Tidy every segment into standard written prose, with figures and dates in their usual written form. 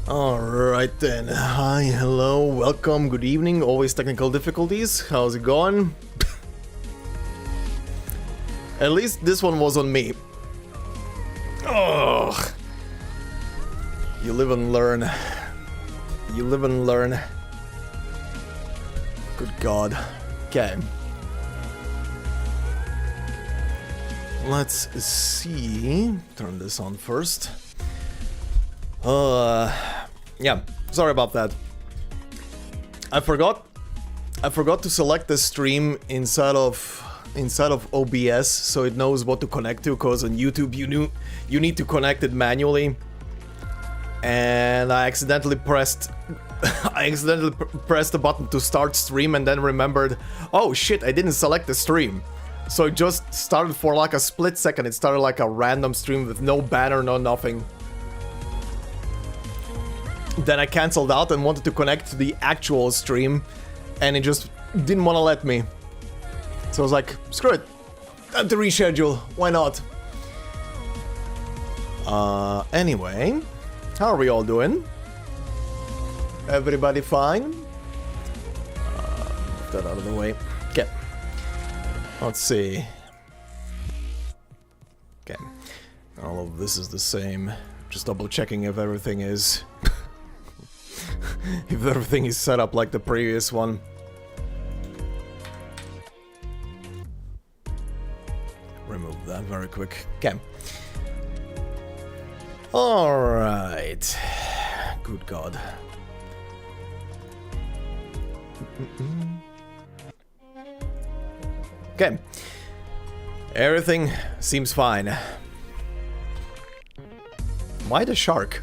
Alright then, hi, hello, welcome, good evening, always technical difficulties, how's it going? At least this one was on me. Ugh. You live and learn. You live and learn. Good God. Okay. Let's see. Turn this on first. Yeah, sorry about that. I forgot to select the stream inside of OBS so it knows what to connect to, because on YouTube you need to connect it manually. And I accidentally pressed the button to start stream and then remembered, oh shit, I didn't select the stream. So it just started for like a split second. It started like a random stream with no banner, no nothing. Then I cancelled out and wanted to connect to the actual stream, and it just didn't want to let me. So I was like, screw it, time to reschedule, why not? Anyway, how are we all doing? Everybody fine? Move that out of the way. Okay. Let's see. Okay. All of this is the same. Just double checking if everything is... if everything is set up like the previous one. Remove that very quick. Okay. Alright. Good God. Okay. Everything seems fine. Why the shark?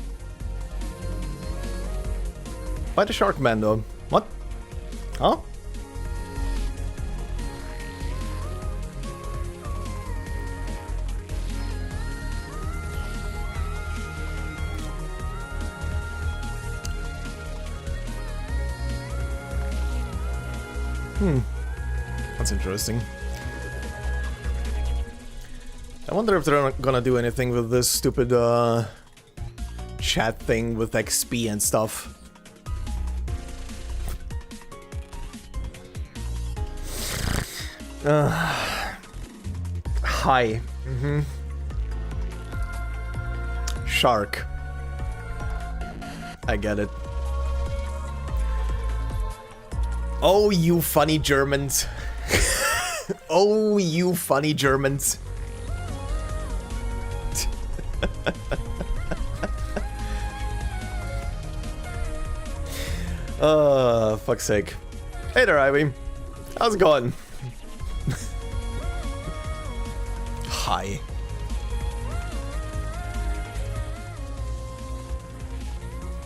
Why the shark man though? What? Huh? That's interesting. I wonder if they're gonna do anything with this stupid chat thing with XP and stuff. Hi. Shark. I get it. Oh, you funny Germans. Oh, you funny Germans. Fuck's sake. Hey there, Ivy. How's it going? Hi.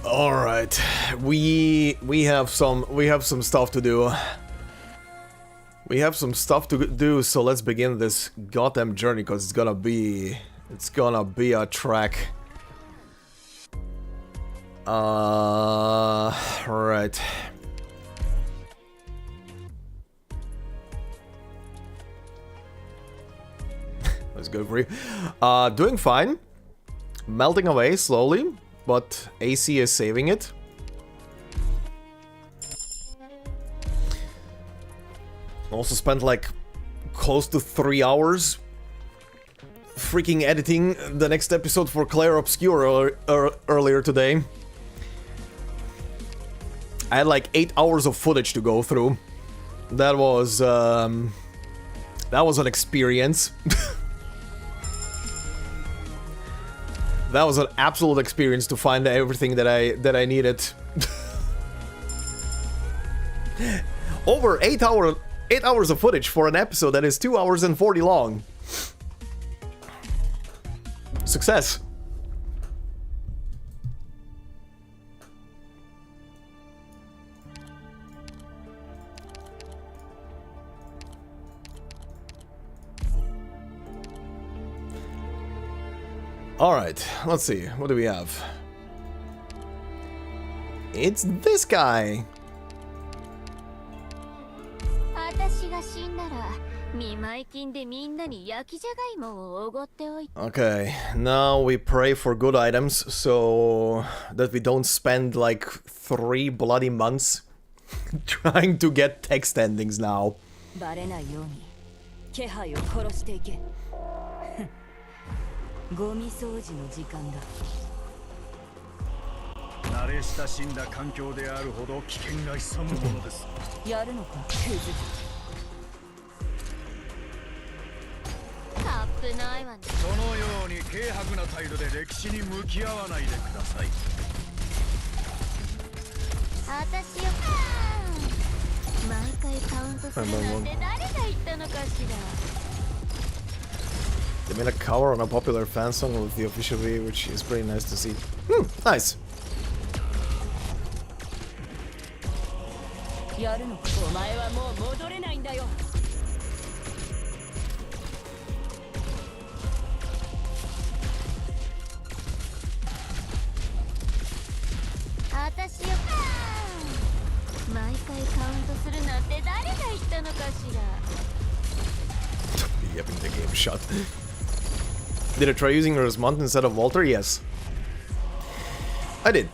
All right, we have some stuff to do. We have some stuff to do, so let's begin this goddamn journey, because it's gonna be a trek. Right. Let's go for you. Doing fine. Melting away slowly, but AC is saving it. Also spent like close to 3 hours freaking editing the next episode for Claire Obscure earlier today. I had like 8 hours of footage to go through. That was an experience. That was an absolute experience to find everything that I needed. Over 8 hours of footage for an episode that is 2 hours and 40 long. Success. Alright, let's see. What do we have? It's this guy. Okay, now we pray for good items so that we don't spend like 3 bloody months trying to get text endings now. ゴミ掃除の時間だ。慣れ親しんだ環境であるほど危険が潜むものです。やるのか、クズ。カップないわね。そのように軽薄な態度で歴史に向き合わないでください。私よ。毎回カウントするなんて誰が言ったのかしら。 They made a cover on a popular fan song with the official V, which is pretty nice to see. Nice. やるのか、お前はもう戻れないんだよ。私よ。毎回カウントするなんて誰が言ったのかしら。Be having the game shot. Did I try using Rosemont instead of Walter? Yes. I did.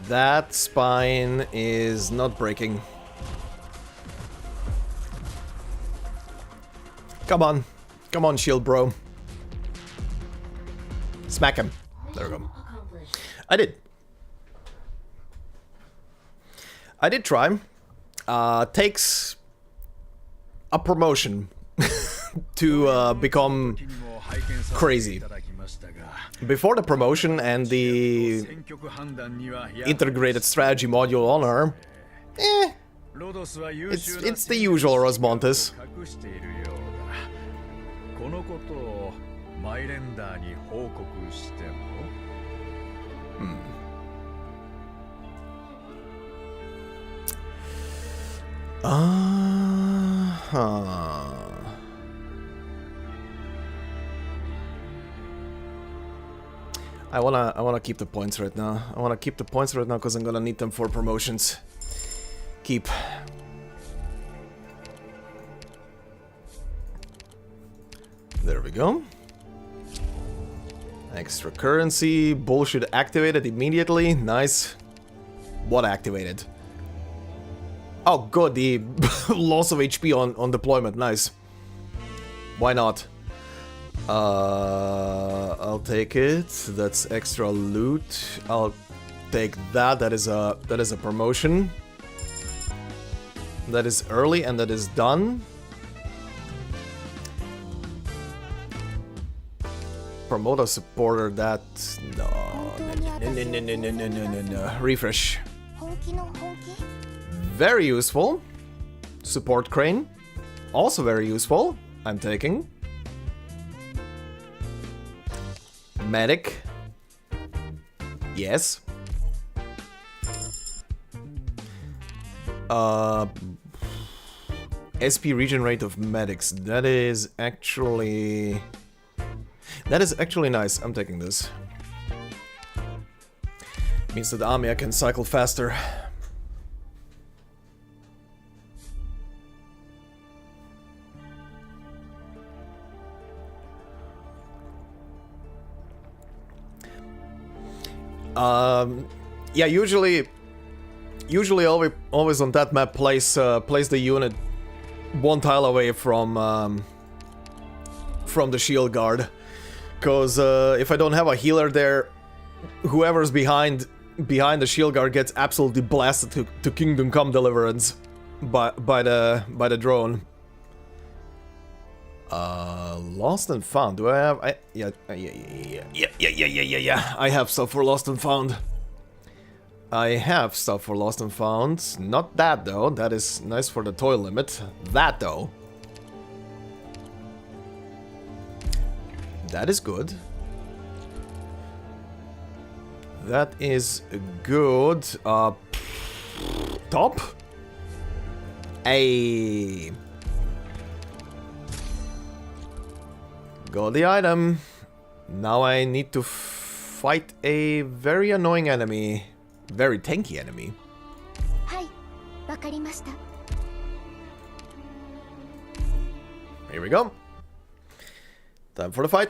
That spine is not breaking. Come on. Come on, shield bro. Smack him. There we go. I did. I did try. Takes a promotion to become crazy. Before the promotion and the integrated strategy module on her, it's the usual Rosmontes. I wanna keep the points right now. I wanna keep the points right now because I'm gonna need them for promotions. Keep. There we go. Extra currency. Bullshit activated immediately. Nice. What activated? Oh, good. The loss of HP on deployment. Nice. Why not? I'll take it. That's extra loot. I'll take that. That is a promotion. That is early and that is done. Promote a supporter. That no. Refresh. Very useful. Support crane. Also very useful. I'm taking. Medic. Yes. SP regen rate of medics. That is actually nice. I'm taking this. Means that the army I can cycle faster. Yeah, usually always on that map place the unit one tile away from the shield guard, cause if I don't have a healer there, whoever's behind the shield guard gets absolutely blasted to Kingdom Come Deliverance by the drone. Lost and found. Do I have? Yeah. I have stuff for lost and found. I have stuff for lost and found. Not that though. That is nice for the toil limit. That though. That is good. That is good. Top. Hey. Got the item. Now I need to fight a very annoying enemy. Very tanky enemy. Hi. わかりました。 Here we go. Time for the fight.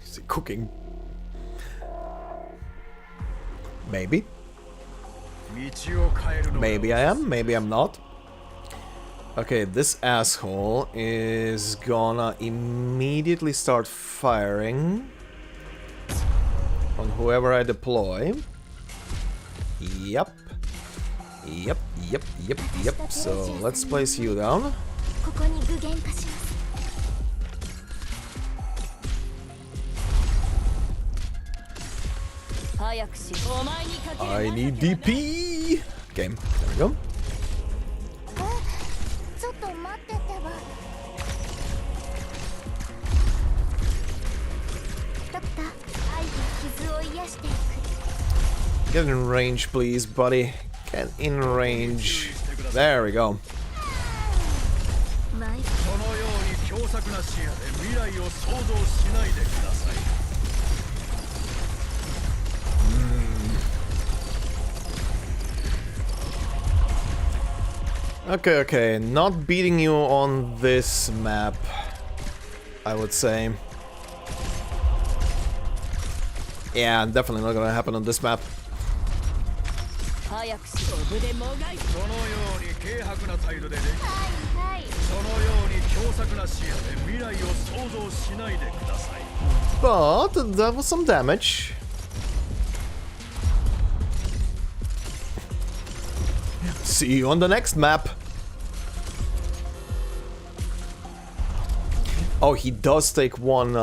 Is he cooking? Maybe. Maybe I am, maybe I'm not. Okay, this asshole is gonna immediately start firing on whoever I deploy. Yep. Yep. So let's place you down. I need DP! Okay, there we go. Get in range, please, buddy. Get in range. There we go. Okay, not beating you on this map, I would say. Yeah, definitely not gonna happen on this map. But that was some damage. See you on the next map. Oh, he does take one,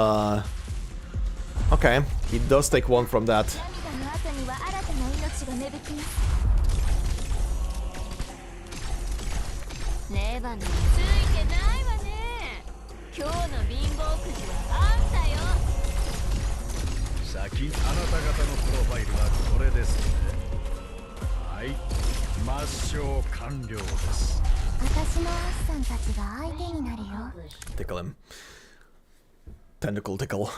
okay, he does take one from that. Tickle him. Tentacle tickle.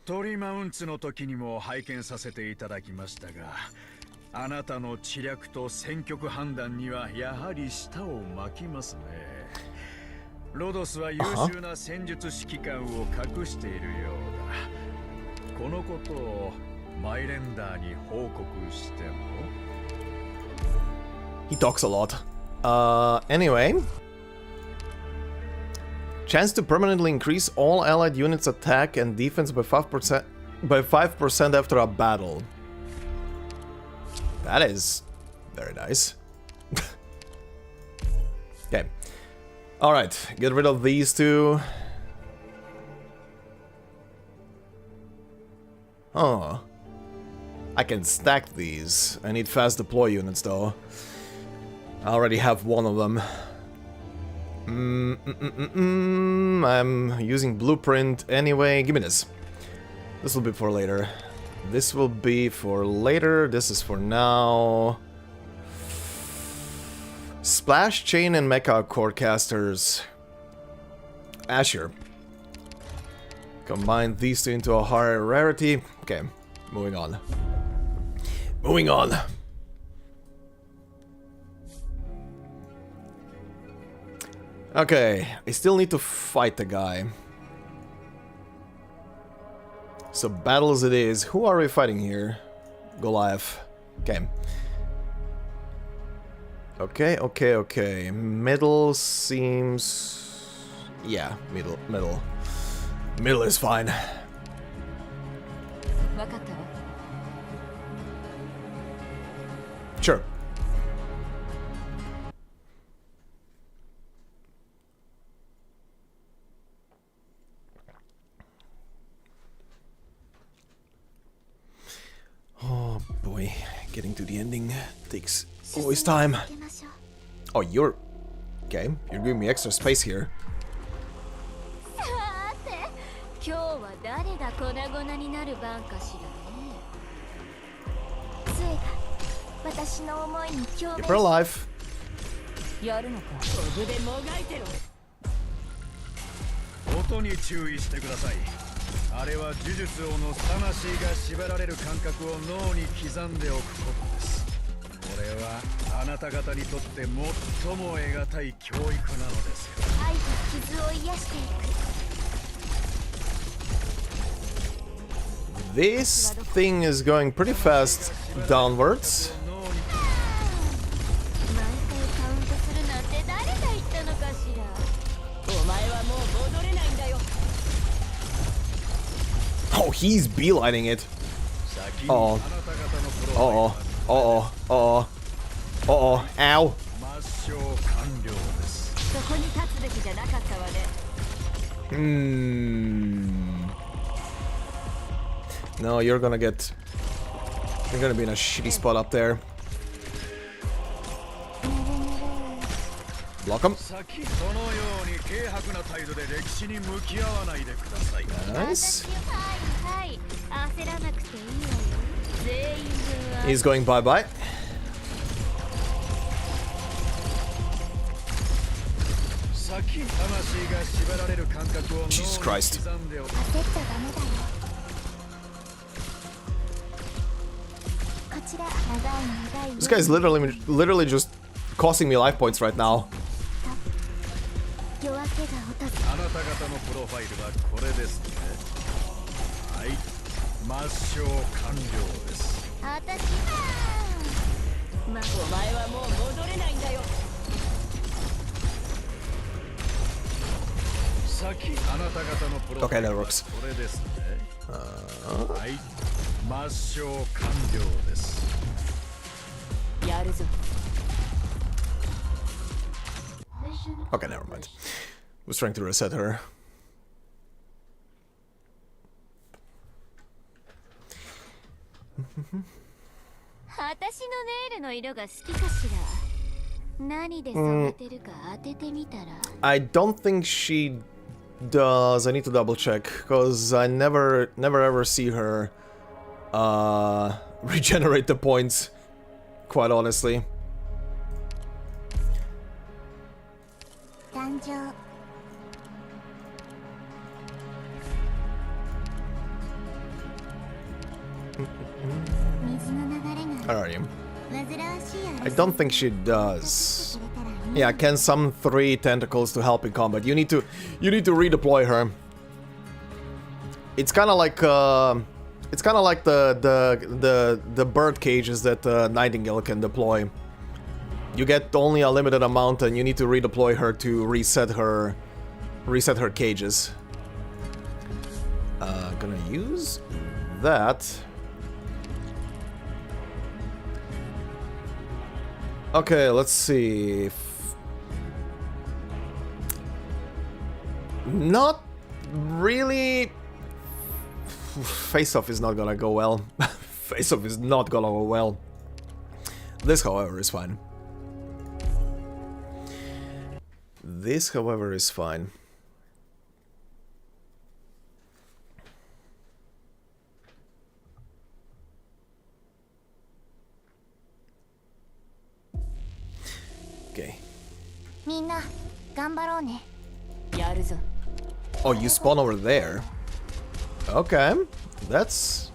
Tori Mounts の時にも拝見させていただきましたが、あなたの知略と戦局判断にはやはり舌を巻きますね。ロドスは優秀な戦術指揮官を隠しているようだ。このことをマイレンダーに報告しても He talks a lot. Anyway. Chance to permanently increase all allied units' attack and defense by 5% after a battle. That is very nice. Okay. Alright, get rid of these two. Oh. I can stack these. I need fast deploy units though. I already have one of them. I'm using blueprint anyway. Give me this. This will be for later. This will be for later. This is for now. Splash Chain and Mecha Corecasters. Asher. Combine these two into a higher rarity. Okay, moving on. Moving on. Okay, I still need to fight the guy. So battle as it is. Who are we fighting here? Goliath. Okay. Okay. Middle seems... Yeah, middle. Middle is fine. Sure. Oh boy, getting to the ending takes always time. Oh, you're... Okay, you're giving me extra space here. 私の思いに共 Keep 鳴 her alive. やるのか。飛ぶでもがいてろ。音に注意してください。あれは呪術王の魂が縛られる感覚を脳に刻んでおくことです。これはあなた方にとって最も得難い教育なのですよ。愛と傷を癒していく。 This thing is going pretty fast downwards. 毎回カウントするなんて誰が言ったのかしら。お前はもう戻れないんだよ。 Oh, he's beelining it. Uh-oh. Uh-oh. Uh-oh. Uh-oh. Uh-oh. Ow. そこに立つべきじゃなかったわね。No, you're gonna be in a shitty spot up there. Block him. Nice. はいはい焦らなくていいわよ。全員分は He's going bye-bye. Jesus Christ. 焦っちゃダメだよ。こちら長い長い This guy's literally just costing me life points right now. 夜明けが訪れあなた方のプロファイルはこれですね。はい、抹消完了です。私お前はもう戻れないんだよ。先あなた方のプロファイルはこれですね。はい、抹消完了です。やるぞ。 Okay, never mind. Was trying to reset her. 私のネイルの色が好きかしら。何で染めてるか当ててみたら。I don't think she does. I need to double check because I never ever see her regenerate the points. Quite honestly. 誕生 水の流れが Where are you? 煩わしい I don't think she does. Yeah, can summon 3 tentacles to help in combat. You need to redeploy her. It's kind of like the bird cages that Nightingale can deploy. You get only a limited amount, and you need to redeploy her to reset her cages. Gonna use that. Okay, let's see. Not really. Face-off is not gonna go well. Face-off is not gonna go well. This, however, is fine. This, however, is fine. Okay. みんな頑張ろうね。やるぞ。 Oh, you spawn over there? Okay, that's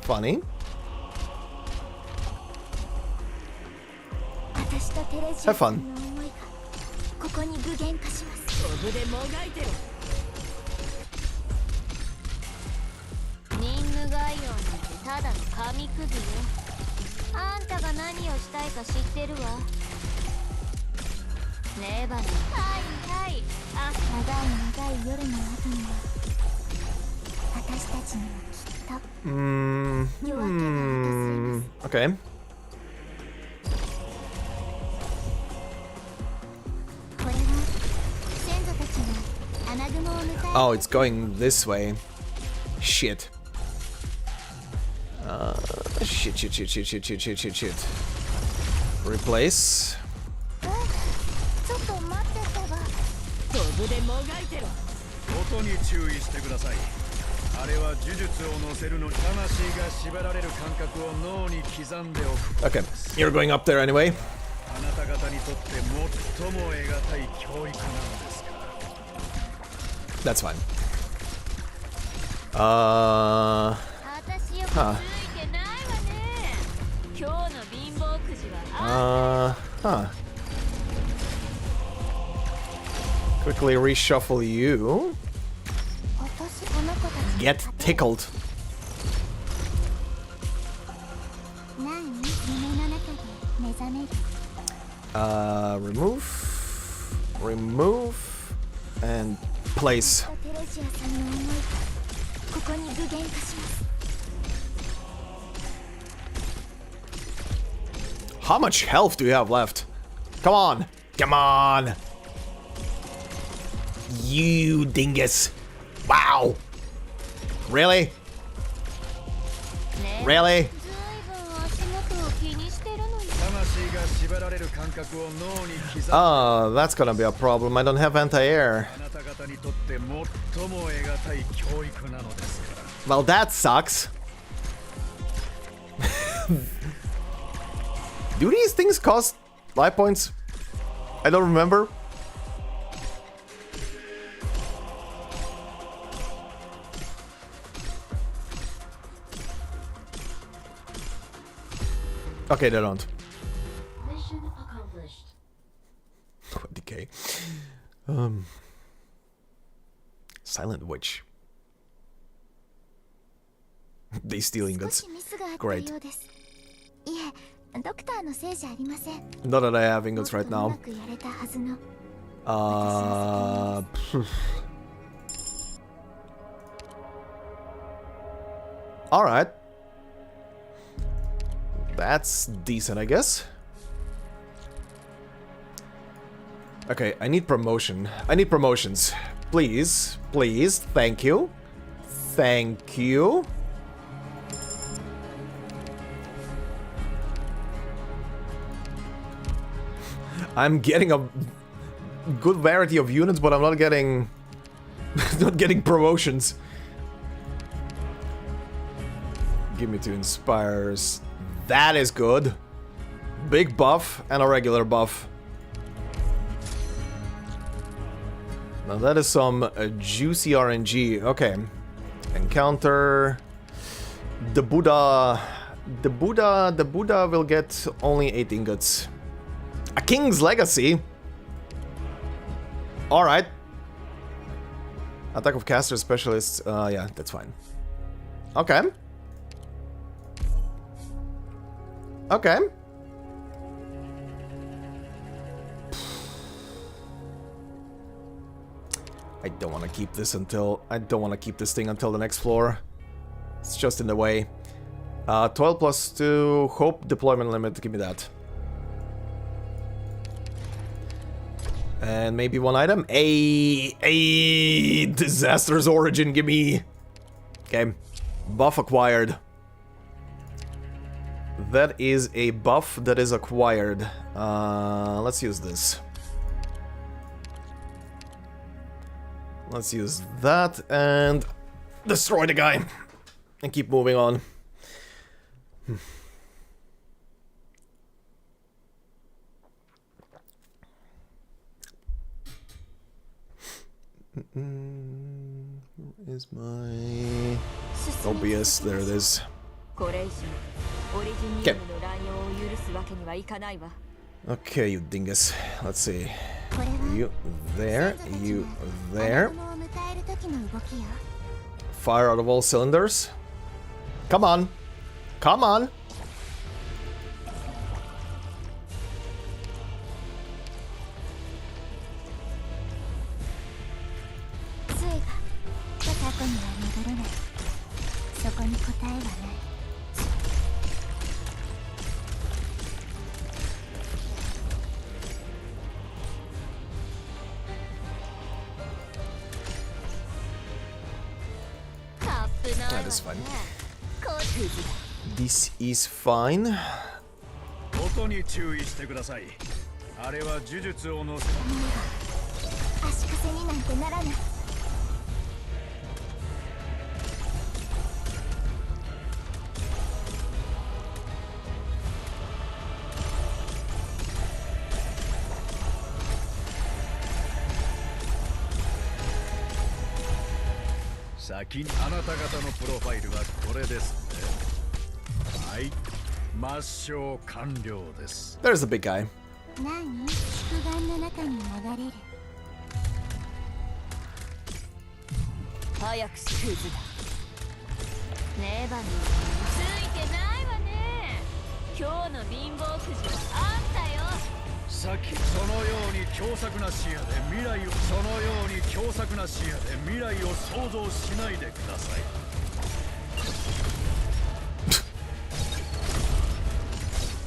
funny. 私とテレジ Have fun. の思いがここに具現化します。飛ぶでもがいてろ。任務概要なんてただの紙くずよ。あんたが何をしたいか知ってるわ。レバノン。はいはい。あ、長い長い夜の後には私たちにもきっと夜明けが訪れます。 Okay. これは先祖たちが穴雲を迎え Oh, it's going this way. Shit. Shit. Replace. ちょっと待っててば。飛ぶでもがいてろ。音に注意してください。Okay, you're going up there anyway. That's fine. Huh. Huh. Quickly reshuffle you. Get tickled. Remove, and place. How much health do you have left? Come on, come on. You dingus. Wow. Really? Really? Oh, that's gonna be a problem. I don't have anti-air. Well, that sucks. Do these things cost life points? I don't remember. Okay, they don't. Mission accomplished. Decay. Silent Witch. They steal ingots. Great. Not that I have ingots right now. Alright. That's decent, I guess. Okay, I need promotion. I need promotions. Please, please, thank you. Thank you. I'm getting a good variety of units, but I'm not getting not getting promotions. Give me 2 inspires. That is good. Big buff and a regular buff. Now that is some juicy RNG. Okay. Encounter the Buddha. The Buddha will get only 8 ingots. A King's Legacy. Alright. Attack of Caster Specialist. Yeah, that's fine. Okay. Okay. I don't want to keep this until... I don't want to keep this thing until the next floor. It's just in the way. 12 plus 2. Hope deployment limit. Give me that. And maybe 1 item. A Disaster's Origin. Give me... Okay. Buff acquired. That is a buff that is acquired. Let's use this. Let's use that and destroy the guy. And keep moving on. Where is my OBS? There it is. Okay. Okay, you dingus. Let's see. You there, you there. Fire out of all cylinders. Come on. Come on. That is fine. This is fine. 先にあなた方のプロファイルはこれですね。はい、抹消完了です。 There's the big guy. 何？宿眼の中に流れる。早くしクズだ。レバノンついてないわね。今日の貧乏くじはあんたよ。さっきそのように強作な視野で未来をそのように強作な視野で未来を想像しないでください。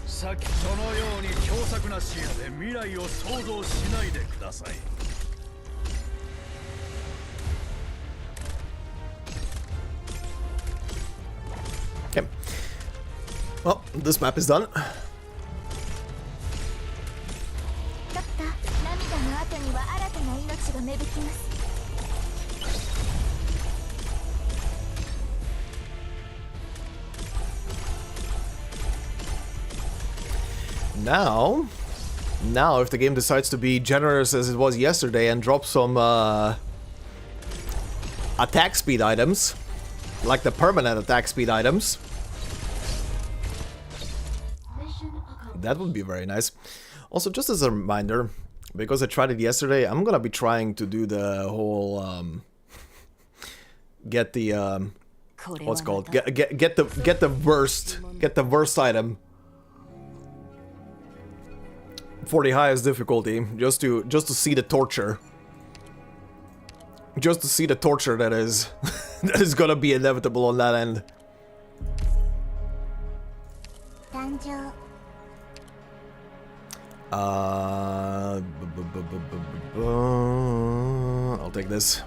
さっきそのように強作な視野で未来を想像しないでください。Okay. Well, this map is done. ドクター、涙の後には新たな命が芽吹きます。 Now, if the game decides to be generous as it was yesterday and drop some attack speed items, like the permanent attack speed items, that would be very nice. Also, just as a reminder, because I tried it yesterday, I'm gonna be trying to do the whole get the what's it called? Get the worst item for the highest difficulty, just to see the torture. Just to see the torture that is that is gonna be inevitable on that end. I'll take this.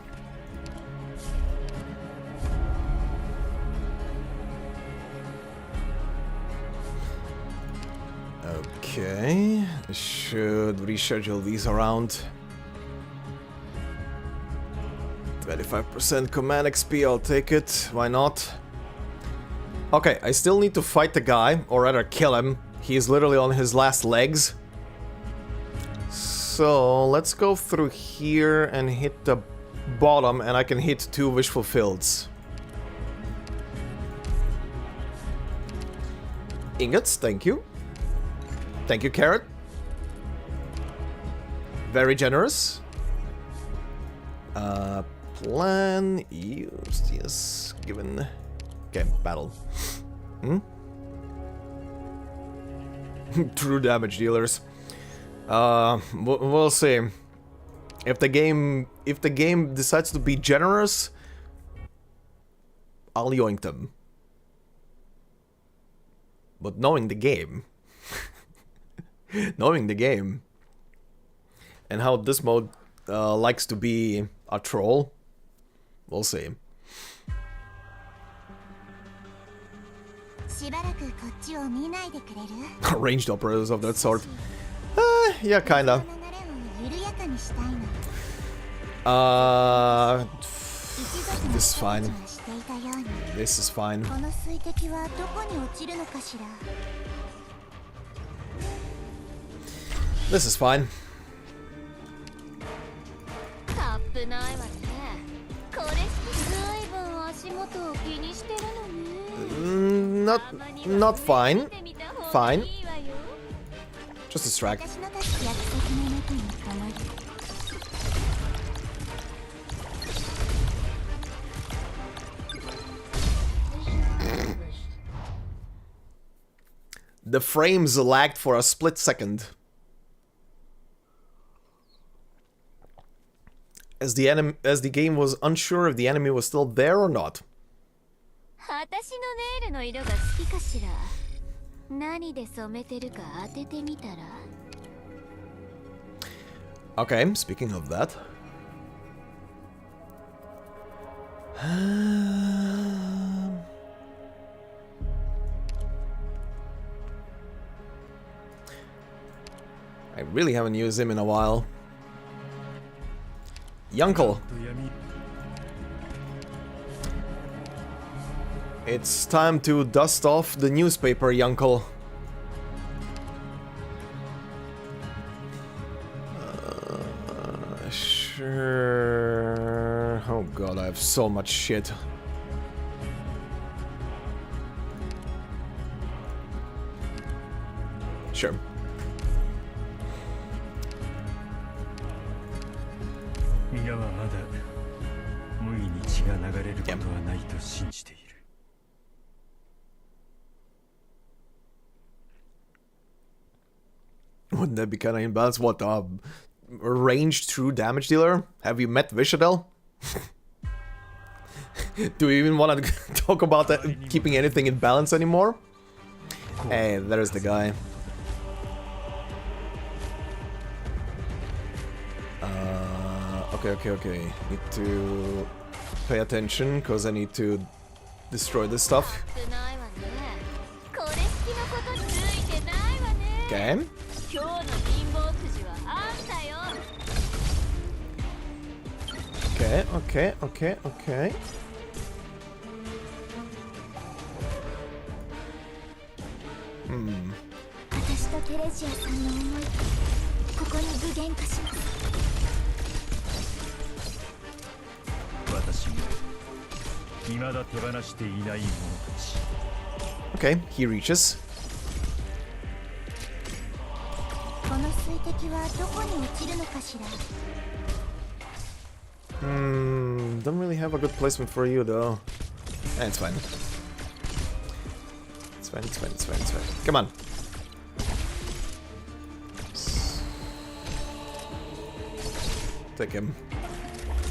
Okay, should reschedule these around. 25% command XP, I'll take it, why not? Okay, I still need to fight the guy, or rather kill him. He is literally on his last legs. So, let's go through here and hit the bottom, and I can hit 2 wish fulfilleds. Ingots, thank you. Thank you, Carrot. Very generous. Plan used, yes, given. Okay, battle. True damage dealers. We'll see. If the game decides to be generous, I'll yoink them. But knowing the game, and how this mode likes to be a troll, we'll see. Ranged operators of that sort. Yeah, kinda. This is fine. This is fine. This is fine. Not fine. Fine. Just distract. The frames lagged for a split second. As the game was unsure if the enemy was still there or not. Okay, speaking of that. I really haven't used him in a while. Yunkel. It's time to dust off the newspaper, Yunkel. Sure. Oh god, I have so much shit. Sure. Wouldn't that be kind of imbalanced? What, ranged true damage dealer? Have you met Vishadel? Do we even want to talk about that, keeping anything in balance anymore? Hey, there's the guy. Okay. Need to pay attention, because I need to destroy this stuff. Okay. Okay. Hmm. 私とテレジアさんの思い、ここに具現化します。私も未だ手放していない者たち。Okay, he reaches. この水滴はどこに落ちるのかしら。Don't really have a good placement for you though. It's fine. It's fine. Come on. Take him.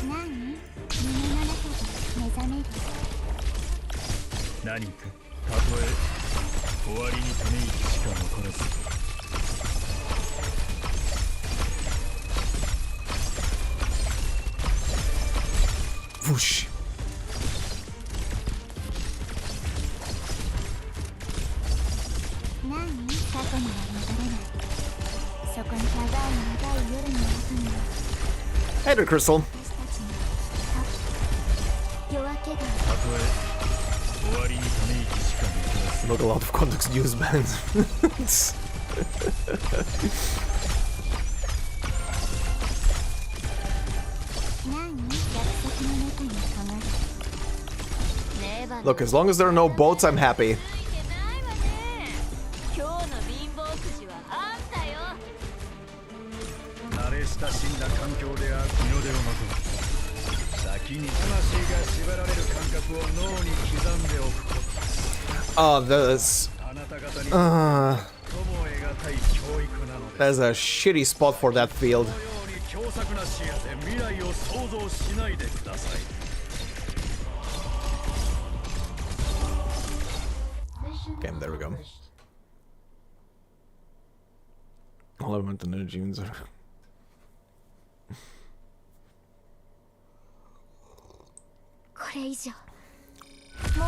何？夢の中で目覚める。何かたとえ終わりにため息しか残らず。Whoosh. 何？過去には戻れない。そこに長い夜の後には Hey there, Crystal. 私たちの夜明けが。たとえ終わりにため息しか残らず。 Not a lot of context news, man. 何？約束の中にかがる。 Look, as long as there are no boats, I'm happy. 慣れ親しんだ環境である日の出をまとう。先に魂が縛られる感覚を脳に刻んでおくこと。 Oh, that's... あなた方にとも得難い教育なので。 That's a shitty spot for that field. このように狭窄な視野で未来を想像しないでください。 Mission Okay, there we go. accomplished. All I want to know, Junes are... これ以上も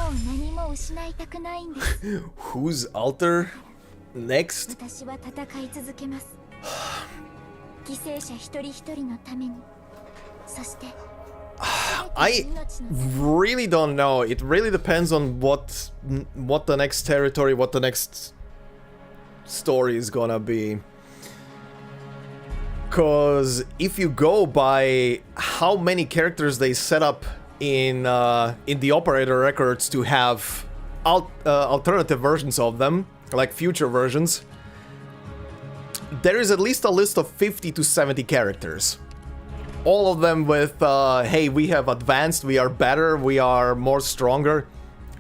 う何も失いたくないんです。 Whose altar next? 私は戦い続けます。犠牲者一人一人のために。そして I really don't know. It really depends on what the next territory, what the next story is gonna be. Cause if you go by how many characters they set up in the operator records to have alternative versions of them, like future versions, there is at least a list of 50 to 70 characters. All of them with, hey, we have advanced, we are better, we are more stronger.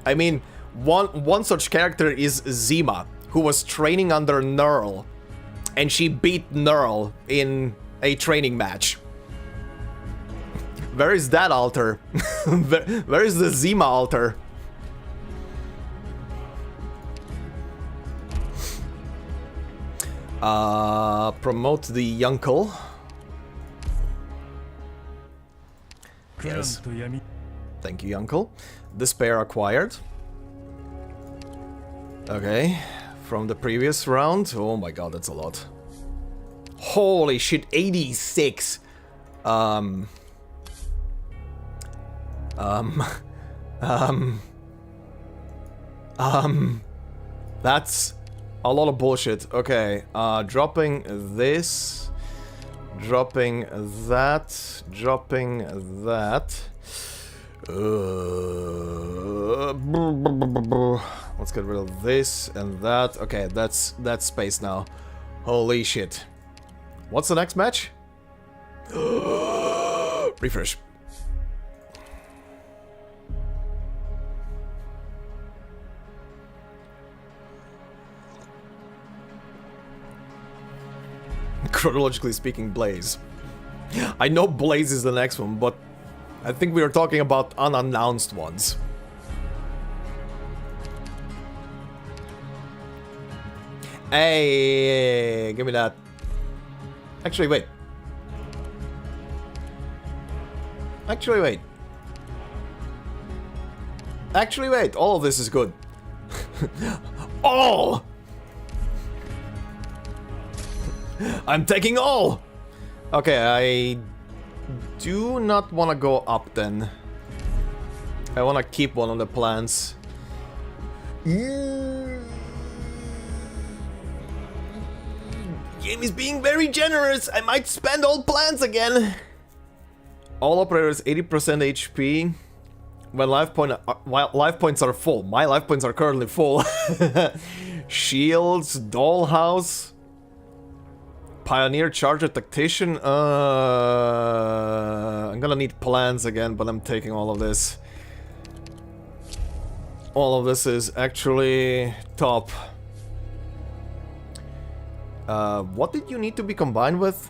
I mean, one such character is Zima, who was training under Nerl, and she beat Nerl in a training match. Where is that altar? Where is the Zima altar? Promote the Yunkel. Yes. Thank you, Uncle. Despair acquired. Okay. From the previous round. Oh my god, that's a lot. Holy shit, 86. That's a lot of bullshit. Okay, dropping this. Dropping that. Dropping that. Let's get rid of this and that. Okay, that's space now. Holy shit. What's the next match? Refresh. Chronologically speaking, Blaze. I know Blaze is the next one, but I think we are talking about unannounced ones. Hey, give me that. Actually, wait. Actually, wait. Actually, wait. All of this is good. All! I'm taking all! Okay, I do not want to go up then. I want to keep one of the plans. Game is being very generous. I might spend all plans again. All operators 80% HP. When life points are full. My life points are currently full. Shields, dollhouse. Pioneer, Charger, Tactician. I'm gonna need plans again, but I'm taking all of this. All of this is actually top. What did you need to be combined with?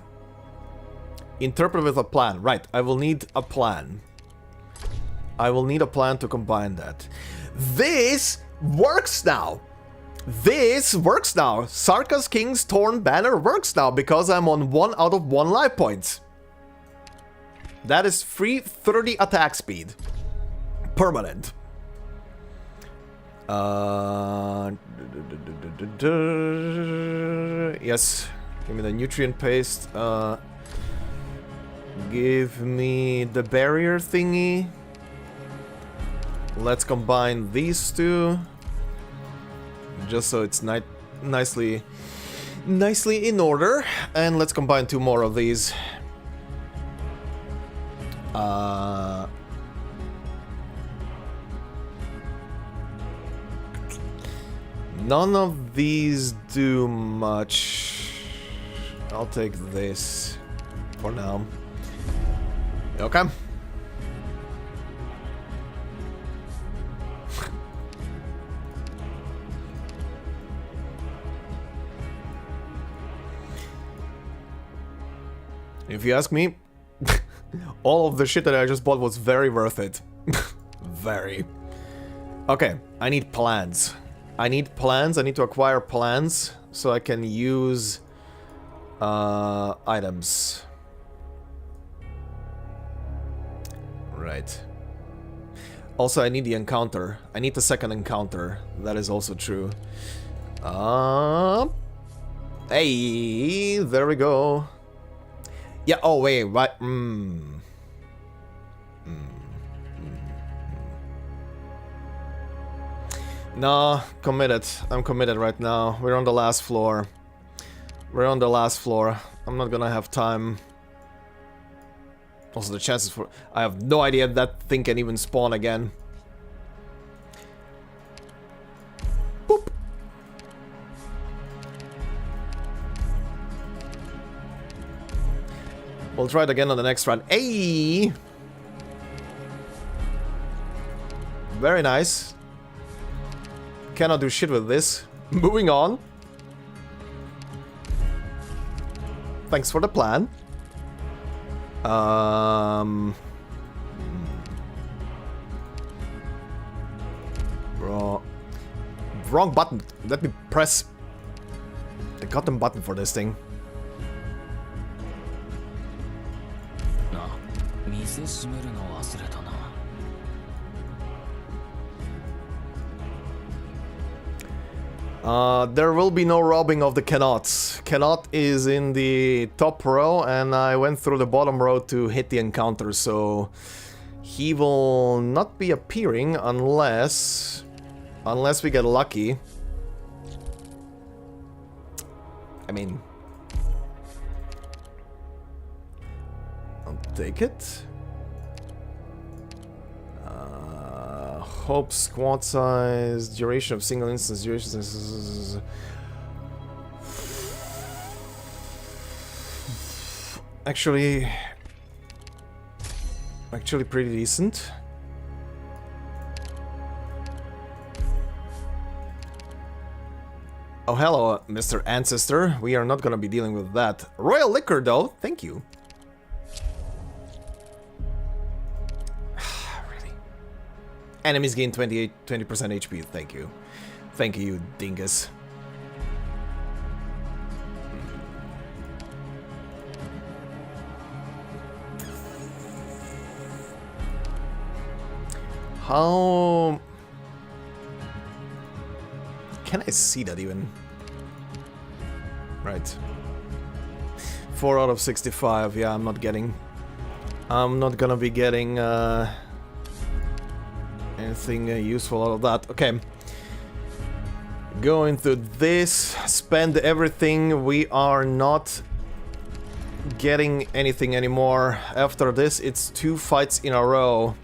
Interpret with a plan. Right, I will need a plan. I will need a plan to combine that. This works now! This works now! Sarka's King's Torn Banner works now because I'm on 1 out of 1 life points. That is free 30 attack speed. Permanent. Yes. Give me the nutrient paste. Give me the barrier thingy. Let's combine these two. Just so it's nicely in order. And let's combine 2 more of these. None of these do much. I'll take this for now. Okay. If you ask me, all of the shit that I just bought was very worth it. Very. Okay, I need plans. I need plans. I need to acquire plans so I can use items. Right. Also, I need the encounter. I need the second encounter. That is also true. Hey, there we go. Yeah, oh wait, right. No, committed. I'm committed right now. We're on the last floor. We're on the last floor. I'm not gonna have time. Also, the chances for... I have no idea that thing can even spawn again. Boop. We'll try it again on the next run. Hey! Very nice. Cannot do shit with this. Moving on. Thanks for the plan. Wrong button. Let me press the goddamn button for this thing. There will be no robbing of the Cannot. Cannot is in the top row, and I went through the bottom row to hit the encounter, so he will not be appearing unless we get lucky. I mean, take it. Hope squad size, duration of single instance, duration. Actually, pretty decent. Oh, hello, Mr. Ancestor. We are not gonna be dealing with that. Royal Liquor, though. Thank you. Really? Enemies gain 20% HP. Thank you. Thank you, dingus. How... Can I see that even? Right. 4 out of 65. Yeah, I'm not gonna be getting anything useful out of that. Okay. Go into this. Spend everything. We are not getting anything anymore. After this, it's 2 fights in a row.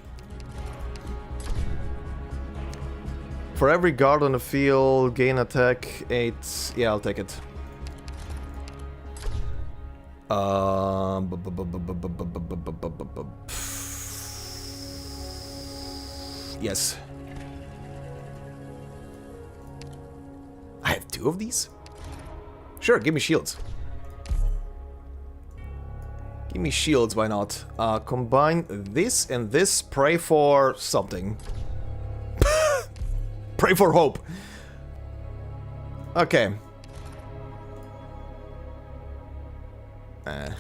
For every guard on the field, gain attack 8. Yeah, I'll take it. Yes. I have 2 of these? Sure, give me shields. Give me shields, why not? Combine this and this, pray for something. Pray for hope. Okay. I'll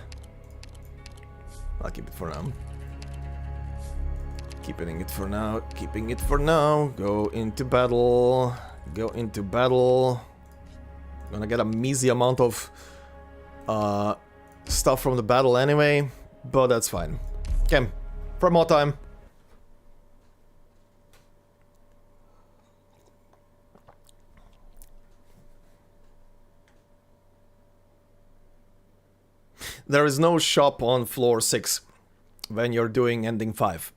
keep it for now. Keeping it for now. Keeping it for now. Go into battle. Go into battle. Gonna get a measly amount of stuff from the battle anyway, but that's fine. Okay, for more time. There is no shop on floor 6 when you're doing ending 5.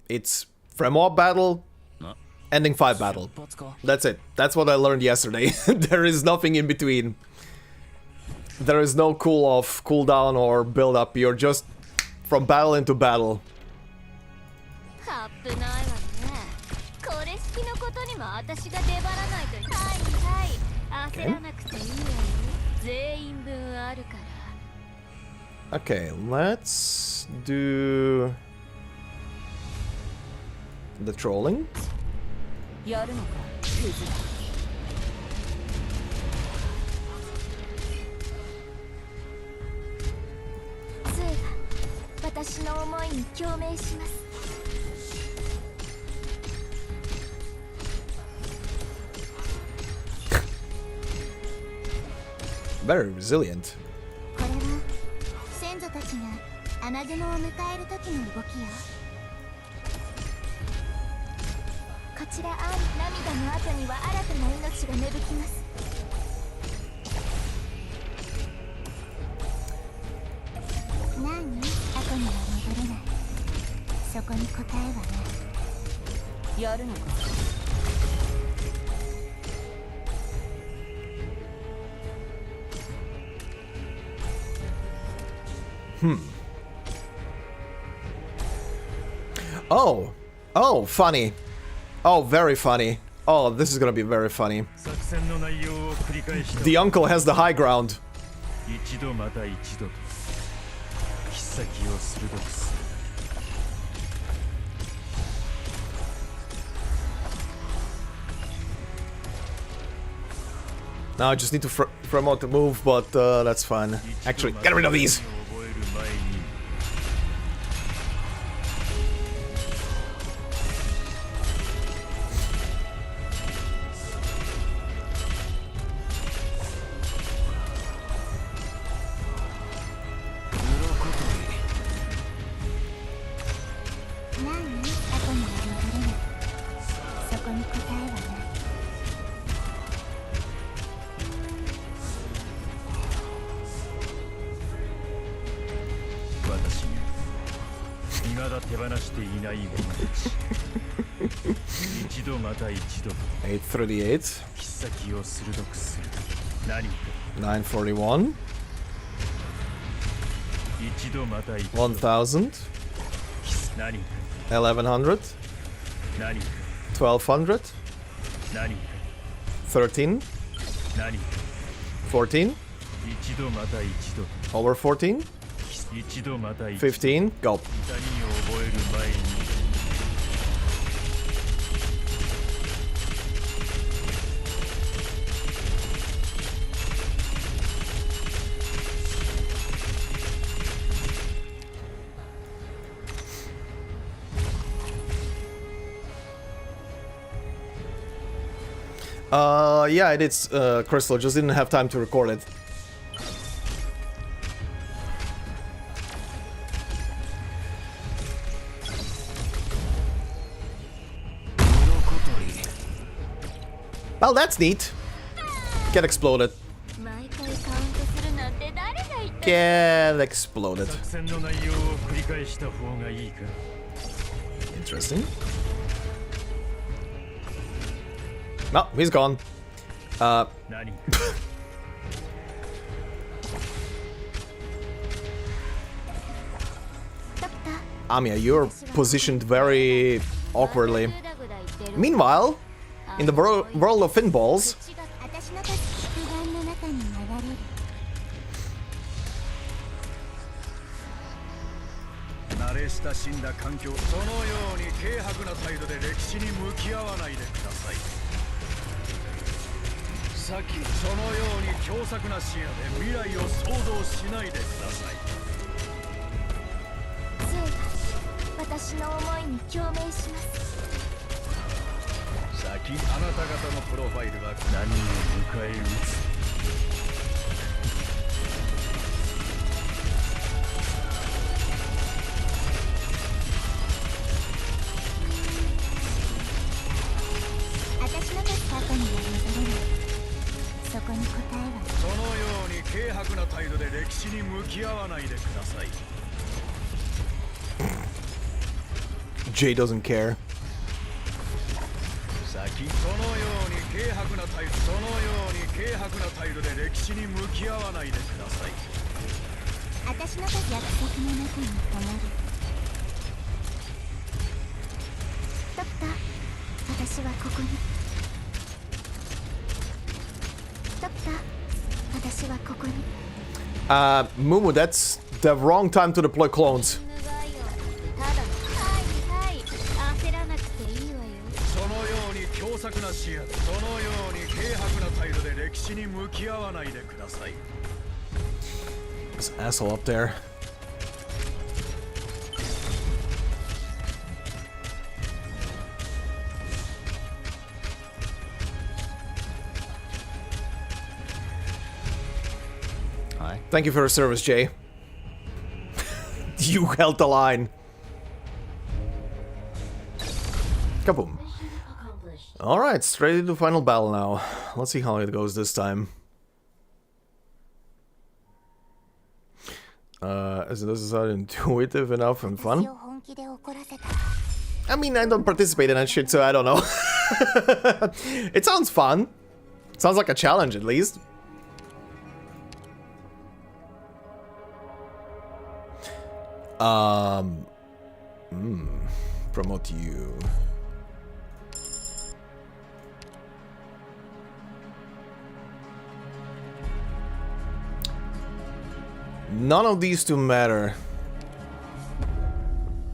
It's Fremont battle, ending 5 battle. That's it. That's what I learned yesterday. There is nothing in between. There is no cool off, cool down, or build up. You're just from battle into battle. Okay, let's do the trolling. Very resilient. 先祖たちが穴雲を迎える時の動きよ。こちらあん涙の後には新たな命が芽吹きます。何？後には戻れない。そこに答えはない。やるのか。Oh. Oh, funny. Oh, very funny. Oh, this is gonna be very funny. The uncle has the high ground. Now I just need to promote the move, but that's fine. Actually, get rid of these! 838. 941. 1000. 1100. 1200. 13. 14. Over 14. 15. Go. Yeah, it is, Crystal, just didn't have time to record it. Well, that's neat. Get exploded. Get exploded. Interesting. No, he's gone. Amiya, you're positioned very awkwardly. Meanwhile, in the world of pinballs, 私の助け不安の中に流れる 慣れ親しんだ環境、そのように軽薄な態度で歴史に向き合わないでください。さっきそのように狭窄な視野で未来を想像しないでください。杖が私の思いに共鳴します。先あなた方のプロファイルは何を迎え撃つ。 そこに答えはそのように軽薄な態度で歴史に向き合わないでください。Jay doesn't care. 先そのように軽薄な態度、そのように軽薄な態度で歴史に向き合わないでください。私の約束の中に止まる。ドクター、私はここに。 Mumu, that's the wrong time to deploy clones. そのように狭窄な視野、そのように軽薄な態度で歴史に向き合わないでください。 This asshole up there. Thank you for your service, Jay. You held the line. Kaboom. Alright, straight into final battle now. Let's see how it goes this time. Is this intuitive enough and fun? I mean, I don't participate in that shit, so I don't know. It sounds fun. Sounds like a challenge, at least. Promote you. None of these two matter.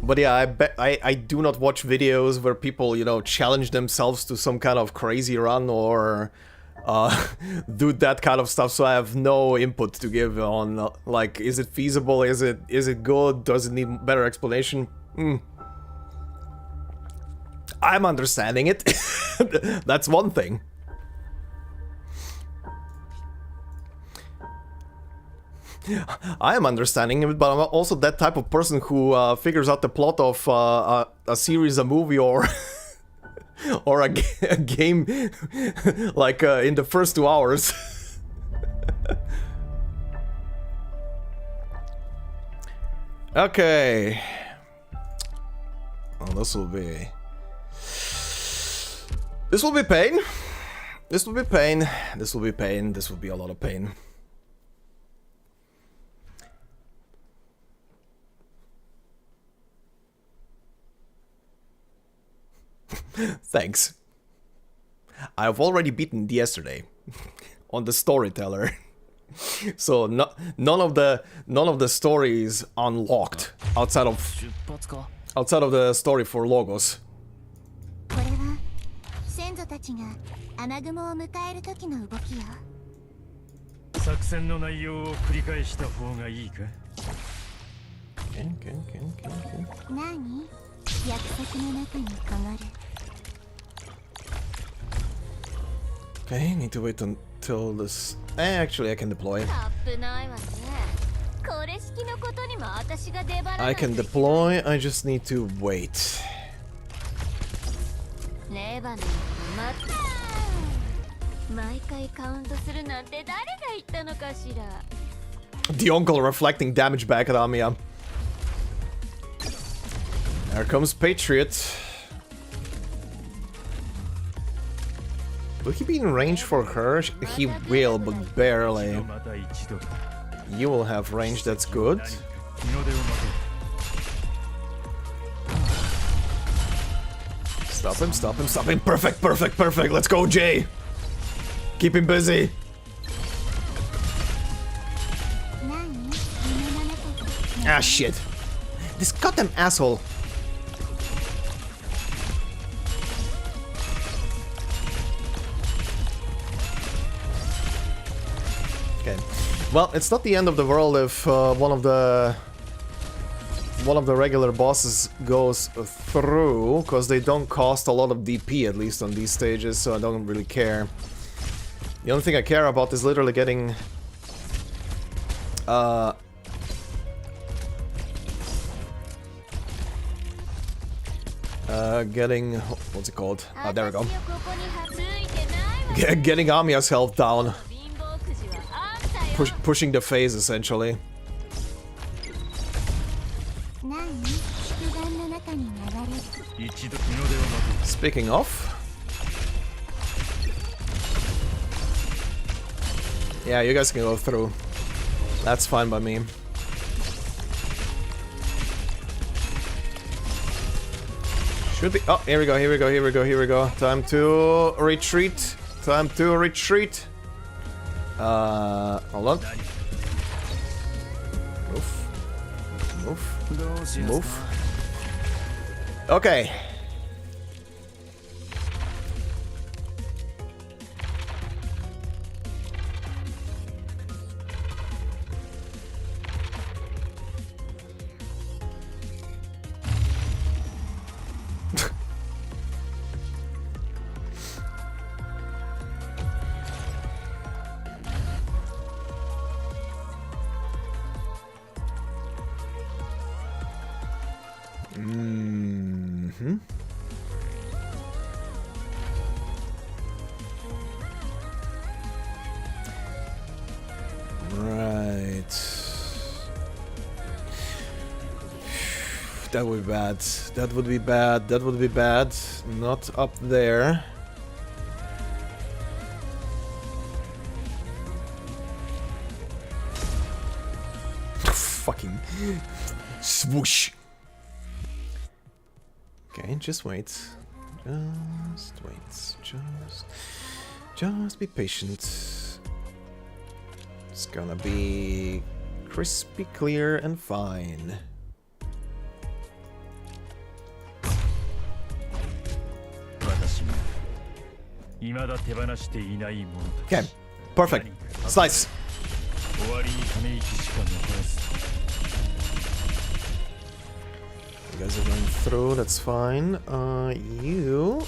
But yeah, I do not watch videos where people, you know, challenge themselves to some kind of crazy run or do that kind of stuff, so I have no input to give on, like, is it feasible, is it good, does it need better explanation? I'm understanding it. That's one thing. I am understanding it, but I'm also that type of person who figures out the plot of a series, a movie, or or a game like in the first 2 hours. Okay. Oh, this will be... This will be pain. This will be pain. This will be pain. This will be a lot of pain. Thanks. I've already beaten yesterday on the storyteller. So none of the stories unlocked outside of the story for Logos. これは先祖たちが穴雲を迎える時の動きよ。作戦の内容を繰り返した方がいいか？何？約束の中にこもる。 Okay, need to wait until this... actually, I can deploy. I can deploy, I just need to wait. The uncle reflecting damage back at Amiya. There comes Patriot. Will he be in range for her? He will, but barely. You will have range, that's good. Stop him, stop him, stop him. Perfect, perfect, perfect. Let's go, Jay. Keep him busy. Ah, shit. This goddamn asshole. Okay. Well, it's not the end of the world if one of the regular bosses goes through, because they don't cost a lot of DP, at least on these stages, so I don't really care. The only thing I care about is literally getting what's it called? Oh, there we go. Getting Amiya's health down. Pushing the phase, essentially. Speaking of... yeah, you guys can go through. That's fine by me. Should be... oh, here we go, here we go, here we go, here we go. Time to retreat. Time to retreat. Hold on. Move. Move. Move. Okay. That would be bad. That would be bad. That would be bad. Not up there. Fucking swoosh. Okay, just wait. Just wait. Just be patient. It's gonna be crispy, clear, and fine. Okay, perfect. Slice. You guys are going through, that's fine. You...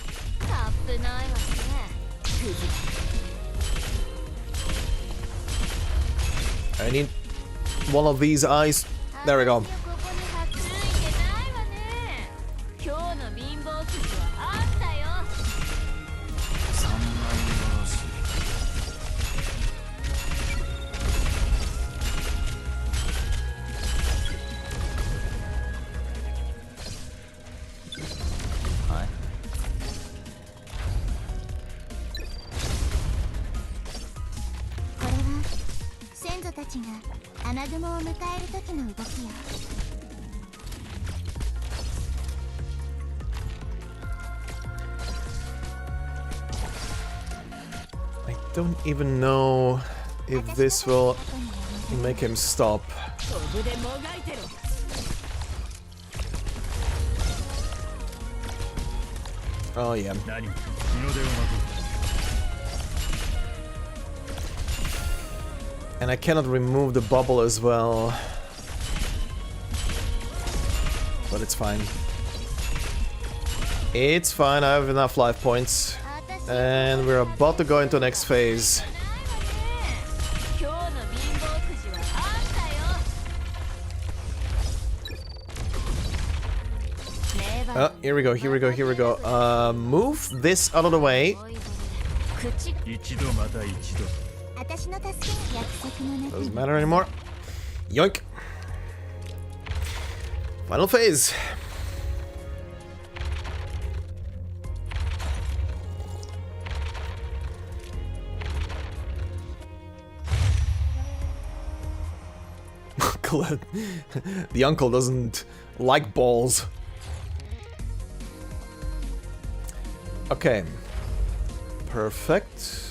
I need one of these eyes. There we go. ちが雨雲を迎える時の動きよ。 I don't even know if this will make him stop. Oh yeah. 何日の出を待と And I cannot remove the bubble as well. But it's fine. It's fine, I have enough life points. And we're about to go into next phase. Oh, here we go, here we go, here we go. Move this out of the way. 一度また一度 Doesn't matter anymore. Yoink. Final phase. The uncle doesn't like balls. Okay. Perfect.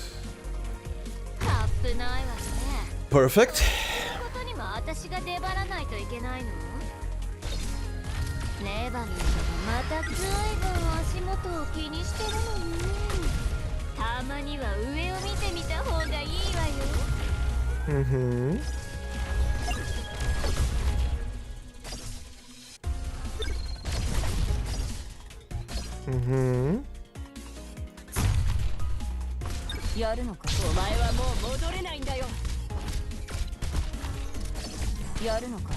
Perfect. Mm-hmm. Mm-hmm. やるのか。お前はもう戻れないんだよ。やるのか。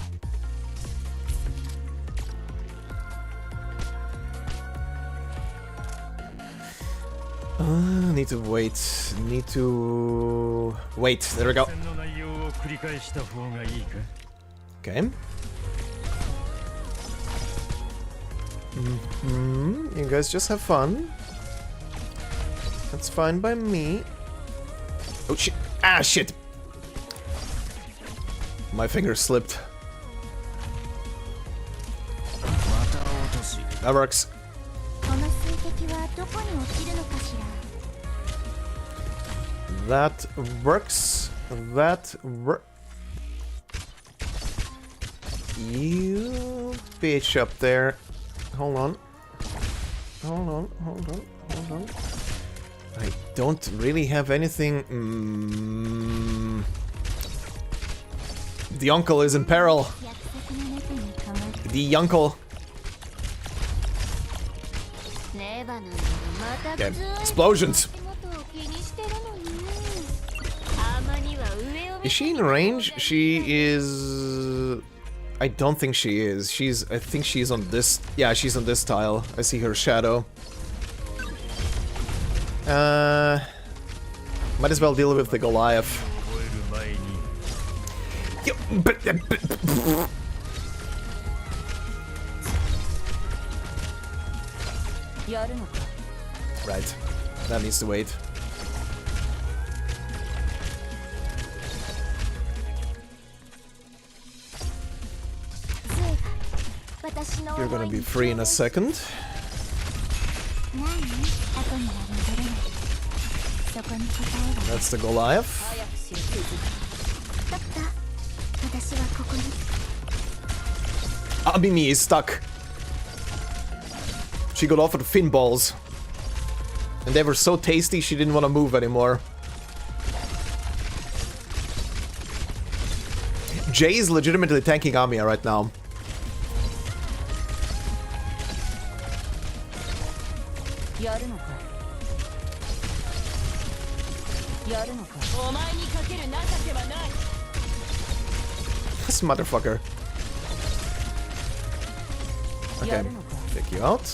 Need to wait. Need to wait. There we go. 戦の内容を繰り返した方がいいか Okay. You guys just have fun. That's fine by me. Oh shit! Ah shit! My finger slipped. That works. この水滴はどこに落ちるのかしら。 That works. That works. You bitch up there. Hold on. Hold on, hold on, hold on. I don't really have anything. The uncle is in peril. The uncle. Okay. Explosions. Is she in range? She is... I don't think she is. I think she's on this... Yeah, she's on this tile. I see her shadow. Might as well deal with the Goliath. Yo, right. That needs to wait. You're gonna be free in a second. That's the Goliath. Abimi is stuck. She got offered fin balls. And they were so tasty she didn't want to move anymore. Jay is legitimately tanking Amiya right now. This motherfucker. Okay, take you out.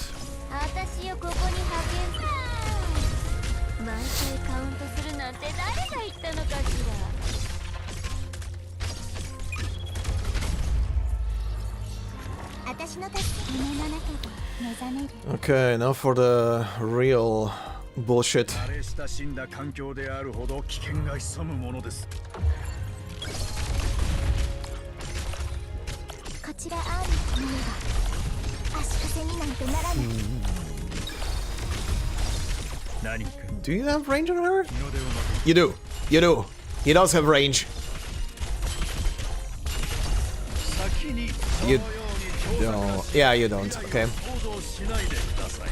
Okay, now for the real bullshit. しらアーミーとなれば足かせになんてならない。何か Do you have range on her? 日の出を待 You do. You do. He does have range. 先にその You ように調査 don't. Yeah, you don't. Okay. 行動しないでください。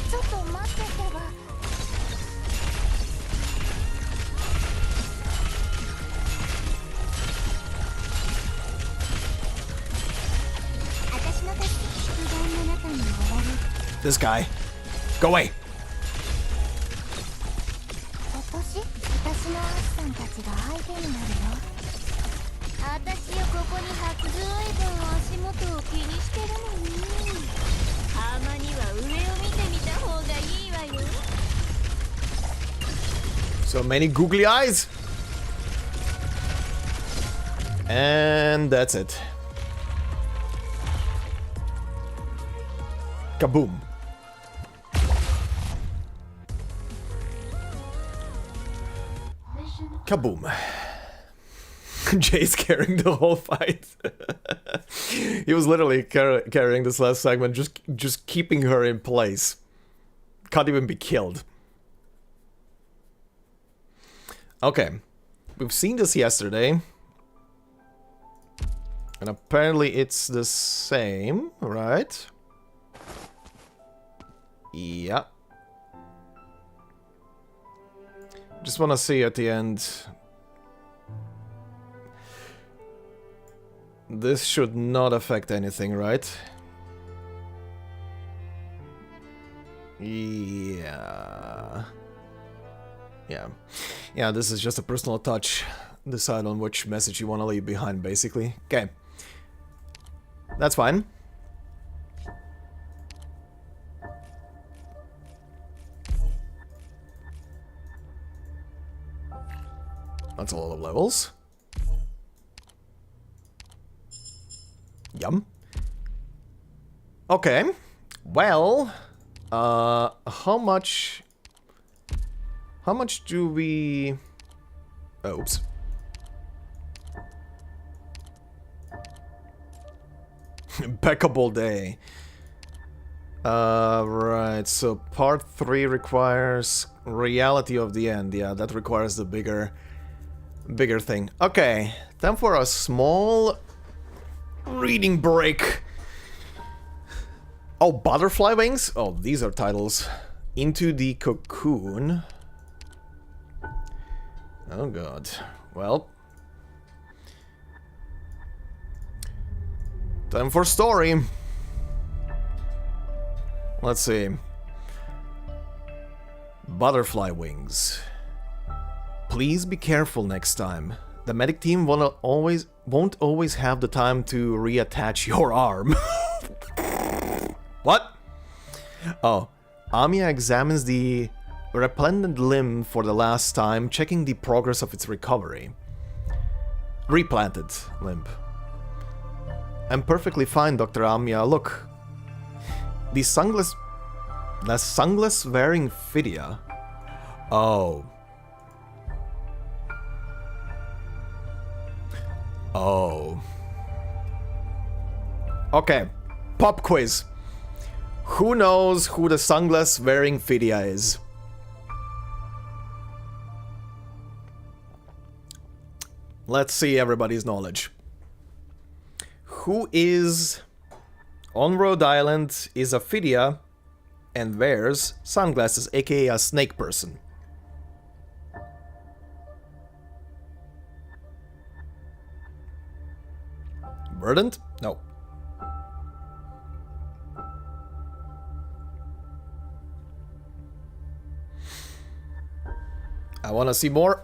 ちょっと待ってってば。私の助け出願の中に終わる。 This guy. Go away. 私のアスさんたちが相手になるよ。私よ、ここに白随分足元を気にしてるのに。たまには上を見てみた方がいいわよ。 So many googly eyes. And that's it. Kaboom. Mission Kaboom. Jay's carrying the whole fight. He was literally carrying this last segment, just keeping her in place. Can't even be killed. Okay. We've seen this yesterday. And apparently it's the same, right? Yeah. Just want to see at the end. This should not affect anything, right? Yeah. Yeah, this is just a personal touch. Decide on which message you want to leave behind, basically. Okay. That's fine. That's a lot of levels. Yum. Okay. Well, how much do we... Oops. Impeccable day. Right, so part 3 requires reality of the end. Yeah, that requires the bigger thing. Okay, time for a small reading break. Oh, Butterfly Wings? Oh, these are titles. Into the Cocoon. Oh god. Well. Time for story. Let's see. Butterfly Wings. Please be careful next time. The medic team won't always have the time to reattach your arm. What? Oh, Amiya examines the replanted limb for the last time, checking the progress of its recovery. Replanted limb. I'm perfectly fine, Dr. Amiya. Look. The sunglass wearing Phidia. Oh. Oh. Okay. Pop quiz. Who knows who the sunglass wearing Phidia is? Let's see everybody's knowledge. Who is on Rhode Island, is a Phidia, and wears sunglasses, aka a snake person? Verdant? No. I wanna see more.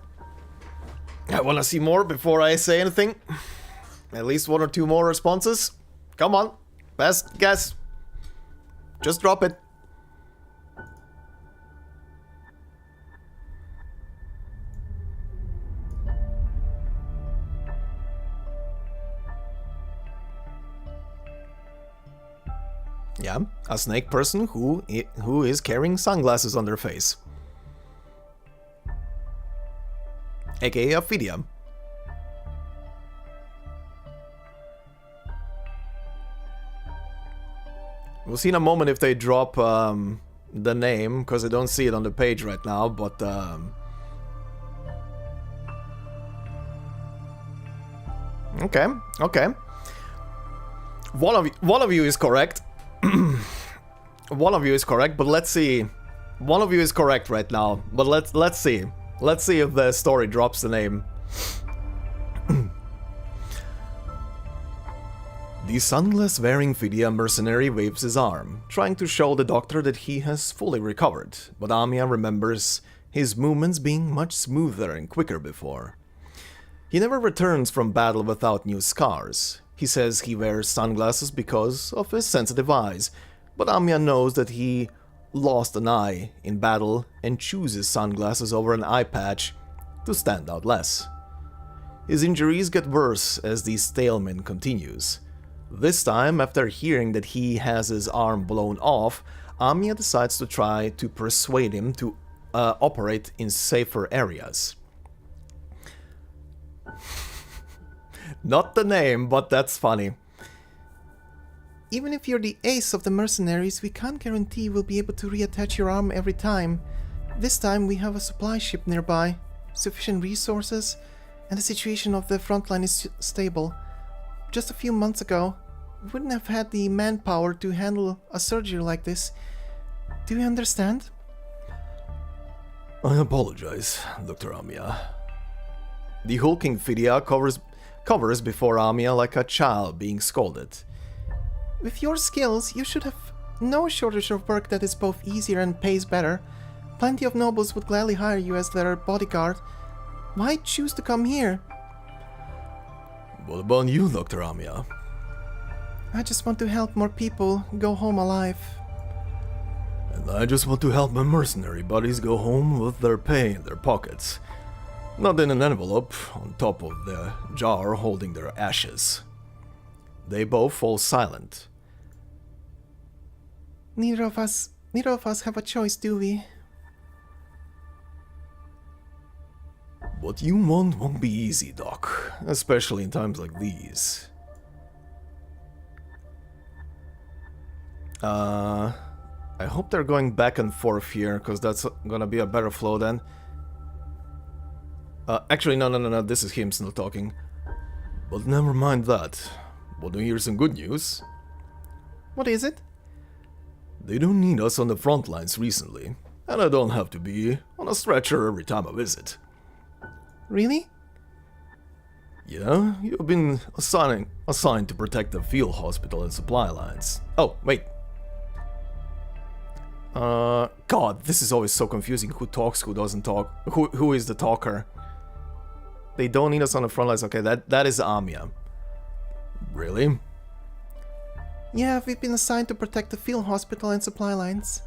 I wanna see more before I say anything. At least 1 or 2 more responses. Come on. Best guess. Just drop it. Yeah, a snake person who is carrying sunglasses on their face. AKA a Phidia. We'll see in a moment if they drop the name, because I don't see it on the page right now, but... Okay, okay. One of you is correct. One of you is correct, but let's see. One of you is correct right now, but let's see. Let's see if the story drops the name. The sunglass-wearing Vidya mercenary waves his arm, trying to show the doctor that he has fully recovered, but Amiya remembers his movements being much smoother and quicker before. He never returns from battle without new scars. He says he wears sunglasses because of his sensitive eyes, but Amiya knows that he lost an eye in battle and chooses sunglasses over an eye patch to stand out less. His injuries get worse as the stalemate continues. This time, after hearing that he has his arm blown off, Amiya decides to try to persuade him to operate in safer areas. Not the name, but that's funny. Even if you're the ace of the mercenaries, we can't guarantee we'll be able to reattach your arm every time. This time we have a supply ship nearby, sufficient resources, and the situation of the front line is stable. Just a few months ago, we wouldn't have had the manpower to handle a surgery like this. Do you understand? I apologize, Dr. Amiya. The hulking Vidya covers before Amiya like a child being scolded. With your skills, you should have no shortage of work that is both easier and pays better. Plenty of nobles would gladly hire you as their bodyguard. Why choose to come here? What about you, Dr. Amiya? I just want to help more people go home alive. And I just want to help my mercenary buddies go home with their pay in their pockets. Not in an envelope on top of the jar holding their ashes. They both fall silent. Neither of us have a choice, do we? What you want won't be easy, Doc, especially in times like these. I hope they're going back and forth here, because that's gonna be a better flow then. Actually, no, this is him still talking. But never mind that. Want to hear some good news? What is it? They don't need us on the front lines recently, and I don't have to be on a stretcher every time I visit. Really? Yeah, you've been assigned to protect the field hospital and supply lines. Oh, wait. God, this is always so confusing. Who talks, who doesn't talk? Who is the talker? They don't need us on the front lines. Okay, that is Amiya. Really? Yeah, we've been assigned to protect the field hospital and supply lines.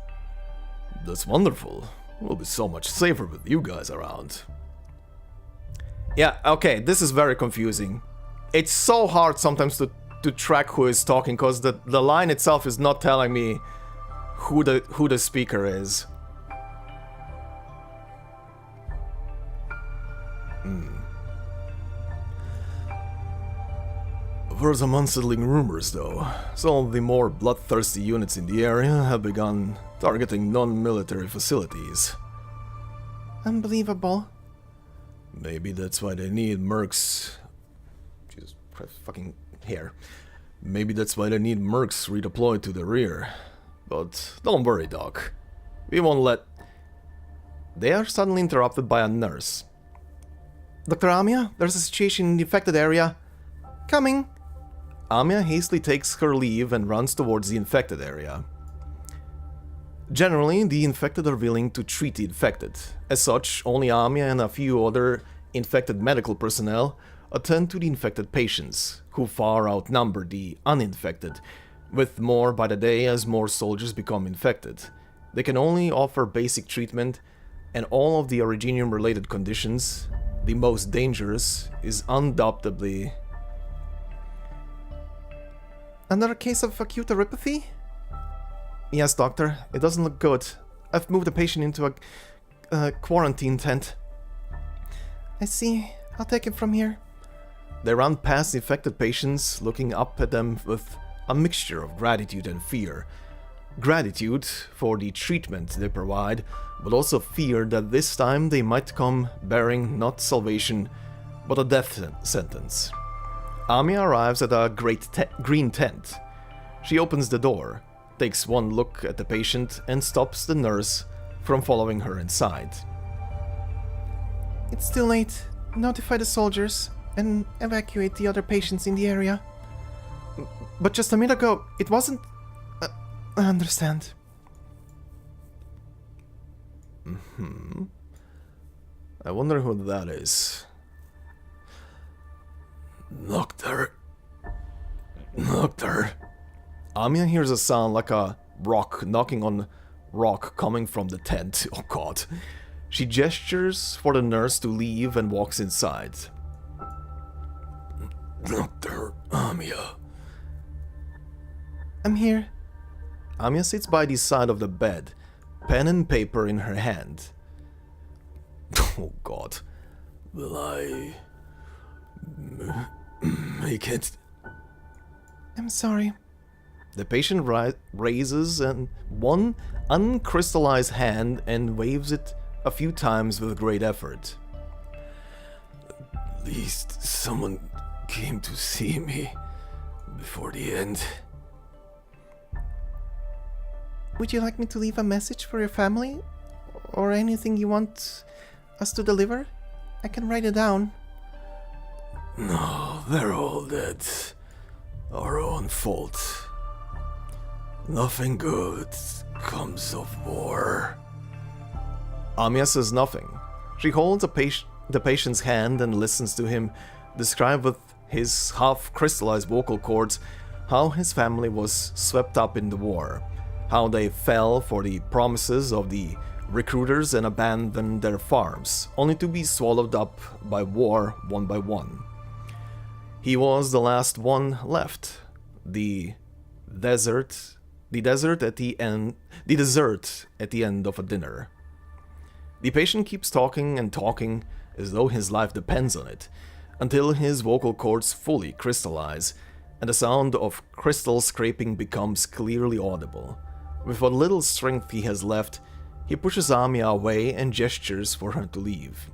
That's wonderful. We'll be so much safer with you guys around. Yeah, okay, this is very confusing. It's so hard sometimes to track who is talking, because the line itself is not telling me who the speaker is. I've heard some unsettling rumors, though. Some of the more bloodthirsty units in the area have begun targeting non-military facilities. Unbelievable. Maybe that's why they need mercs. Jesus Christ, fucking hair. Maybe that's why they need mercs redeployed to the rear. But don't worry, Doc. We won't let... They are suddenly interrupted by a nurse. Dr. Amiya, there's a situation in the affected area. Coming! Amiya hastily takes her leave and runs towards the infected area. Generally, the infected are willing to treat the infected. As such, only Amiya and a few other infected medical personnel attend to the infected patients, who far outnumber the uninfected, with more by the day as more soldiers become infected. They can only offer basic treatment, and all of the Originium-related conditions, the most dangerous, is undoubtedly... Another case of acute neuropathy? Yes, doctor. It doesn't look good. I've moved the patient into a quarantine tent. I see. I'll take him from here. They run past the infected patients, looking up at them with a mixture of gratitude and fear. gratitude for the treatment they provide, but also fear that this time they might come bearing not salvation, but a death sentence. Amiya arrives at a green tent. She opens the door, takes one look at the patient, and stops the nurse from following her inside. It's too late. Notify the soldiers and evacuate the other patients in the area. But just a minute ago, it wasn't... I understand. I wonder who that is. Doctor. Amiya hears a sound like a rock knocking on rock coming from the tent. Oh god. She gestures for the nurse to leave and walks inside. Dr. Amiya. I'm here. Amiya sits by the side of the bed, pen and paper in her hand. Oh god. Will I... make it? I'm sorry. The patient raises one uncrystallized hand and waves it a few times with great effort. At least someone came to see me before the end. Would you like me to leave a message for your family? Or anything you want us to deliver? I can write it down. No, they're all dead. Our own fault. Nothing good comes of war. Amiya says nothing. She holds the patient's hand and listens to him describe with his half-crystallized vocal cords how his family was swept up in the war, how they fell for the promises of the recruiters and abandoned their farms, only to be swallowed up by war one by one. He was the last one left. The desert at the end of a dinner. The patient keeps talking and talking as though his life depends on it, until his vocal cords fully crystallize, and the sound of crystal scraping becomes clearly audible. With what little strength he has left, he pushes Amiya away and gestures for her to leave.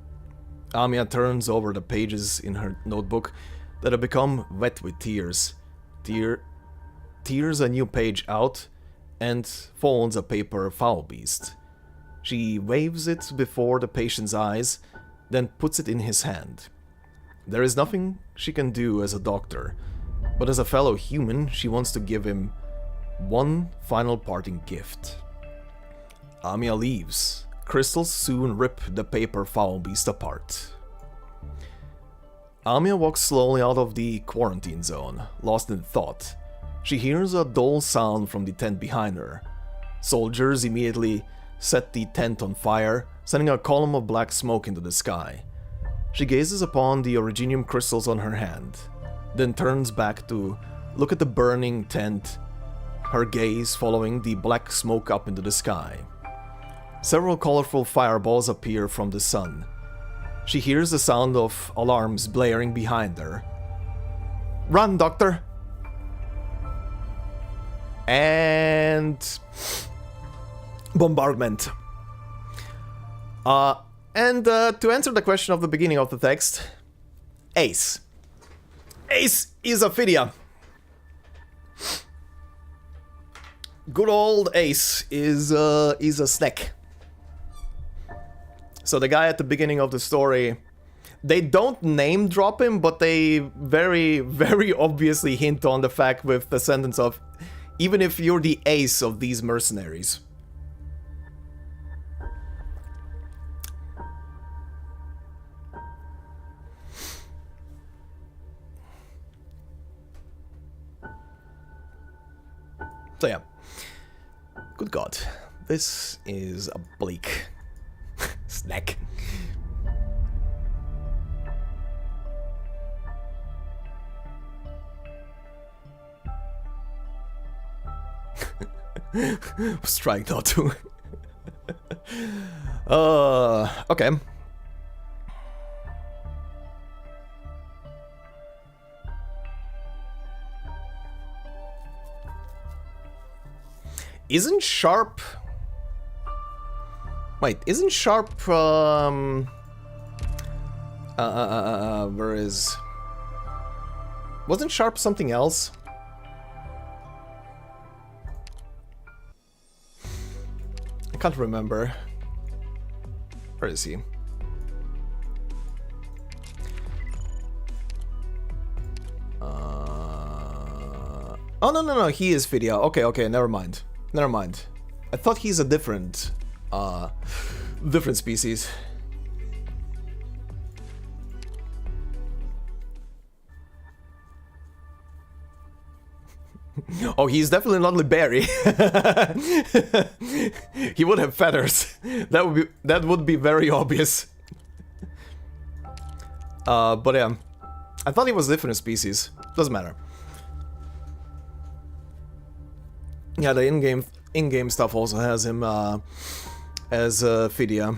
Amiya turns over the pages in her notebook that have become wet with tears, tears a new page out, and folds a paper foul beast. She waves it before the patient's eyes, then puts it in his hand. There is nothing she can do as a doctor, but as a fellow human, she wants to give him one final parting gift. Amiya leaves. Crystals soon rip the paper foul beast apart. Amiya walks slowly out of the quarantine zone, lost in thought. She hears a dull sound from the tent behind her. Soldiers immediately set the tent on fire, sending a column of black smoke into the sky. She gazes upon the originium crystals on her hand, then turns back to look at the burning tent, her gaze following the black smoke up into the sky. Several colorful fireballs appear from the sun. She hears the sound of alarms blaring behind her. Run, doctor! And... bombardment. To answer the question of the beginning of the text, Ace. Ace is Ophidia. Good old Ace is a snack. So the guy at the beginning of the story, they don't name drop him, but they very, very obviously hint on the fact with the sentence of, even if you're the ace of these mercenaries. So yeah, good god, this is a bleak snack. Was trying not to. Okay. Isn't Sharp... Wait, isn't Sharp, where is... Wasn't Sharp something else? I can't remember. Where is he? Oh, no, he is Vidya. Okay, never mind. I thought he's a different species. Oh, he's definitely not Liberi. He would have feathers. That would be very obvious. But yeah, I thought he was a different species. Doesn't matter. Yeah, the in-game stuff also has him as Vidya.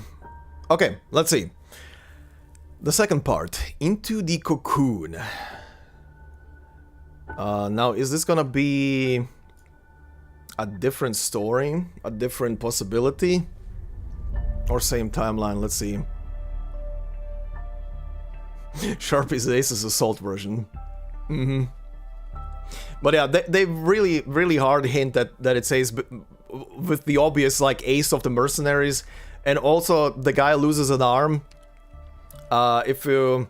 Okay, let's see. The second part, Into the Cocoon. Now, is this gonna be a different story? A different possibility? Or same timeline? Let's see. Sharpie's Ace's Assault version. But yeah, they really hard hint that it says with the obvious like Ace of the Mercenaries, and also the guy loses an arm. If you,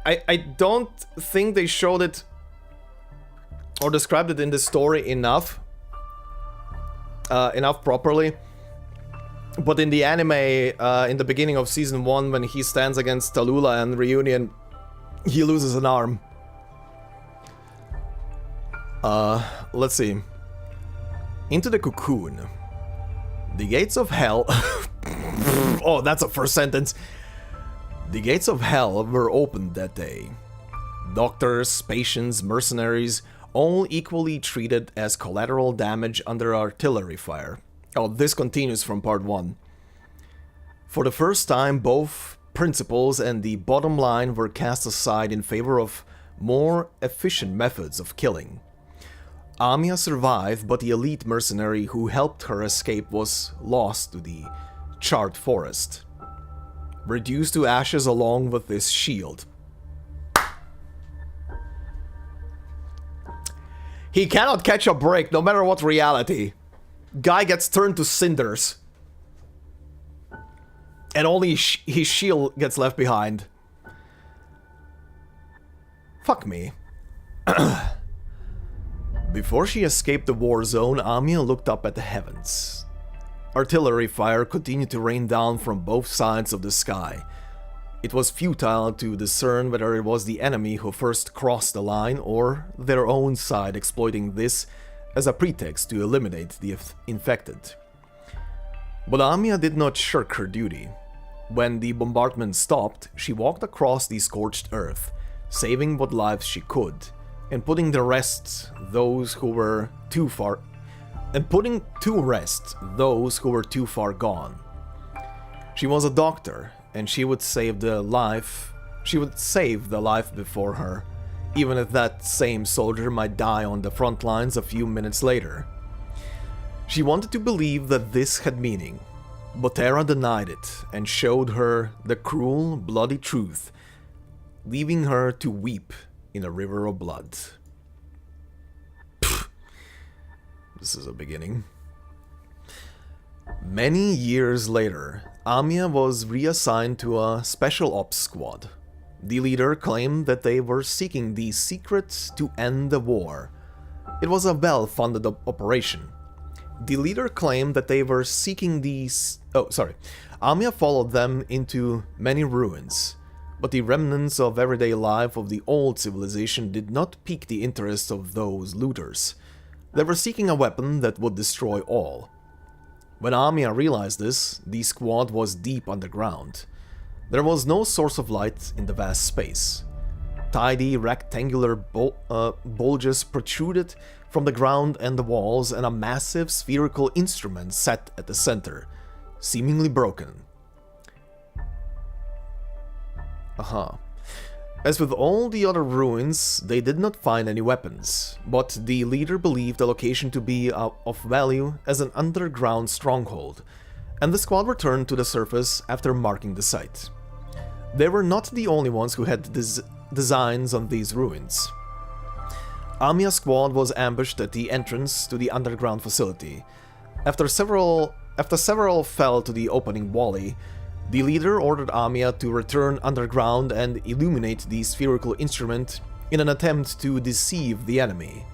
I don't think they showed it or described it in the story enough properly. But in the anime, in the beginning of season 1, when he stands against Tallulah and Reunion, he loses an arm. Let's see. Into the Cocoon. The gates of hell... Oh, that's a first sentence. The gates of hell were opened that day. Doctors, patients, mercenaries, all equally treated as collateral damage under artillery fire. Oh, this continues from part 1. For the first time, both principles and the bottom line were cast aside in favor of more efficient methods of killing. Amiya survived, but the elite mercenary who helped her escape was lost to the charred forest, reduced to ashes along with his shield. He cannot catch a break, no matter what reality. Guy gets turned to cinders. And only his shield gets left behind. Fuck me. Before she escaped the war zone, Amiya looked up at the heavens. Artillery fire continued to rain down from both sides of the sky. It was futile to discern whether it was the enemy who first crossed the line or their own side exploiting this as a pretext to eliminate the infected. But Amiya did not shirk her duty. When the bombardment stopped, she walked across the scorched earth, saving what lives she could, and putting to rest those who were too far gone. She was a doctor, and she would save the life before her, even if that same soldier might die on the front lines a few minutes later. She wanted to believe that this had meaning, but Terra denied it and showed her the cruel, bloody truth, leaving her to weep in a river of blood. Pfft. This is a beginning. Many years later, Amiya was reassigned to a special ops squad. The leader claimed that they were seeking the secrets to end the war. It was a well-funded operation. The leader claimed that they were seeking these... Amiya followed them into many ruins, but the remnants of everyday life of the old civilization did not pique the interest of those looters. They were seeking a weapon that would destroy all. When Amiya realized this, the squad was deep underground. There was no source of light in the vast space. Tidy, rectangular bulges protruded from the ground and the walls, and a massive spherical instrument sat at the center, seemingly broken. As with all the other ruins, they did not find any weapons, but the leader believed the location to be of value as an underground stronghold, and the squad returned to the surface after marking the site. They were not the only ones who had designs on these ruins. Amiya's squad was ambushed at the entrance to the underground facility. After several fell to the opening volley, the leader ordered Amiya to return underground and illuminate the spherical instrument in an attempt to deceive the enemy.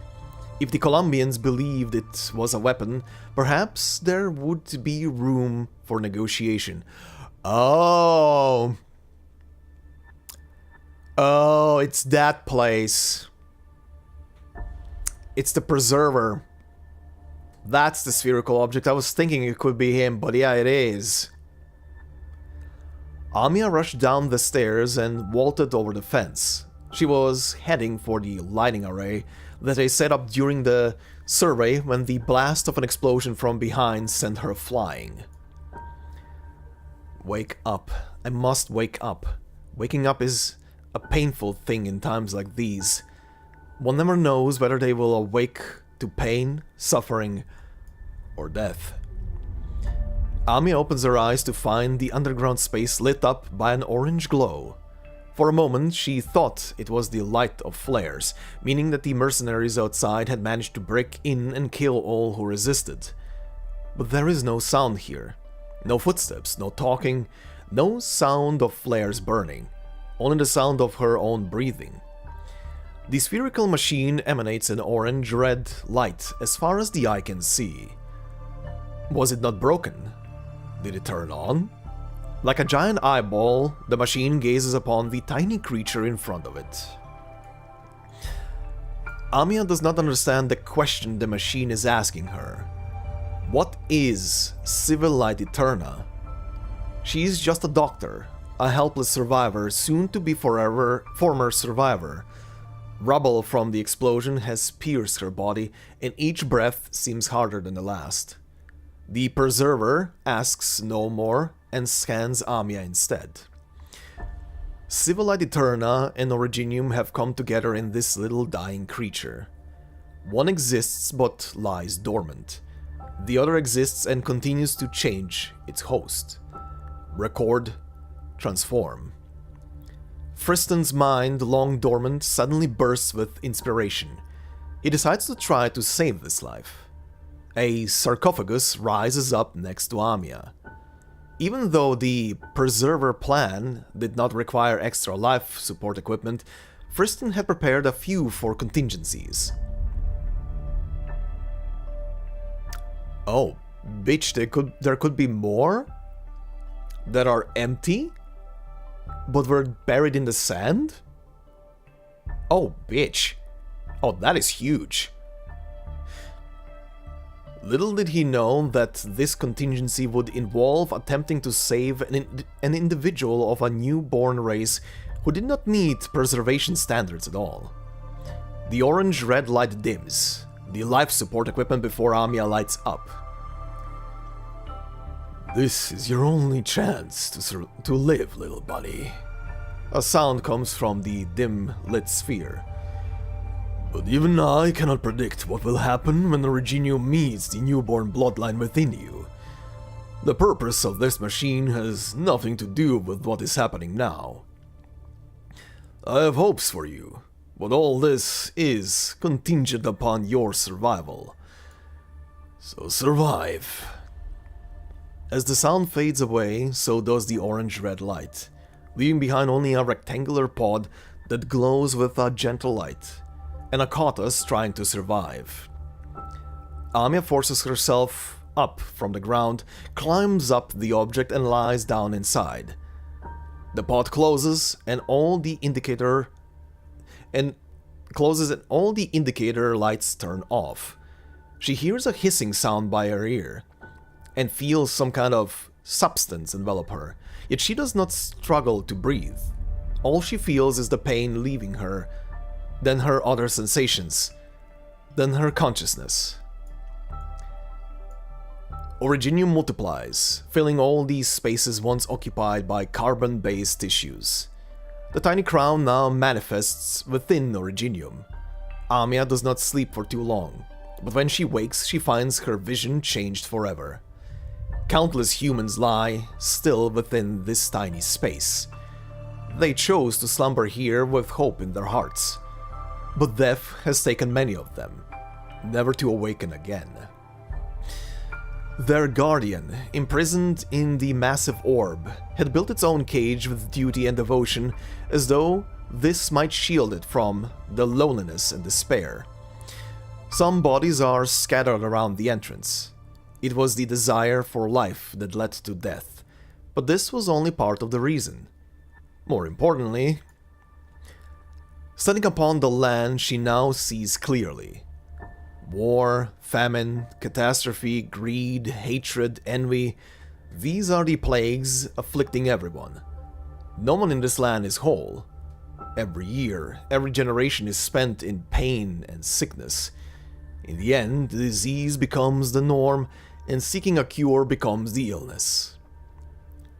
If the Colombians believed it was a weapon, perhaps there would be room for negotiation. Oh, it's that place. It's the Preserver. That's the spherical object. I was thinking it could be him, but yeah, it is. Amiya rushed down the stairs and vaulted over the fence. She was heading for the lighting array that they set up during the survey when the blast of an explosion from behind sent her flying. Wake up. I must wake up. Waking up is a painful thing in times like these. One never knows whether they will awake to pain, suffering, or death. Amiya opens her eyes to find the underground space lit up by an orange glow. For a moment, she thought it was the light of flares, meaning that the mercenaries outside had managed to break in and kill all who resisted. But there is no sound here. No footsteps, no talking, no sound of flares burning. Only the sound of her own breathing. The spherical machine emanates an orange-red light as far as the eye can see. Was it not broken? Did it turn on? Like a giant eyeball, the machine gazes upon the tiny creature in front of it. Amiya does not understand the question the machine is asking her. What is Civil Light Eterna? She is just a doctor, a helpless survivor, soon to be former survivor. Rubble from the explosion has pierced her body, and each breath seems harder than the last. The Preserver asks no more and scans Amiya instead. Civil Light Eterna and Originium have come together in this little dying creature. One exists but lies dormant. The other exists and continues to change its host. Record, transform. Friston's mind, long dormant, suddenly bursts with inspiration. He decides to try to save this life. A sarcophagus rises up next to Amiya. Even though the Preserver plan did not require extra life support equipment, Friston had prepared a few for contingencies. Oh, bitch, there could be more? That are empty? But were buried in the sand? Oh, bitch. Oh, that is huge. Little did he know that this contingency would involve attempting to save an individual of a newborn race who did not meet preservation standards at all. The orange-red light dims, the life support equipment before Amiya lights up. This is your only chance to live, little buddy. A sound comes from the dim-lit sphere. But even I cannot predict what will happen when the Originium meets the newborn bloodline within you. The purpose of this machine has nothing to do with what is happening now. I have hopes for you, but all this is contingent upon your survival. So survive. As the sound fades away, so does the orange-red light, leaving behind only a rectangular pod that glows with a gentle light, and a Kotas trying to survive. Amiya forces herself up from the ground, climbs up the object and lies down inside. The pod closes and all the indicator lights turn off. She hears a hissing sound by her ear and feels some kind of substance envelop her, yet she does not struggle to breathe. All she feels is the pain leaving her, then her other sensations, then her consciousness. Originium multiplies, filling all these spaces once occupied by carbon-based tissues. The tiny crown now manifests within Originium. Amiya does not sleep for too long, but when she wakes, she finds her vision changed forever. Countless humans lie still within this tiny space. They chose to slumber here with hope in their hearts, but death has taken many of them, never to awaken again. Their guardian, imprisoned in the massive orb, had built its own cage with duty and devotion, as though this might shield it from the loneliness and despair. Some bodies are scattered around the entrance. It was the desire for life that led to death, but this was only part of the reason. More importantly, standing upon the land she now sees clearly. War, famine, catastrophe, greed, hatred, envy, these are the plagues afflicting everyone. No one in this land is whole. Every year, every generation is spent in pain and sickness. In the end, the disease becomes the norm, and seeking a cure becomes the illness.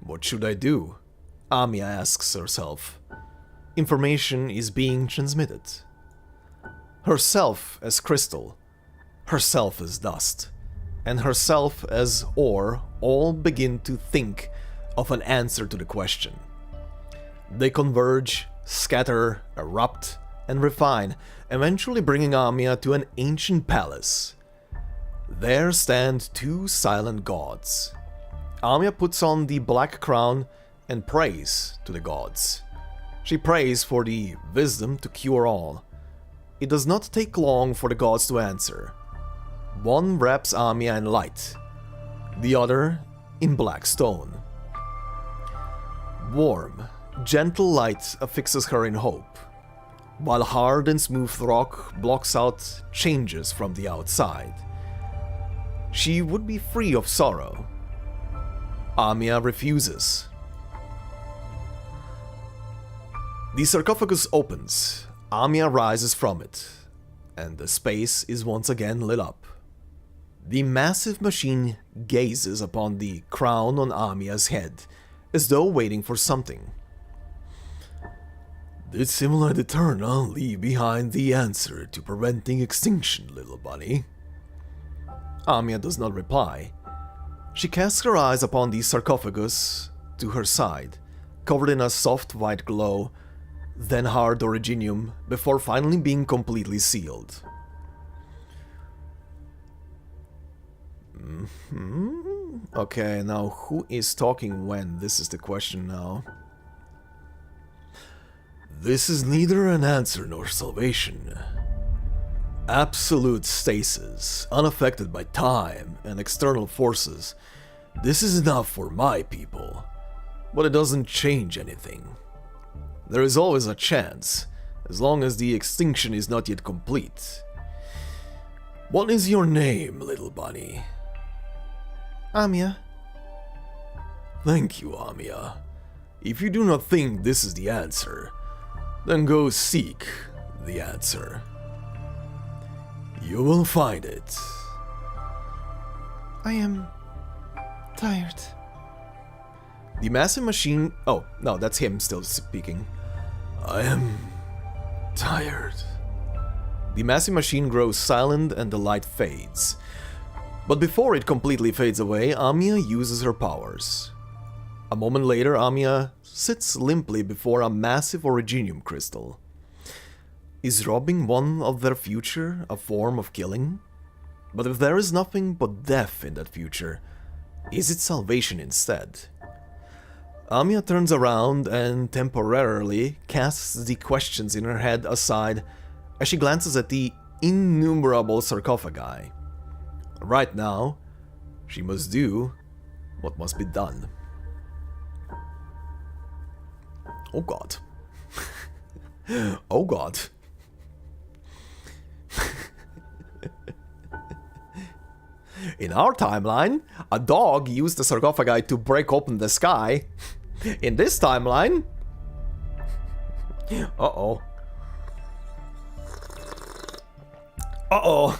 What should I do? Amiya asks herself. Information is being transmitted. Herself as crystal, herself as dust, and herself as ore all begin to think of an answer to the question. They converge, scatter, erupt, and refine, eventually bringing Amiya to an ancient palace. There stand two silent gods. Amiya puts on the black crown and prays to the gods. She prays for the wisdom to cure all. It does not take long for the gods to answer. One wraps Amiya in light, the other in black stone. Warm, gentle light affixes her in hope, while hard and smooth rock blocks out changes from the outside. She would be free of sorrow. Amiya refuses. The sarcophagus opens, Amiya rises from it, and the space is once again lit up. The massive machine gazes upon the crown on Amiya's head, as though waiting for something. Did Simulate Eternal leave behind the answer to preventing extinction, little bunny? Amiya does not reply. She casts her eyes upon the sarcophagus to her side, covered in a soft white glow, then hard originium, before finally being completely sealed. Okay, now who is talking when? This is the question now. This is neither an answer nor salvation. Absolute stasis, unaffected by time and external forces. This is enough for my people, but it doesn't change anything. There is always a chance, as long as the extinction is not yet complete. What is your name, little bunny? Amiya. Thank you, Amiya. If you do not think this is the answer, then go seek the answer. You will find it. I am tired. The massive machine... Oh, no, that's him still speaking. I am tired. The massive machine grows silent and the light fades. But before it completely fades away, Amiya uses her powers. A moment later, Amiya sits limply before a massive originium crystal. Is robbing one of their future a form of killing? But if there is nothing but death in that future, is it salvation instead? Amiya turns around and temporarily casts the questions in her head aside as she glances at the innumerable sarcophagi. Right now, she must do what must be done. Oh god. Oh god. In our timeline, a dog used the sarcophagi to break open the sky. In this timeline... Uh-oh. Uh-oh.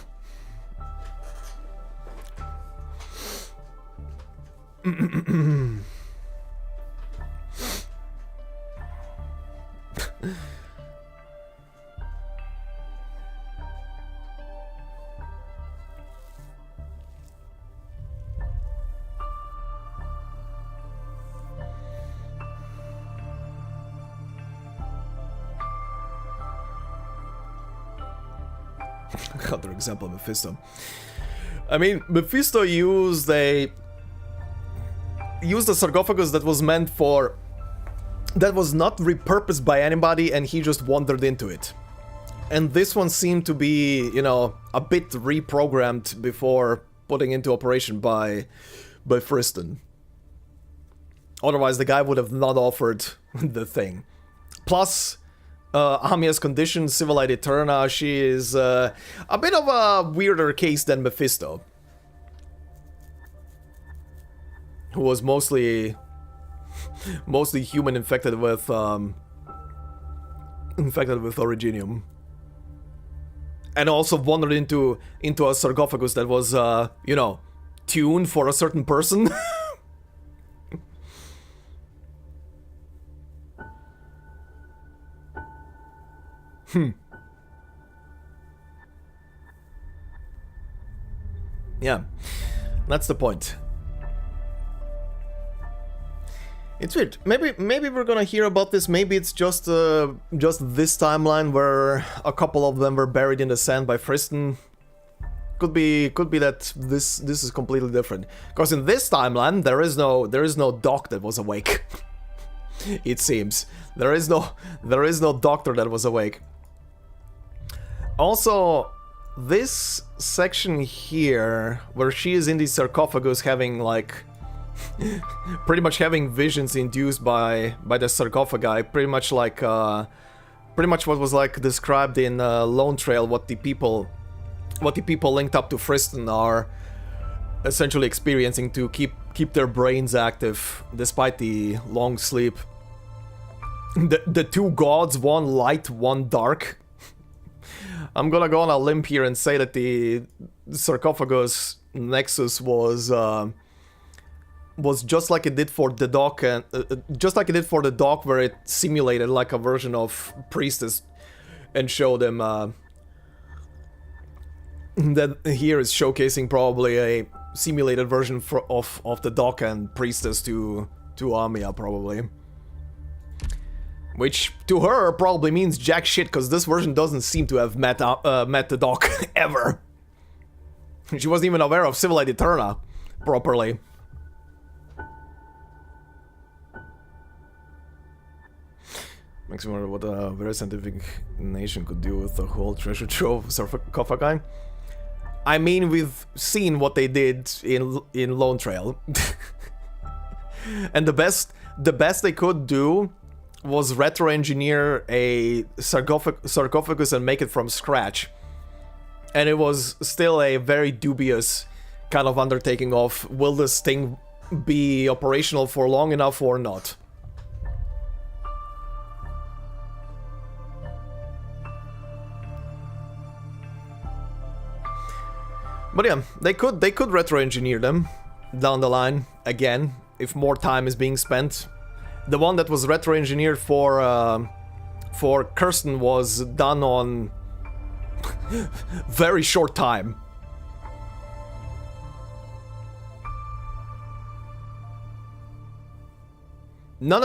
Other example, Mephisto. I mean, Mephisto used a sarcophagus that was meant for... that was not repurposed by anybody, and he just wandered into it. And this one seemed to be, you know, a bit reprogrammed before putting into operation by Friston. Otherwise, the guy would have not offered the thing. Plus, Amia's condition, Civilite Eterna, she is a bit of a weirder case than Mephisto, who was mostly human infected with Originium, and also wandered into a sarcophagus that was you know, tuned for a certain person. Yeah, that's the point. It's weird. Maybe we're gonna hear about this. Maybe it's just this timeline where a couple of them were buried in the sand by Friston. Could be that this is completely different. Because in this timeline there is no doc that was awake. It seems there is no doctor that was awake. Also, this section here where she is in the sarcophagus having like pretty much having visions induced by the sarcophagi, pretty much what was like described in Lone Trail, what the people linked up to Friston are essentially experiencing to keep their brains active despite the long sleep. The two gods, one light, one dark. I'm gonna go on a limb here and say that the sarcophagus nexus was just like it did for the doc, and just like it did for the doc, where it simulated like a version of Priestess and showed him that here is showcasing probably a simulated version of the doc and Priestess to Amia probably. Which, to her, probably means jack shit, because this version doesn't seem to have met the doc ever. She wasn't even aware of Civilite Eterna properly. Makes me wonder what a very scientific nation could do with the whole treasure trove of sarcophagi. I mean, we've seen what they did in Lone Trail. And the best they could do was retro-engineer a sarcophagus and make it from scratch. And it was still a very dubious kind of undertaking of, will this thing be operational for long enough or not? But yeah, they could retro-engineer them down the line, again, if more time is being spent. The one that was retro-engineered for Kirsten was done on very short time. No.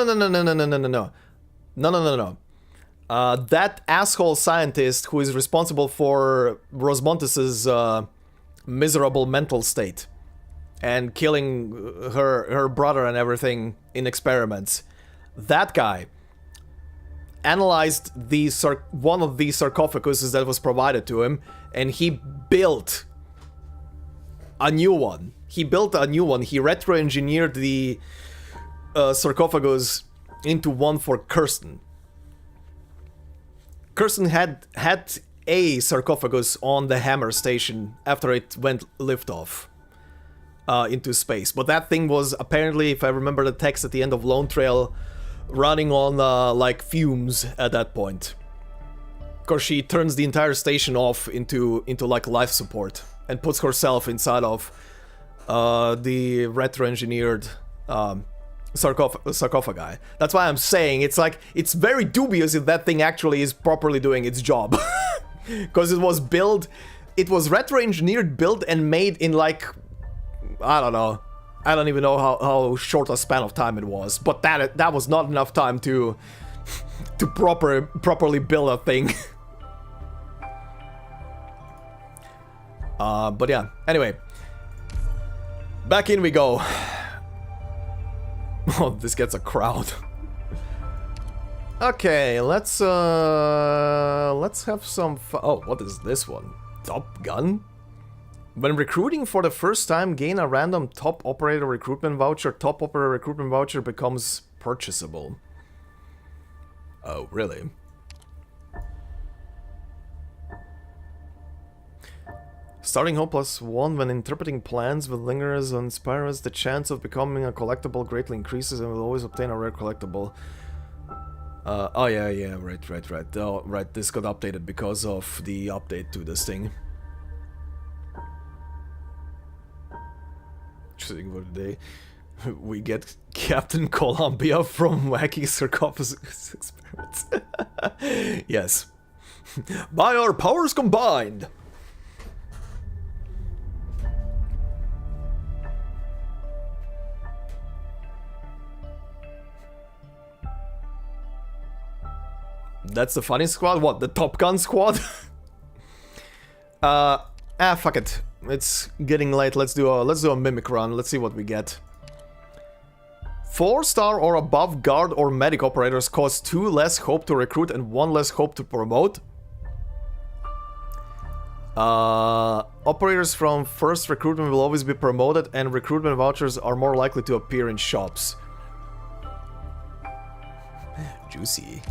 That asshole scientist who is responsible for Rosmontis's miserable mental state and killing her brother and everything in experiments. That guy analyzed one of these sarcophaguses that was provided to him, and he built a new one. He retro-engineered the sarcophagus into one for Kirsten. Kirsten had a sarcophagus on the Hammer station after it went liftoff into space. But that thing was apparently, if I remember the text at the end of Lone Trail, running on like fumes at that point. Because she turns the entire station off into like life support and puts herself inside of the retro-engineered sarcophagi. That's why I'm saying it's like, it's very dubious if that thing actually is properly doing its job. Because it was retro-engineered, built and made in like, I don't know. I don't even know how short a span of time it was, but that was not enough time to properly build a thing. But yeah, anyway. Back in we go. Oh, this gets a crowd. Okay, let's have some fun. Oh, what is this one? Top Gun? When recruiting for the first time, gain a random top operator recruitment voucher. Top operator recruitment voucher becomes purchasable. Oh, really? Starting home +1 when interpreting plans with lingers and spirals, the chance of becoming a collectible greatly increases and will always obtain a rare collectible. Oh yeah, right. Oh, right, this got updated because of the update to this thing. Interesting for today. We get Captain Columbia from Wacky Sarcophagus Experiments. Yes. By our powers combined! That's the funny squad? What, the Top Gun squad? Fuck it. It's getting late. Let's do a mimic run. Let's see what we get. 4-star or above guard or medic operators cost 2 less hope to recruit and 1 less hope to promote. Operators from first recruitment will always be promoted, and recruitment vouchers are more likely to appear in shops. Juicy.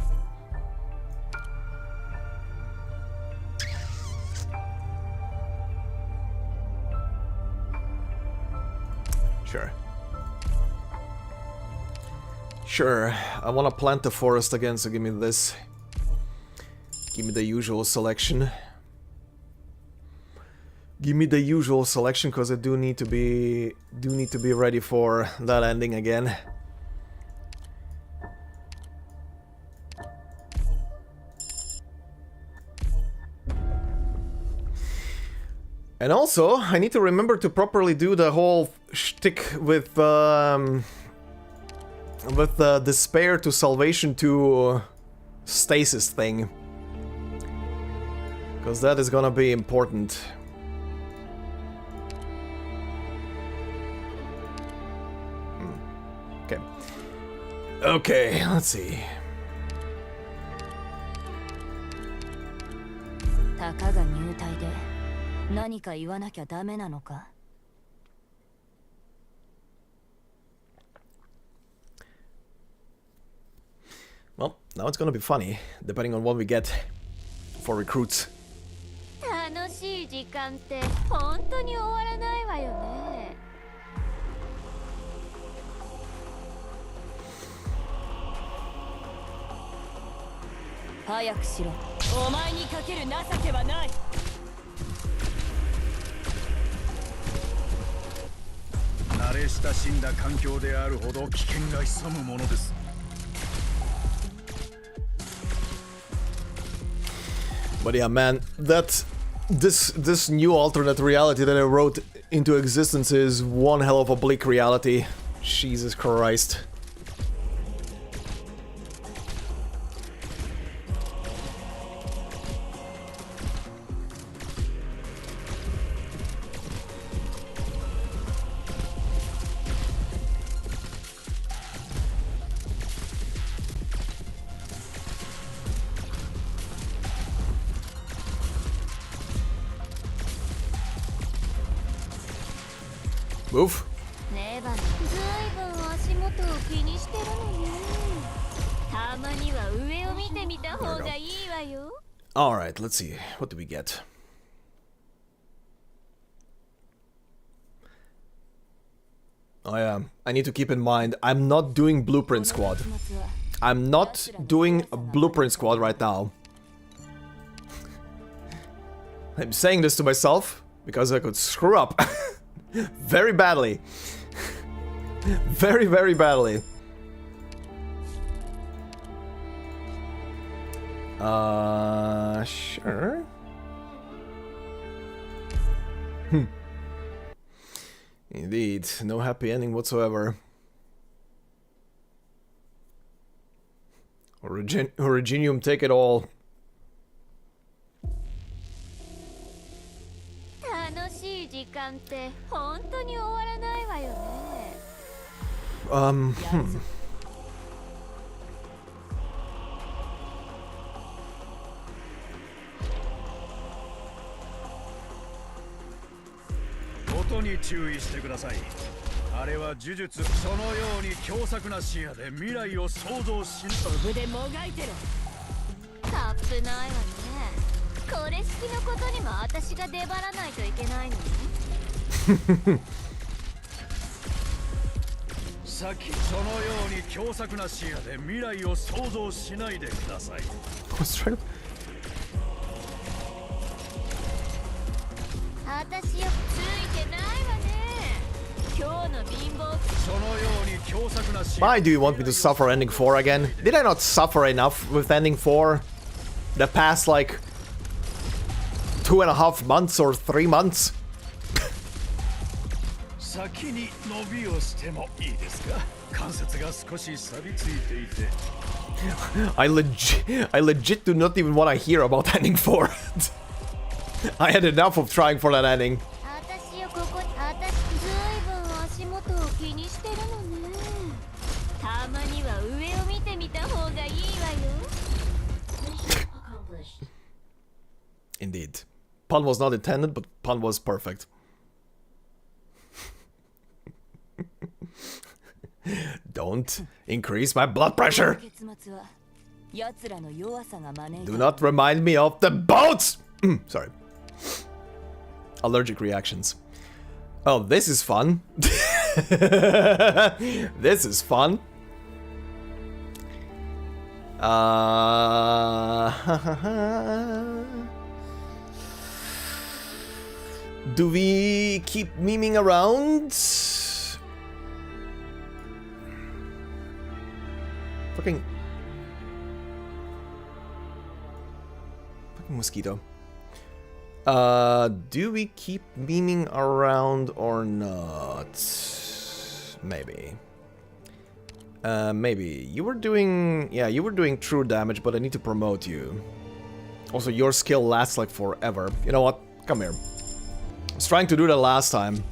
Sure, I want to plant the forest again, so give me this. Give me the usual selection. Give me the usual selection, because I do need to be ready for that ending again. And also, I need to remember to properly do the whole shtick with despair to salvation to stasis thing. Because that is gonna be important. Okay. Okay, let's see. Takaが入隊で何か言わなきゃダメなのか? Well, now it's gonna be funny, depending on what we get for recruits. 楽しい時間って本当に終わらないわよね。早くしろ。お前にかける情けはない。慣れ親しんだ環境であるほど危険が潜むものです。But yeah, man, this new alternate reality that I wrote into existence is one hell of a bleak reality. Jesus Christ. Move. Alright, let's see. What do we get? Oh yeah, I need to keep in mind, I'm not doing Blueprint Squad. I'm not doing a Blueprint Squad right now. I'm saying this to myself because I could screw up. Very badly. Very, very badly. Sure. Indeed, no happy ending whatsoever. Originium, take it all. しい時間って本当に終わらないわよね。音に注意してください。あれは呪術、そのように強作な視野で未来を想像しぬ。コブでもがいてろ。タップないわね。これ式のことにも私が出張らないといけないのに。さっきそのように強作な視野で未来を想像しないでください。私よくついてないわね。今日の貧乏。そのように強作な視野。 Why do you want me to suffer ending 4 again? Did I not suffer enough with ending 4? The past like 2.5 months or 3 months? 先に伸びをしてもいいですか？関節が少し錆びついていて。I legit do not even want to hear about ending 4. I had enough of trying for that ending. 私よ、ここ、私ずいぶん足元を気にしてるのね。たまには上を見てみた方がいいわよ。 Mission accomplished. Indeed. Pun was not intended, but pun was perfect. Don't increase my blood pressure! 結末は奴らの弱さが招いた。 Do not remind me of the boats! Sorry. Allergic reactions. Oh, this is fun. This is fun. Do we keep memeing around? Fucking mosquito. Do we keep memeing around or not? Maybe. Maybe. You were doing... Yeah, you were doing true damage, but I need to promote you. Also, your skill lasts like forever. You know what? Come here. I was trying to do that last time.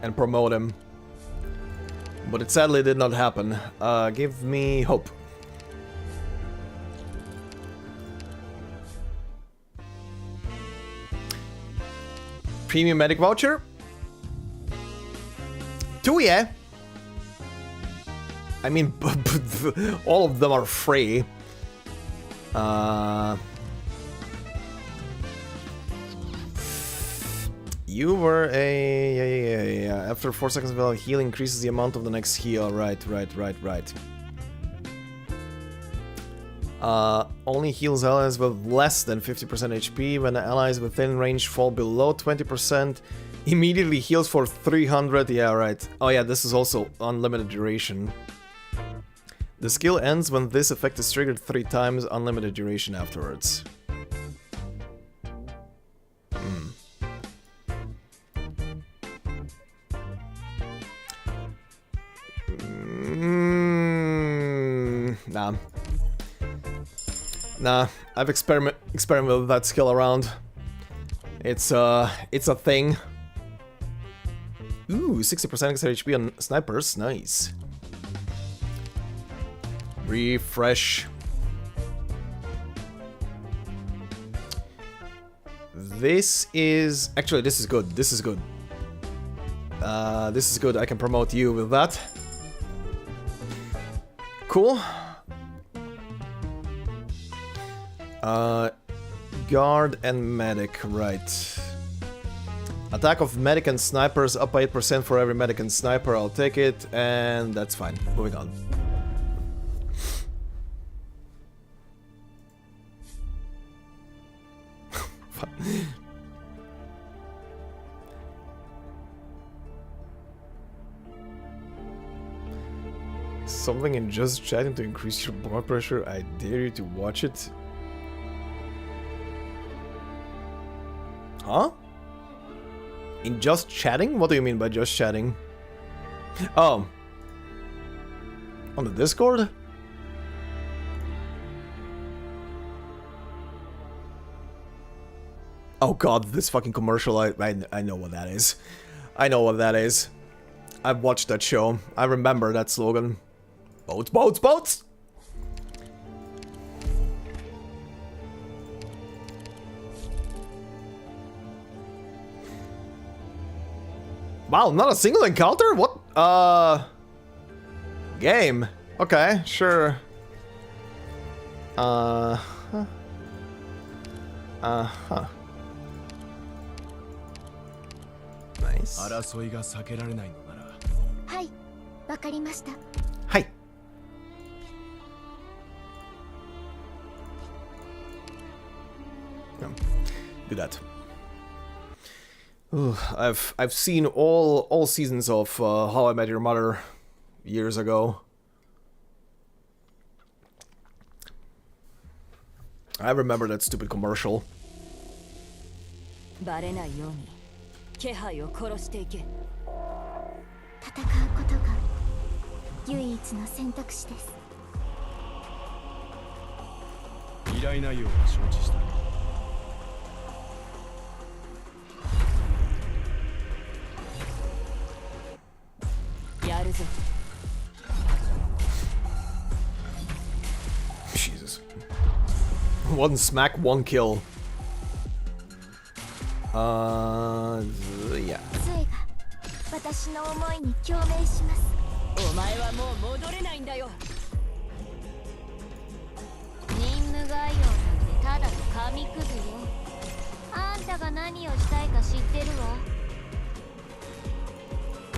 And promote him. But it sadly did not happen. Give me hope. Premium medic voucher? 2, yeah. I mean, all of them are free. You were a... Yeah. After 4 seconds of heal increases the amount of the next heal. Right. Only heals allies with less than 50% HP. When the allies within range fall below 20%, immediately heals for 300. Yeah, right. Oh yeah, this is also unlimited duration. The skill ends when this effect is triggered 3 times, unlimited duration afterwards. Nah, I've experimented with that skill around. It's a thing. Ooh, 60% extra HP on snipers, nice. Refresh. This is... Actually, this is good. This is good. This is good. I can promote you with that. Cool. Guard and medic, right. Attack of medic and snipers up by 8% for every medic and sniper. I'll take it, and that's fine. Moving on. Something in just chatting to increase your blood pressure. I dare you to watch it. Huh? In just chatting? What do you mean by just chatting? Oh. On the Discord? Oh god, this fucking commercial, I know what that is. I know what that is. I've watched that show. I remember that slogan. Boats, boats, boats! Wow, not a single encounter? What? Game. Okay, sure. Uh-huh. Nice. 争いが避けられないのなら。はい、わかりました。Hi. Do that. Ooh, I've seen all seasons of How I Met Your Mother years ago. I remember that stupid commercial. バレないように気配を殺していけ。戦うことが唯一の選択肢です。依頼内容は承知した。やるぞ。Jesus. One smack, one kill. Yeah. 杖が私の思いに共鳴します。お前はもう戻れないんだよ。任務概要なんてただの紙くずよ。あんたが何をしたいか知ってるわ。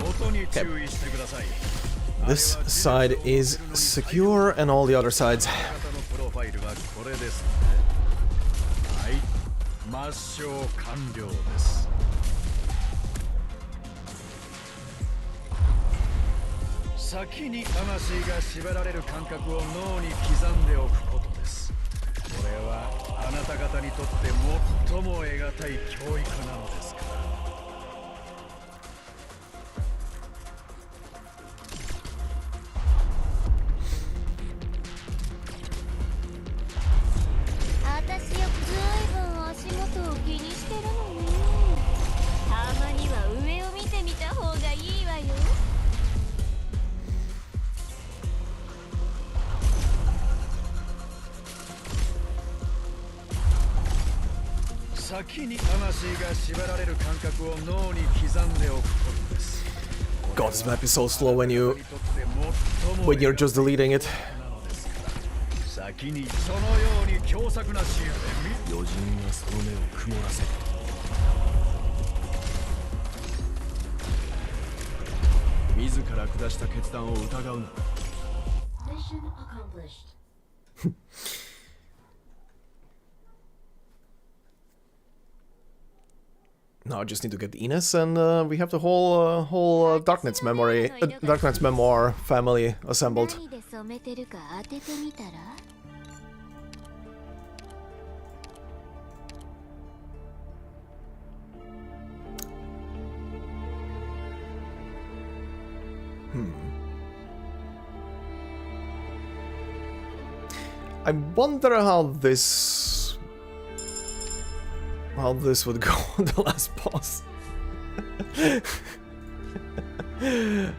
音に注意してください。 This side is secure, and all the other sides. プロファイルはこれですね。はい、抹消完了です。先に魂が縛られる感覚を脳に刻んでおくことです。これはあなた方にとって最も得難い教育なのですから。私よ、ずいぶん足元を気にしてるのね。たまには上を見てみた方がいいわよ。先に魂が縛られる感覚を脳に刻んでおくことです。 God, this map is so slow when you're just deleting it. 先にそのように強作なシールで余人がその目を曇らせる。自ら下した決断を疑うな。 Mission accomplished. Now I just need to get Ines, and we have the whole Darknights memory, Darknights memoir family assembled. 何で染めてるか当ててみたら。I wonder how this would go on the last boss.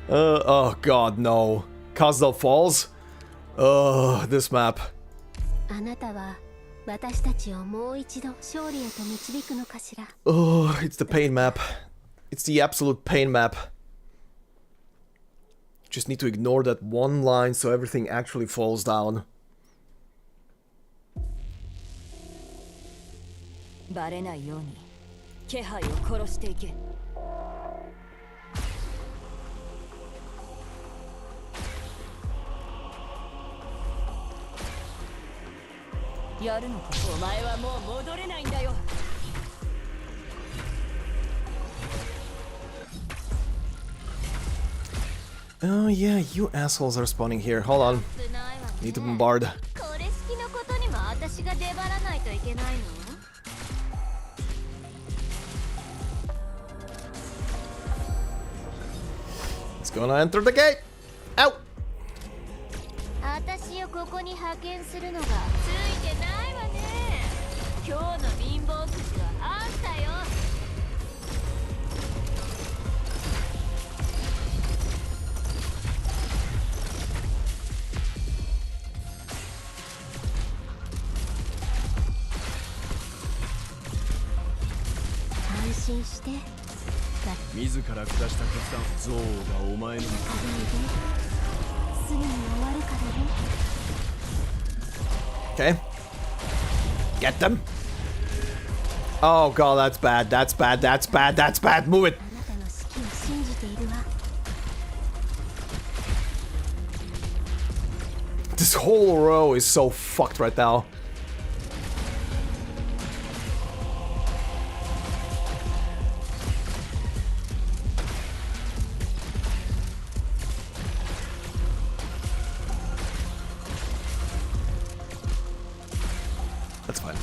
Oh god, no. Kazedlian Falls? This map. あなたは私たちをもう一度勝利へと導くのかしら。 Oh, it's the pain map. It's the absolute pain map. Just need to ignore that one line so everything actually falls down. バレないように気配を殺していけ。やるのか。お前はもう戻れないんだよ。Oh yeah, you assholes are spawning here. Hold on. Need to bombard. これ式のことにも私が出張らないといけないの。 It's gonna enter the gate. Ow! 私をここに派遣するのがついてないわね。今日の貧乏くじはあん心して自ら下した決断憎悪がお前のすぐに終わるからね Okay. Get them. Oh god, that's bad. That's bad. That's bad. That's bad. Move it. あなたの指揮を信じているわ This whole row is so fucked right now. That's fine.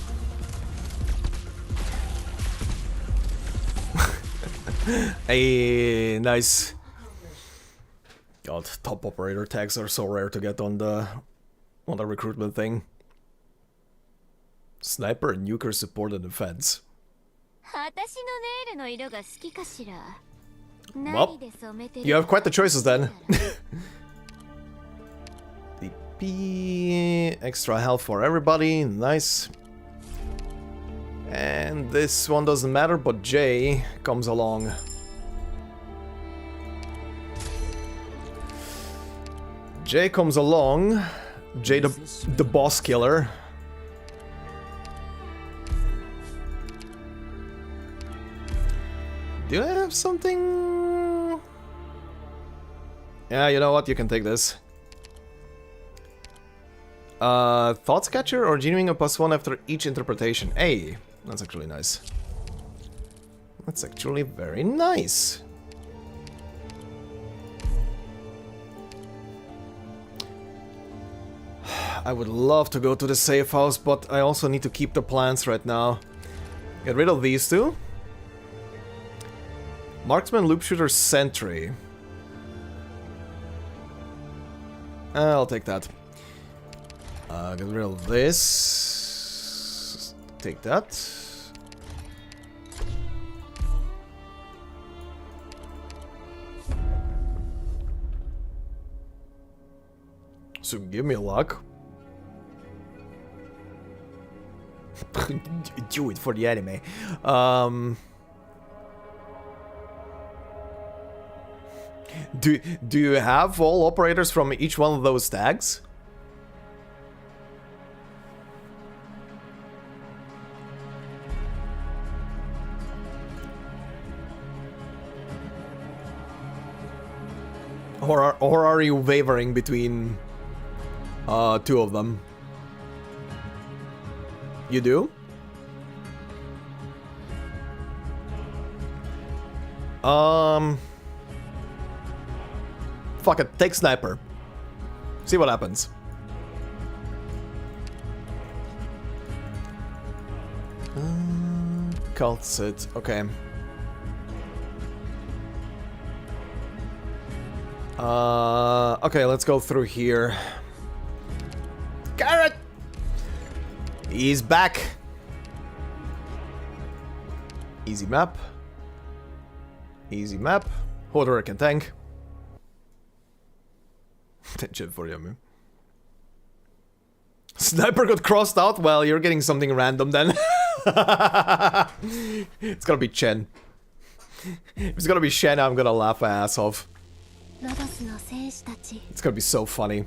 Hey, nice. God, top operator tags are so rare to get on the recruitment thing. Sniper, nuker, support, and defense. 私のネイルの色が好きかしら Well, you have quite the choices then. DP, extra health for everybody, nice. And this one doesn't matter, but Jay comes along. Jay comes along. Jay the boss killer. Do I have something? Yeah, you know what? You can take this. Thought Catcher or Genuine a +1 after each interpretation. Hey, that's actually nice. That's actually very nice. I would love to go to the safe house, but I also need to keep the plants right now. Get rid of these two. Marksman, Loop Shooter, Sentry. I'll take that. Get rid of this. Take that. So give me luck. Do it for the anime. Do you have all operators from each one of those tags? Or are you wavering between two of them? You do? Fuck it, take Sniper. See what happens. Cult sit, okay. Okay, let's go through here. Carrot! He's back. Easy map. Easy map. Hoarder can tank. Attention for you, Sniper got crossed out? Well, you're getting something random then. It's gonna be Chen. If it's gonna be Shen, I'm gonna laugh my ass off. It's gonna be so funny.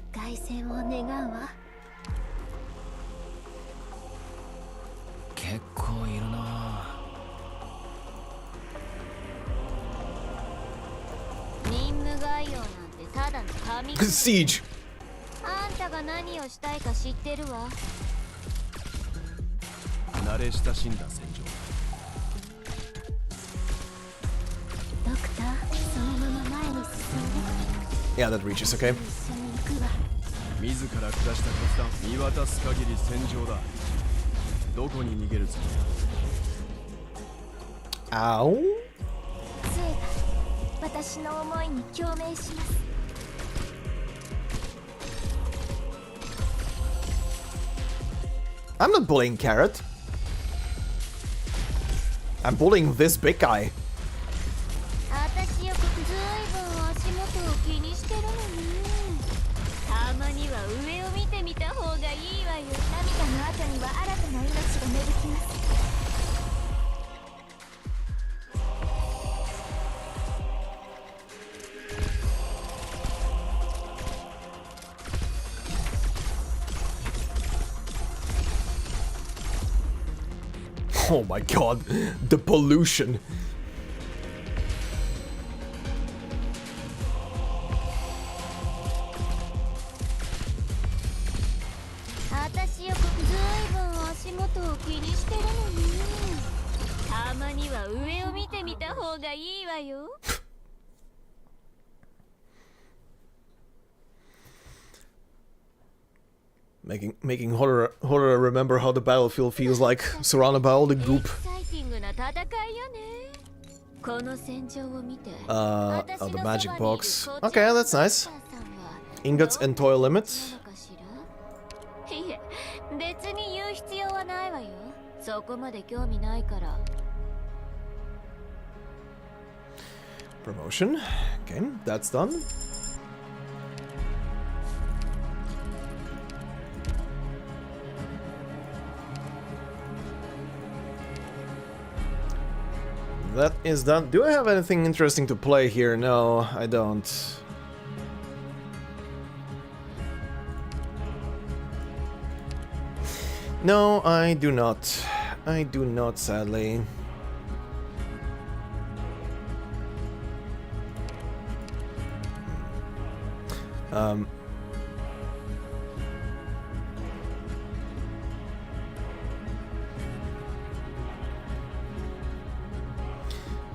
Siege. Yeah, that reaches, okay. Ow. I'm not bullying Carrot. I'm bullying this big guy. Oh my god, the pollution. Making horror remember how the battlefield feels like, surrounded by all the goop. Oh, the magic box. Okay, that's nice. Ingots and toil limit. Promotion. Okay, that's done. That is done. Do I have anything interesting to play here? No, I don't. No, I do not. I do not, sadly.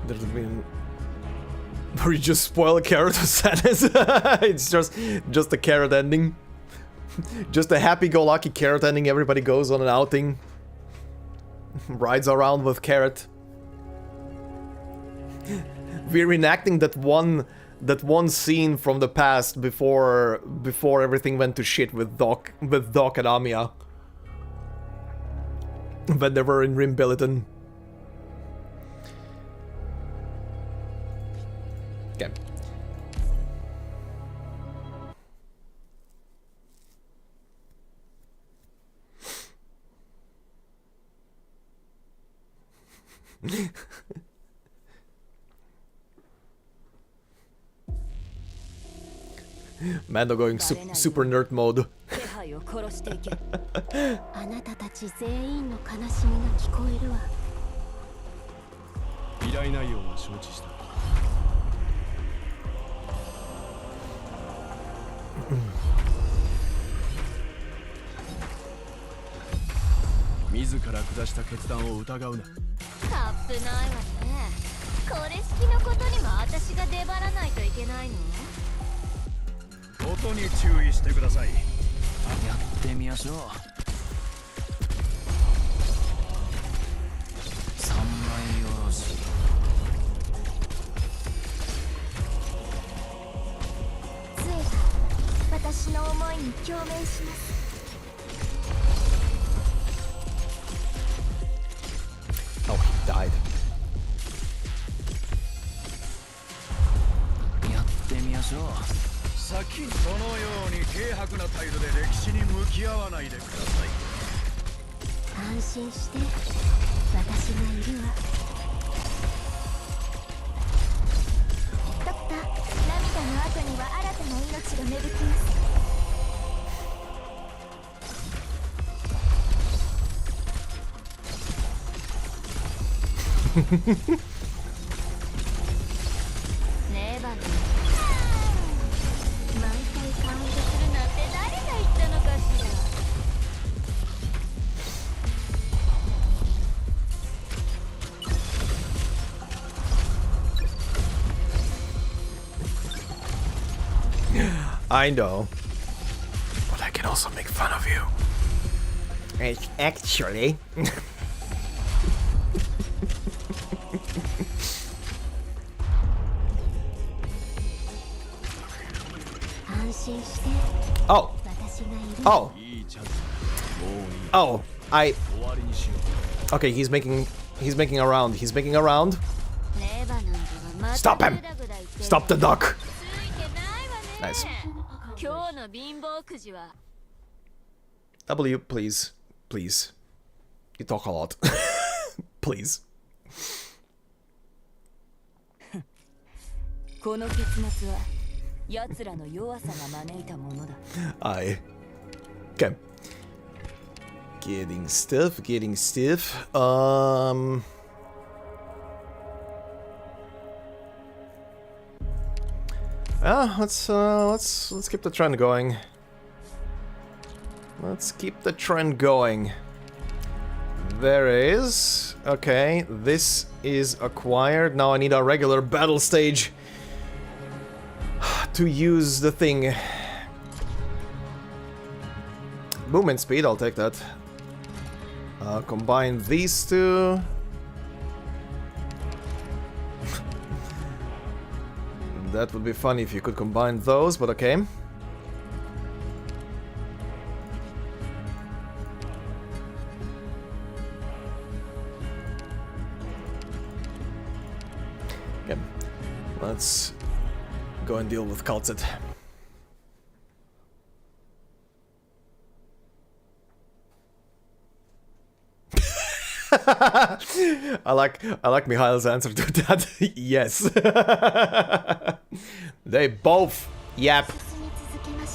There's been... Or you just spoil a carrot of sadness. It's just a carrot ending. Just a happy-go-lucky carrot ending. Everybody goes on an outing. Rides around with carrot. We're reenacting that one scene from the past before everything went to shit with Doc and Amiya. When they were in Rimbilliton. Okay. Mando going super nerd mode. あなたたち全員の悲しみが聞こえるわ。依頼内容は承知した。自ら下した決断を疑うな。タップないわね。これ式のことにも私が出張らないといけないの？音に注意してください。やってみましょう。3枚よろしい。杖が私の思いに共鳴します。Oh, he died. やってみましょう。先そのように軽薄な態度で歴史に向き合わないでください。安心して私がいるわ。ドクター、涙の後には新たな命が芽吹きます。ねえバニー、毎回カウントするなんて誰が言ったのかしら。I know, but I can also make fun of you. Actually. Oh. Oh. Oh. Okay, he's making a round. He's making a round. Stop him! Stop the duck! Nice. W, please. Please. You talk a lot. Please. Aye. Okay. Getting stiff, getting stiff. Let's keep the trend going. Let's keep the trend going. There is. Okay, this is acquired. Now I need a regular battle stage to use the thing. Movement speed, I'll take that. Combine these two. That would be funny if you could combine those, but okay. Okay, let's go and deal with Kazed. I like Mikhail's answer to that. Yes. They both yap. You're doing there.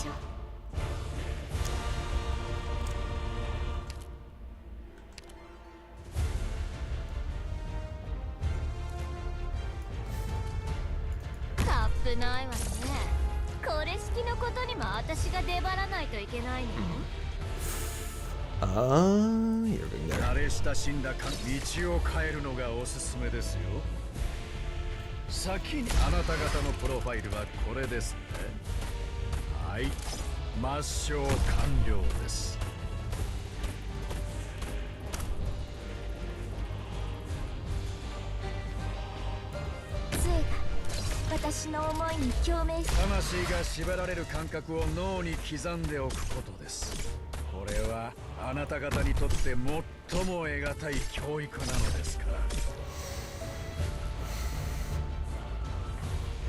慣れ親しんだ道を変えるのがおすすめですよ。先にあなた方のプロファイルはこれですね。はい、抹消完了です。私の思いに共鳴し、魂が縛られる感覚を脳に刻んでおくことです。これはあなた方にとって最も得難い教育なのですから。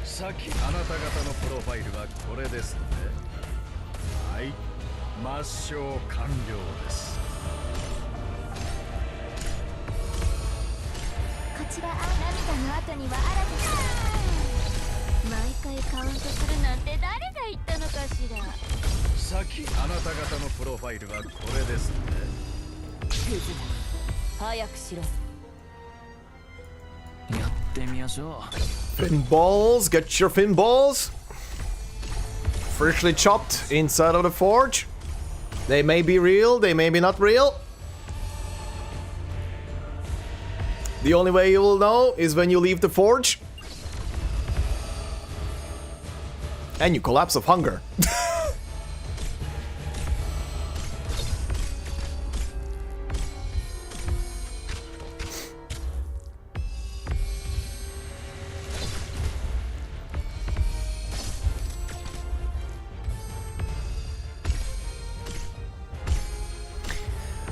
先あなた方のプロファイルはこれですので、はい、抹消完了です。こちら涙の後には新たな毎回カウントするなんて誰が言ったのかしら。先あなた方のプロファイルはこれですね。早くしろ。やってみましょう。 Fin balls, get your fin balls. Freshly chopped inside of the forge. They may be real, they may be not real. The only way you will know is when you leave the forge. And you collapse of hunger.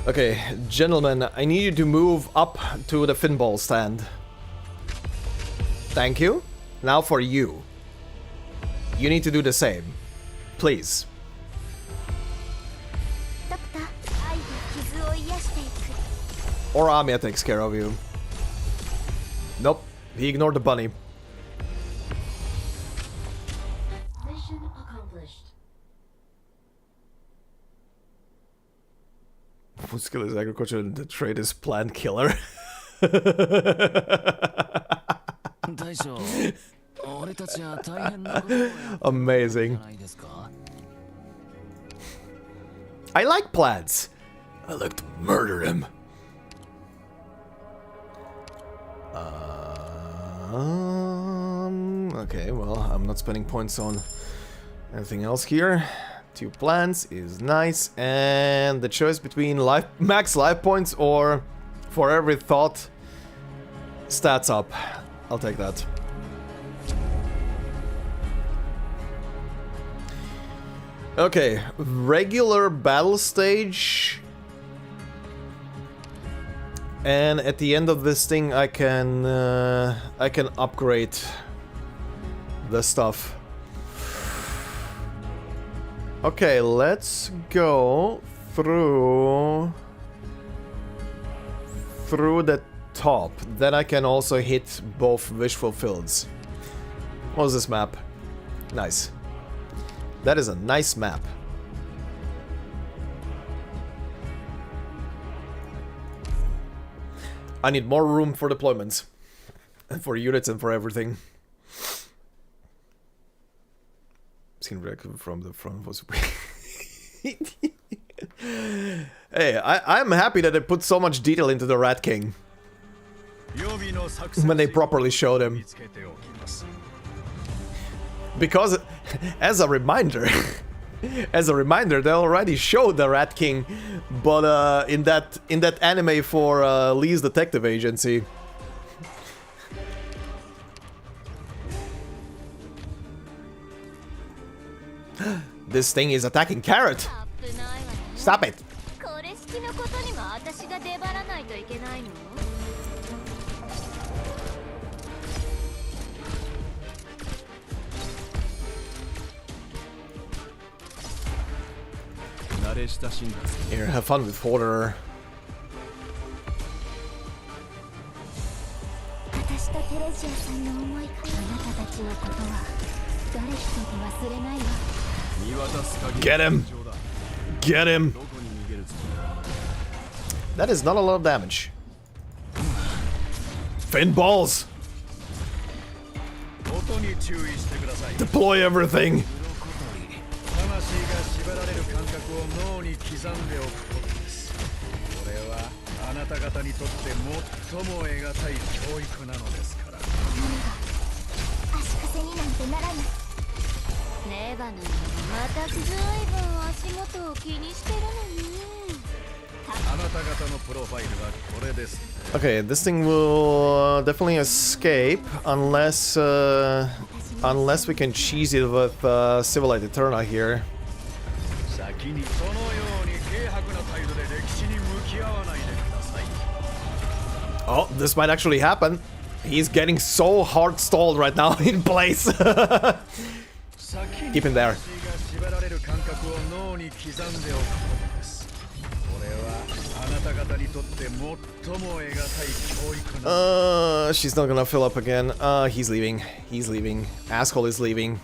Okay, gentlemen, I need you to move up to the finball stand. Thank you. Now for you. You need to do the same. Please. Or Amia takes care of you. Nope, he ignored the bunny. Mission accomplished. What skill is agriculture and the trade is plant killer? Amazing. I like plants. I like to murder him. Okay, well, I'm not spending points on anything else here. 2 plants is nice, and the choice between max life points or for every thought stats up. I'll take that. Okay, regular battle stage. And at the end of this thing I can upgrade the stuff. Okay, let's go through the top. Then I can also hit both wish fulfilleds. What was this map? Nice. That is a nice map. I need more room for deployments. And for units and for everything. Seen record from the front was... Hey, I'm happy that they put so much detail into the Rat King. When they properly showed him. Because, as a reminder, they already showed the Rat King, but in that anime for Lee's Detective Agency. This thing is attacking Carrot. Stop it. Here, have fun with Horder. Get him! Get him! That is not a lot of damage. Fin balls! Deploy everything! Okay, this thing will definitely escape unless unless we can cheese it with Civilite Eterna here. Oh, this might actually happen. He's getting so hard stalled right now in place. Keep him there. She's not gonna fill up again. He's leaving. He's leaving. Asshole is leaving.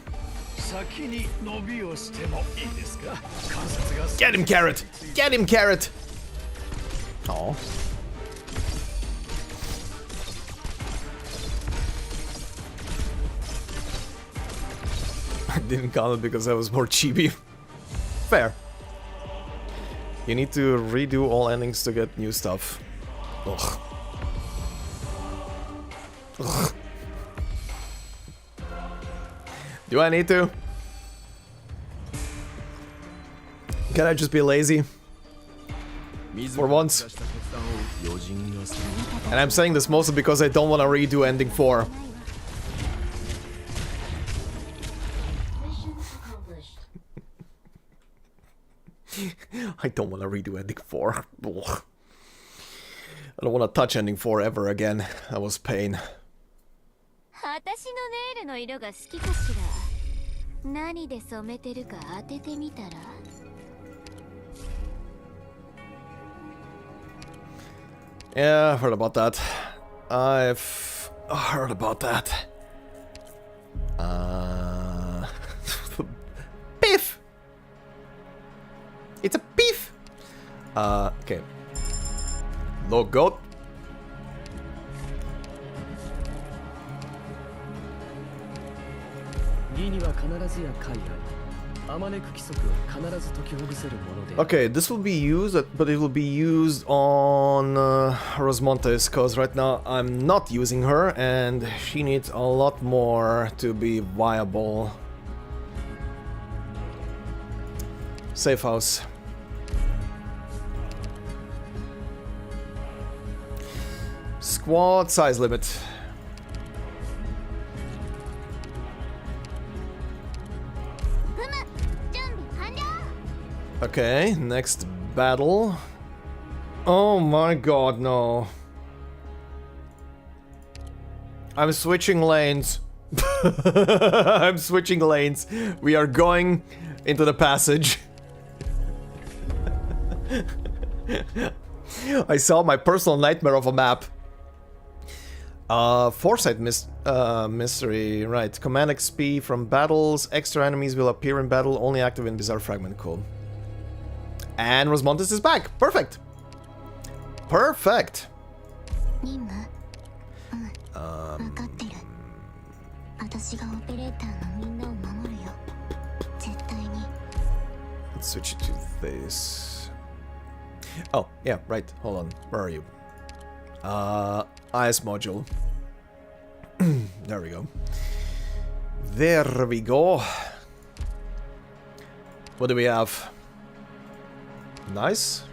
Get him, Carrot! Get him, Carrot! Oh. I didn't count it because I was more chibi. Fair. You need to redo all endings to get new stuff. Ugh. Ugh. Do I need to? Can I just be lazy? For once. And I'm saying this mostly because I don't want to redo ending 4. I don't want to redo ending 4. Ugh. I don't want to touch ending 4 ever again. That was pain. Yeah, I've heard about that. I've heard about that. Beef! It's a beef! Okay. Log goat. Okay, this will be used, but it will be used on Rosmontes, because right now I'm not using her, and she needs a lot more to be viable. Safe house. Squad size limit. Okay, next battle. Oh my god, no. I'm switching lanes. I'm switching lanes. We are going into the passage. I saw my personal nightmare of a map. Foresight mystery, right. Command XP from battles. Extra enemies will appear in battle, only active in Bizarre Fragment. Cool. And Rosmontes is back. Perfect. Perfect. 任務分かってる。私がオペレーターのみんなを守るよ。絶対に。 Let's switch it to this. Oh, yeah, right. Hold on. Where are you? IS module. There we go. There we go. What do we have? Nice.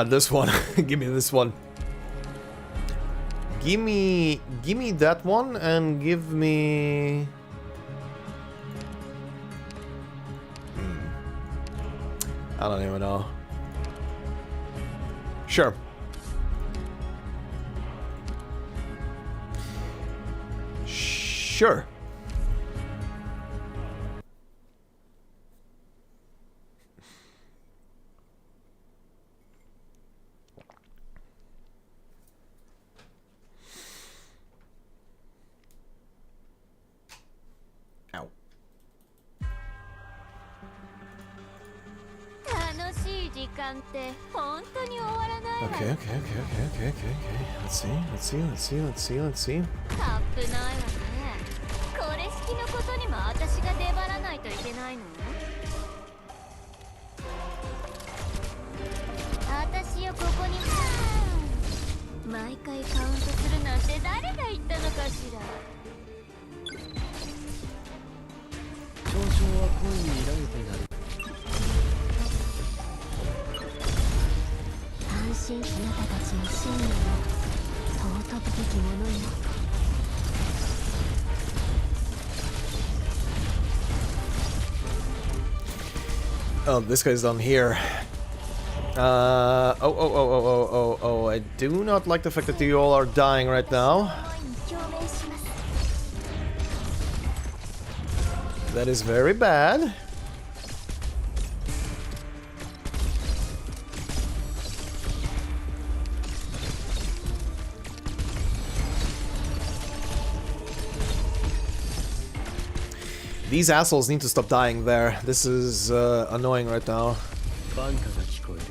This one. Give me this one. Give me that one and give me... I don't even know. Sure. Sure. Ow. 楽しい時間って本当に終わらないわ Okay, よ。 okay, okay, okay, okay, okay, okay. Let's see, let's see, let's see, let's see, let's see. タップないわね。これ式のことにも私が出張らないといけないの？私よここに毎回カウントするなんて誰が言ったのかしら。少々は恋にいられてなる。安心しあなたたちの信念を尊ぶべきものよ。 Oh, this guy's down here. Oh, I do not like the fact that you all are dying right now. That is very bad. These assholes need to stop dying there. This is annoying right now. バンカが聞こえる。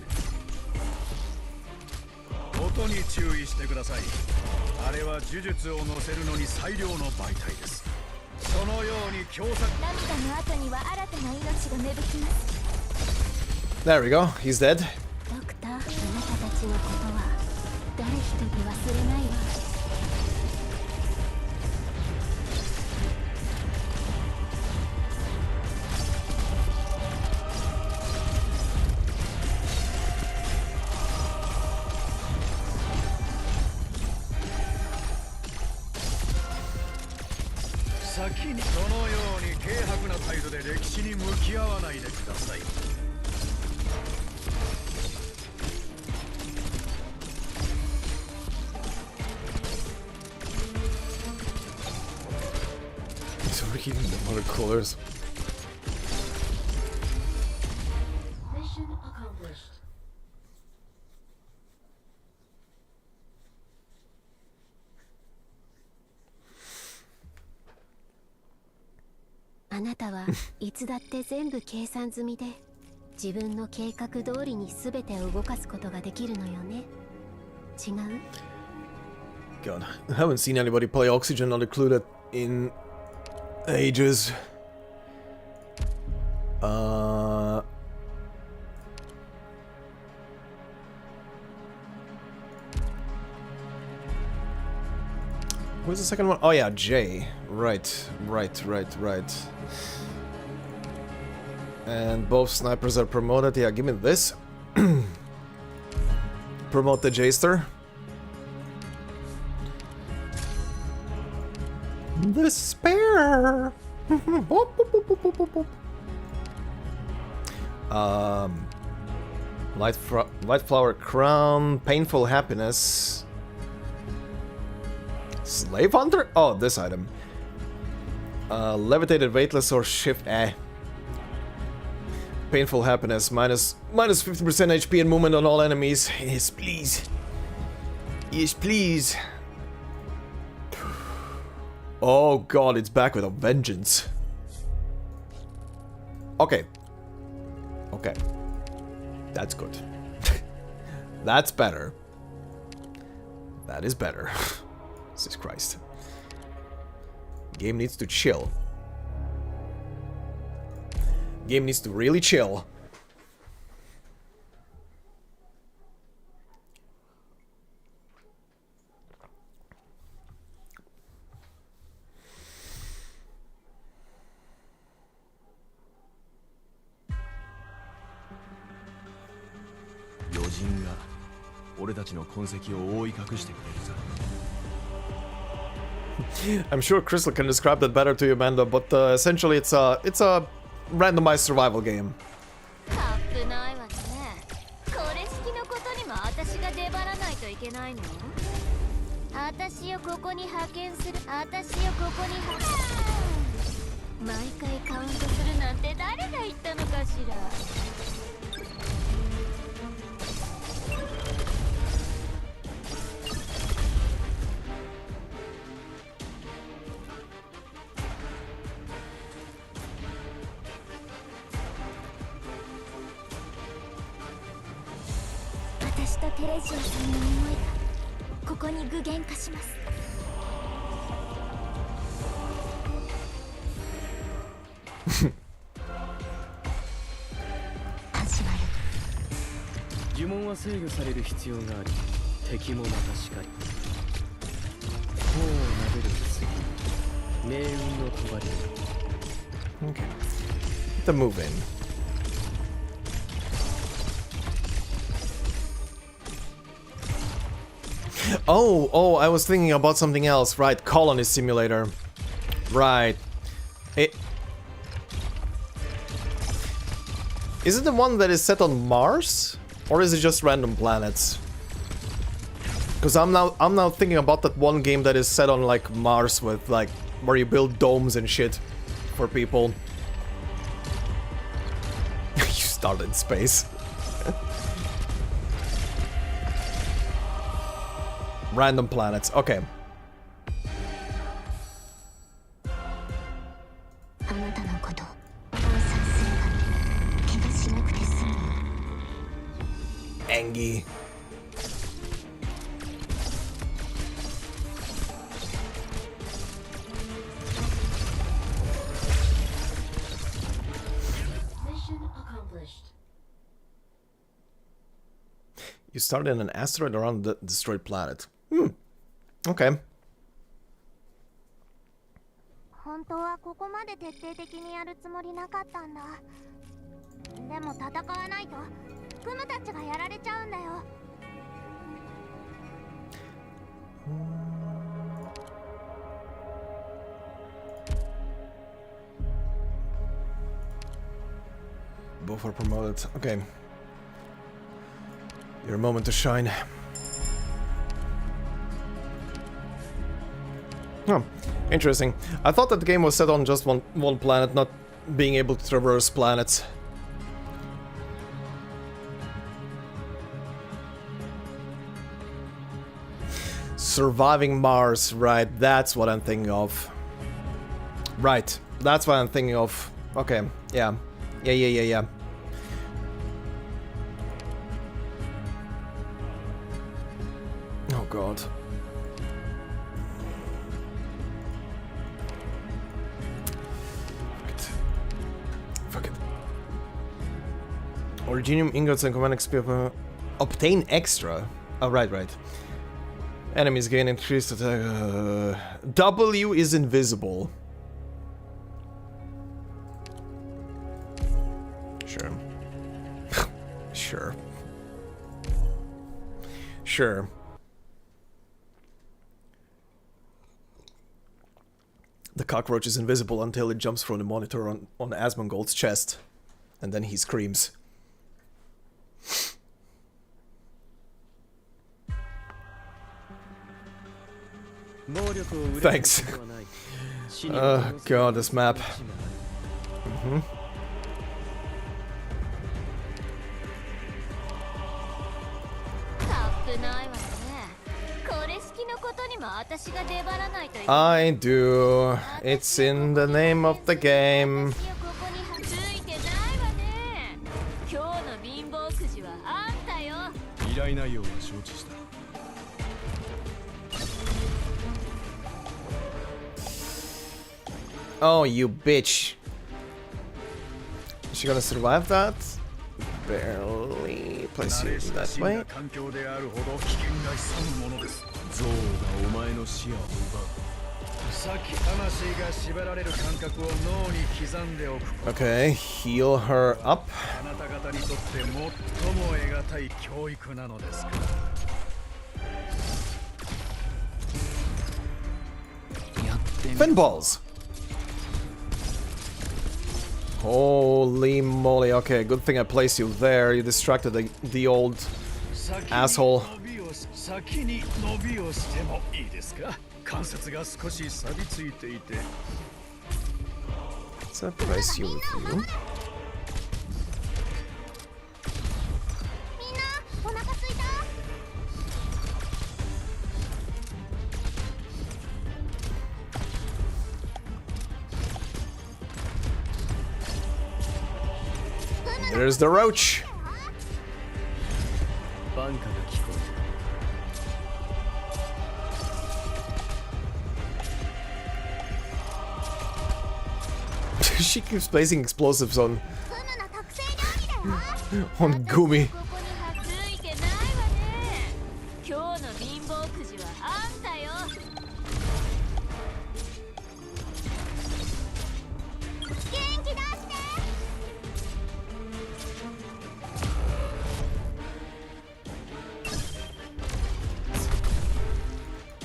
音に注意してください。あれは呪術を乗せるのに最良の媒体です。そのように強作。涙の後には新たな命が芽吹きます。 There we go. He's dead. ドクター、あなたたちのことは誰一人忘れないわ。 先にそのように軽薄な態度で歴史に向き合わないでください。 He's reading the water coolers. Mission accomplished. あなたはいつだって全部計算済みで自分の計画通りに全てを動かすことができるのよね。違う？ God, I haven't seen anybody play Oxygen not included in ages. Who's the second one? Oh yeah, Jay. Right. And both snipers are promoted. Yeah, give me this. Promote the Jester. Despair. Light Flower Crown, Painful Happiness. Slave Hunter? Oh, this item. Levitated Weightless or Shift Painful Happiness, minus 50% HP and movement on all enemies. Yes, please. Yes, please. Oh god, it's back with a vengeance. Okay. Okay. That's good. That's better. That is better. Jesus Christ. Game needs to chill. Game needs to really chill. I'm sure Crystal can describe that better to you, Amanda, but essentially it's a randomized survival game. Okay. Get the move in. Oh, I was thinking about something else. Right, Colony Simulator. Right. Is it the one that is set on Mars? Or is it just random planets? Because I'm now thinking about that one game that is set on like Mars with like where you build domes and shit for people. You start in space. Random planets. Okay. Angie. Mission accomplished. You started in an asteroid around the destroyed planet. Okay. 本当はここまで徹底的にやるつもりなかったんだ。でも戦わないとクムたちがやられちゃうんだよ。Both are promoted. Okay. Your moment to shine. Oh, interesting. I thought that the game was set on just one planet, not being able to traverse planets. Surviving Mars, right, that's what I'm thinking of. Right, that's what I'm thinking of. Okay, yeah. Yeah. Oh god. Fuck it. Originium ingots and command XP obtain extra. Oh, right. Enemies gain increased attack. W is invisible. Sure. Sure. The cockroach is invisible until it jumps from the monitor on Asmongold's chest. And then he screams. Thanks. Oh god, this map. I do. It's in the name of the game. 依頼内容は承知した。 Oh, you bitch. Is she gonna survive that? Barely. Place you that way. 環境であるほど危険が潜むものです。憎悪がお前の視野を奪う。さっき魂が縛られる感覚を脳に刻んでおく。 Okay, heal her up. あなた方にとって最も得難い教育なのですから。 Finballs! Holy moly, okay, good thing I placed you there. You distracted the old asshole. 先に伸びをしてもいいですか？関節が少し錆びついていて。 Let's place you with you. みんなお腹すいた？ There's the roach. バンカが聞こえ She keeps placing explosives on フムの特製料理だよ。 on Gumi. ここにはついてないわね。今日の貧乏くじはあんたよ。元気出して。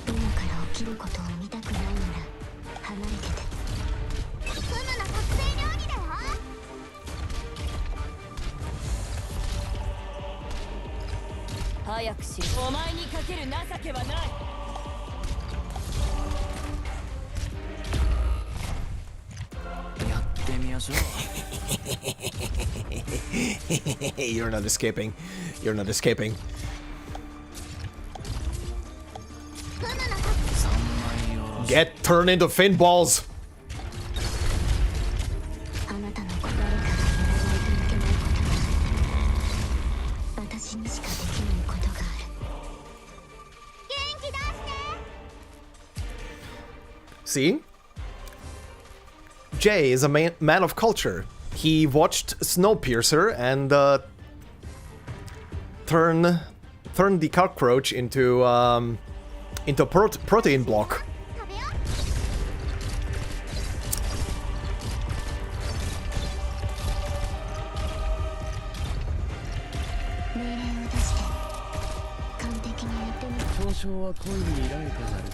今から起きることを見たくないなら離れてて。フムの特製料理だよ。早くしろ。お前にかける情けはない。 やってみましょう。 You're not escaping. You're not escaping. 3枚を Get turned into Finballs. あなたの子誰かがやらないといけないことが私にしかできないことがある。元気出して。 See? Jay is a man of culture. He watched Snowpiercer and turn the cockroach into protein block. 食べよう。命令を出して完璧にやってみる。交渉は恋に依頼となる。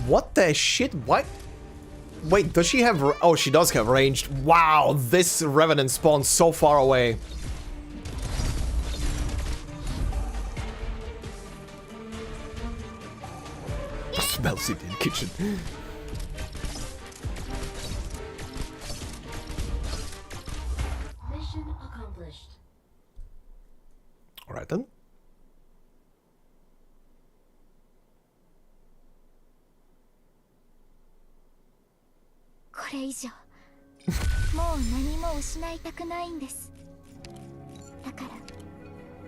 What the shit? What? Wait, does she have... Oh, she does have ranged. Wow, this Revenant spawns so far away. Smells it in the kitchen. Mission accomplished. Alright then. これ以上もう何も失いたくないんです。だから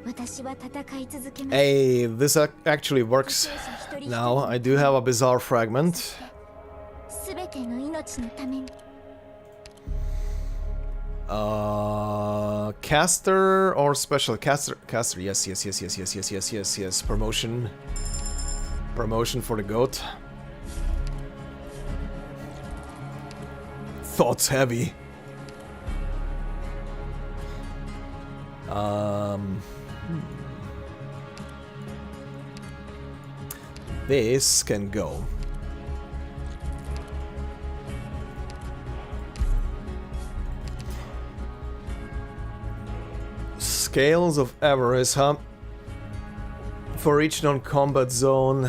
私は戦い続けます。 Hey, this actually works. Now, I do have a bizarre fragment. すべての命のために。 Caster or special? Caster, yes. Promotion for the goat. Thoughts heavy. This can go. Scales of Avarice, huh? For each non-combat zone,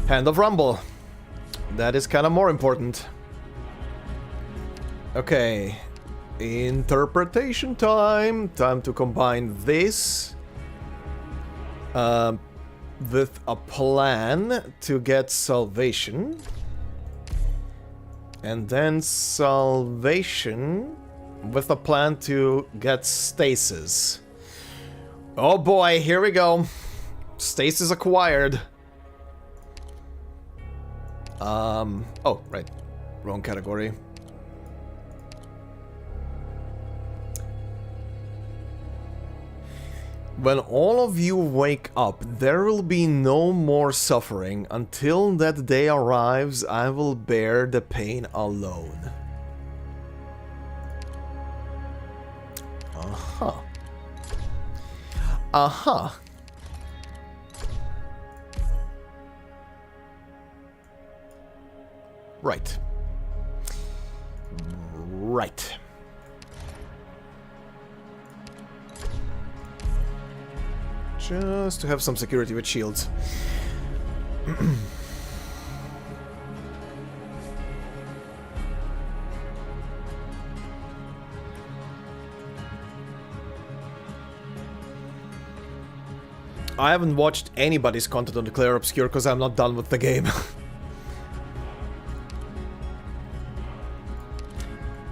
Hand of Rumble. That is kind of more important. Okay. Interpretation time. Time to combine this with a plan to get salvation. And then salvation with a plan to get stasis. Oh boy, here we go. Stasis acquired. Oh, right. Wrong category. When all of you wake up, there will be no more suffering. Until that day arrives, I will bear the pain alone. Uh-huh. Uh-huh. Right. Right. Just to have some security with shields. I haven't watched anybody's content on the Clair Obscure because I'm not done with the game.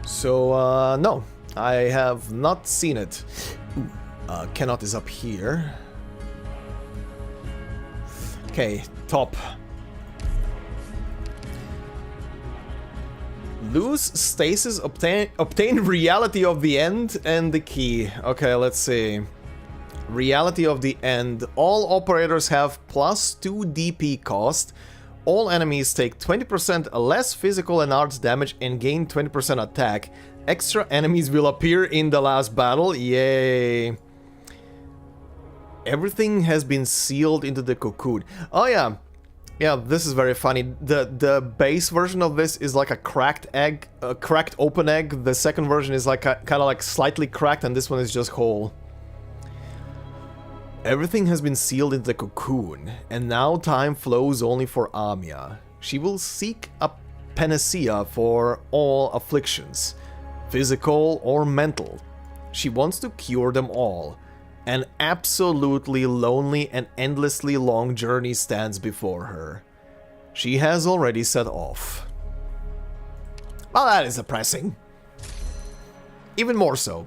So, no, I have not seen it. Ooh, Cannot is up here. Okay, top. Lose stasis, obtain reality of the end and the key. Okay, let's see. Reality of the end. All operators have +2 DP cost. All enemies take 20% less physical and arts damage and gain 20% attack. Extra enemies will appear in the last battle. Yay. Everything has been sealed into the cocoon. Oh yeah. Yeah, this is very funny. The base version of this is like a cracked egg, a cracked open egg. The second version is like kind of like slightly cracked, and this one is just whole. Everything has been sealed into the cocoon, and now time flows only for Amia. She will seek a panacea for all afflictions, physical or mental. She wants to cure them all. An absolutely lonely and endlessly long journey stands before her. She has already set off. Well, that is depressing. Even more so.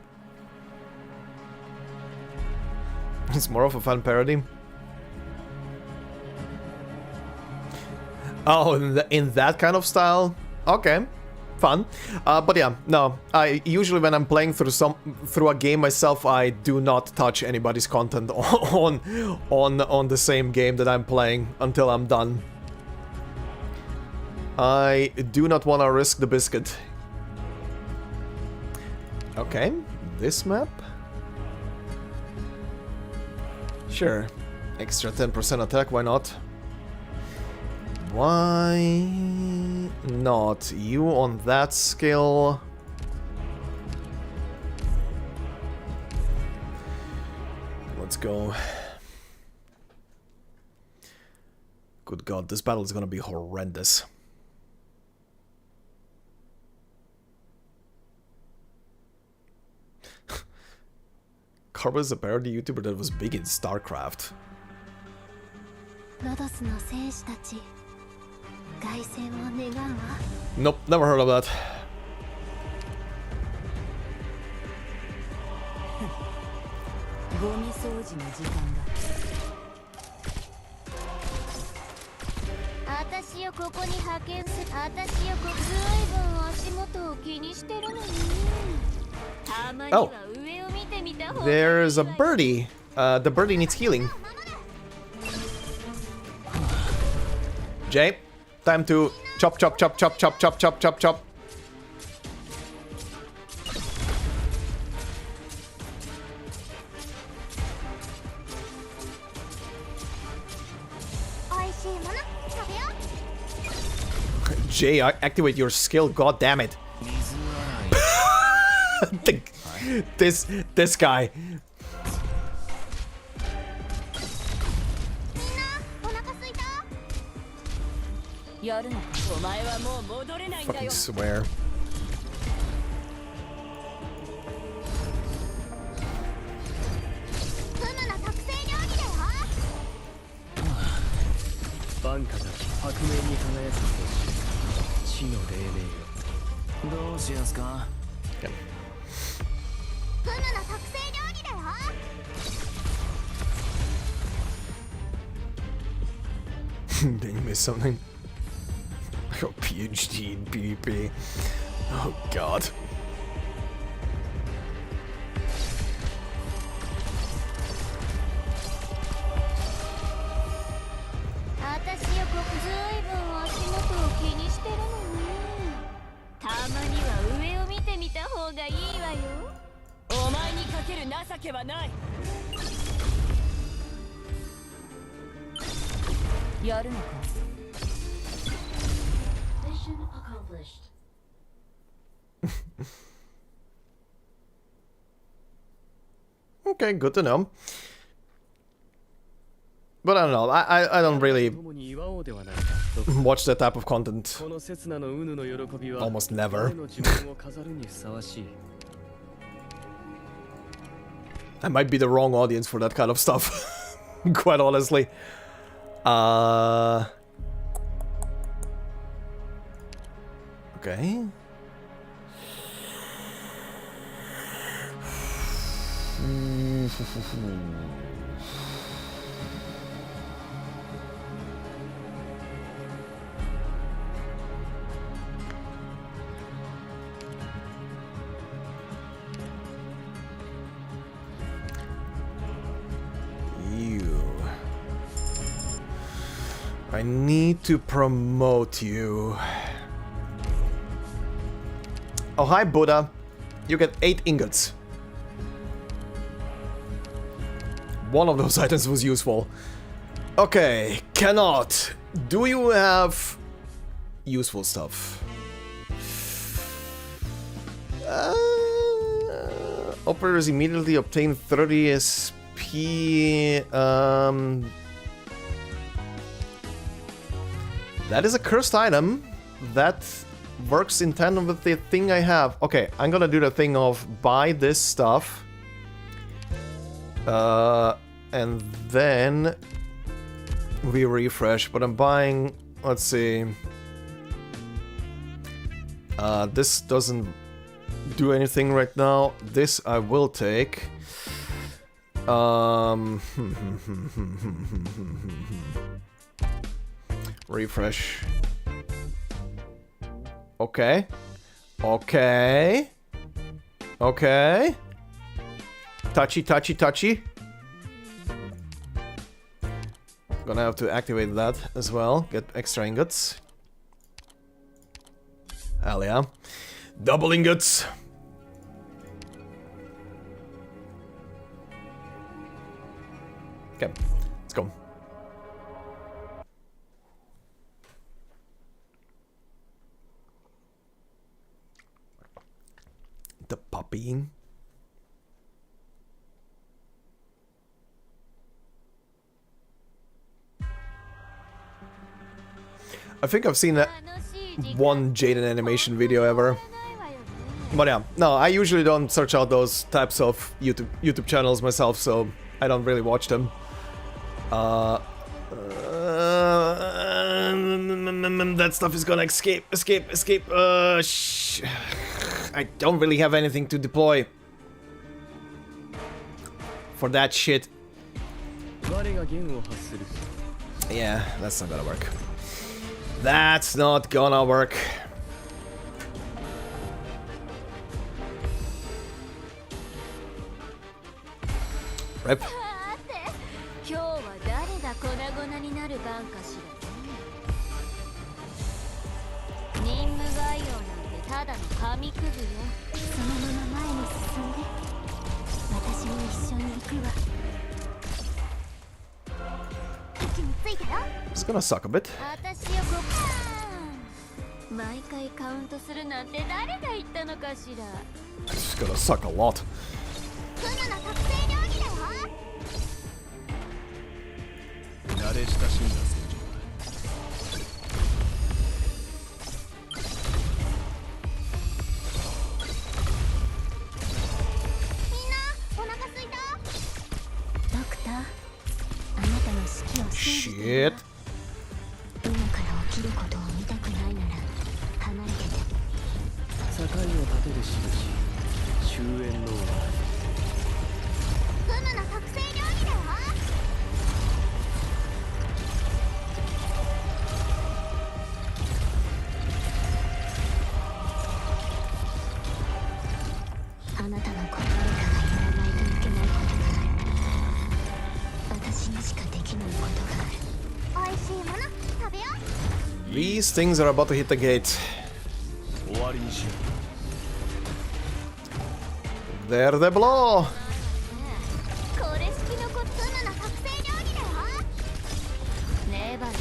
It's more of a fun parody. Oh, in that kind of style? Okay, fun. But yeah, no. I usually when I'm playing through a game myself, I do not touch anybody's content on the same game that I'm playing until I'm done. I do not want to risk the biscuit. Okay, this map. Sure, extra 10% attack, why not? Why not? You on that skill? Let's go. Good god, this battle is gonna be horrendous. Carbo is a parody YouTuber that was big in StarCraft. Nope, never heard of that. Oh, there's a birdie. The birdie needs healing. Jay, time to chop, chop, chop, chop, chop, chop, chop, chop, chop. Jay, activate your skill, god damn it. This guy. Fucking swear. Okay. Did you miss something? I got PhD in PvP. Oh god. Mission accomplished. Okay, good to know. But I don't know, I don't really watch that type of content. Almost never. I might be the wrong audience for that kind of stuff, quite honestly. Okay. I need to promote you. Oh, hi, Buddha. You get 8 ingots. One of those items was useful. Okay, cannot. Do you have useful stuff? Operators immediately obtain 30 SP. That is a cursed item. That works in tandem with the thing I have. Okay, I'm gonna do the thing of buy this stuff. And then we refresh. But I'm buying, let's see. This doesn't do anything right now. This I will take. Refresh. Okay. Okay. Okay. Touchy, touchy, touchy. Gonna have to activate that as well. Get extra ingots. Hell yeah. Double ingots. Okay, let's go. The puppying. I think I've seen that one Jaden animation video ever. But yeah, no, I usually don't search out those types of YouTube channels myself, so I don't really watch them. That stuff is gonna escape. I don't really have anything to deploy for that shit. Yeah, that's not gonna work. That's not gonna work. Rip. It's gonna suck a bit. It's gonna suck a lot. Shit. These things are about to hit the gate. There they blow. これ式のコツな特製料理だよ。ねえバリ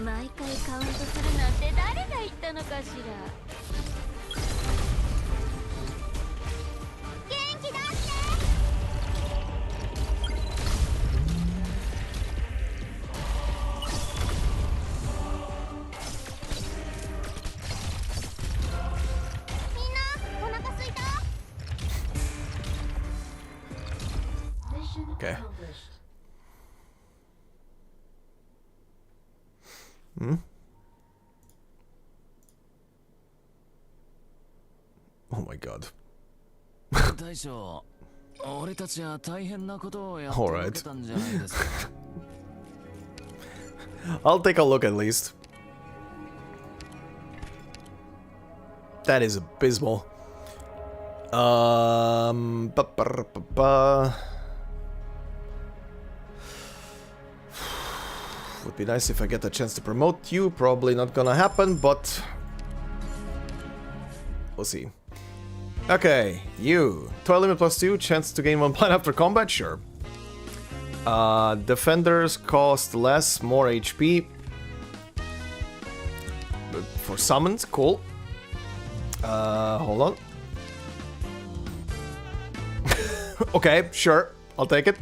ー、毎回カウントするなんて誰が言ったのかしら。元気出して。みんなお腹すいた？ Okay. Oh my god. Alright. I'll take a look at least. That is abysmal. Would be nice if I get a chance to promote you. Probably not gonna happen, but we'll see. Okay, you. Toil limit +2, chance to gain 1 point after combat? Sure. Defenders cost less, more HP. But for summons, cool. Hold on. Okay, sure. I'll take it.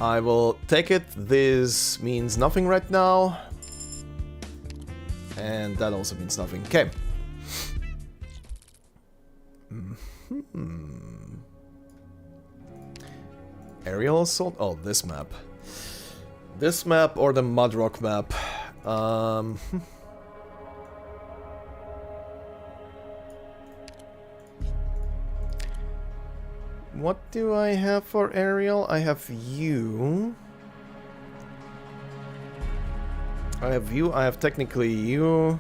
I will take it. This means nothing right now. And that also means nothing. Okay. Aerial assault? Oh, this map. This map or the Mudrock map? What do I have for aerial? I have you. I have you. I have technically you.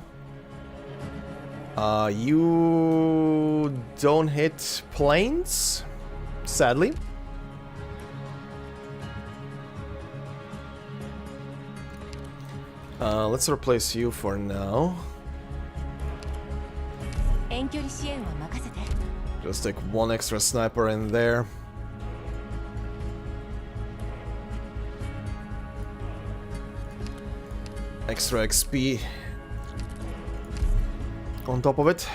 You don't hit planes, sadly. Let's replace you for now. Just take one extra sniper in there. Extra XP on top of it.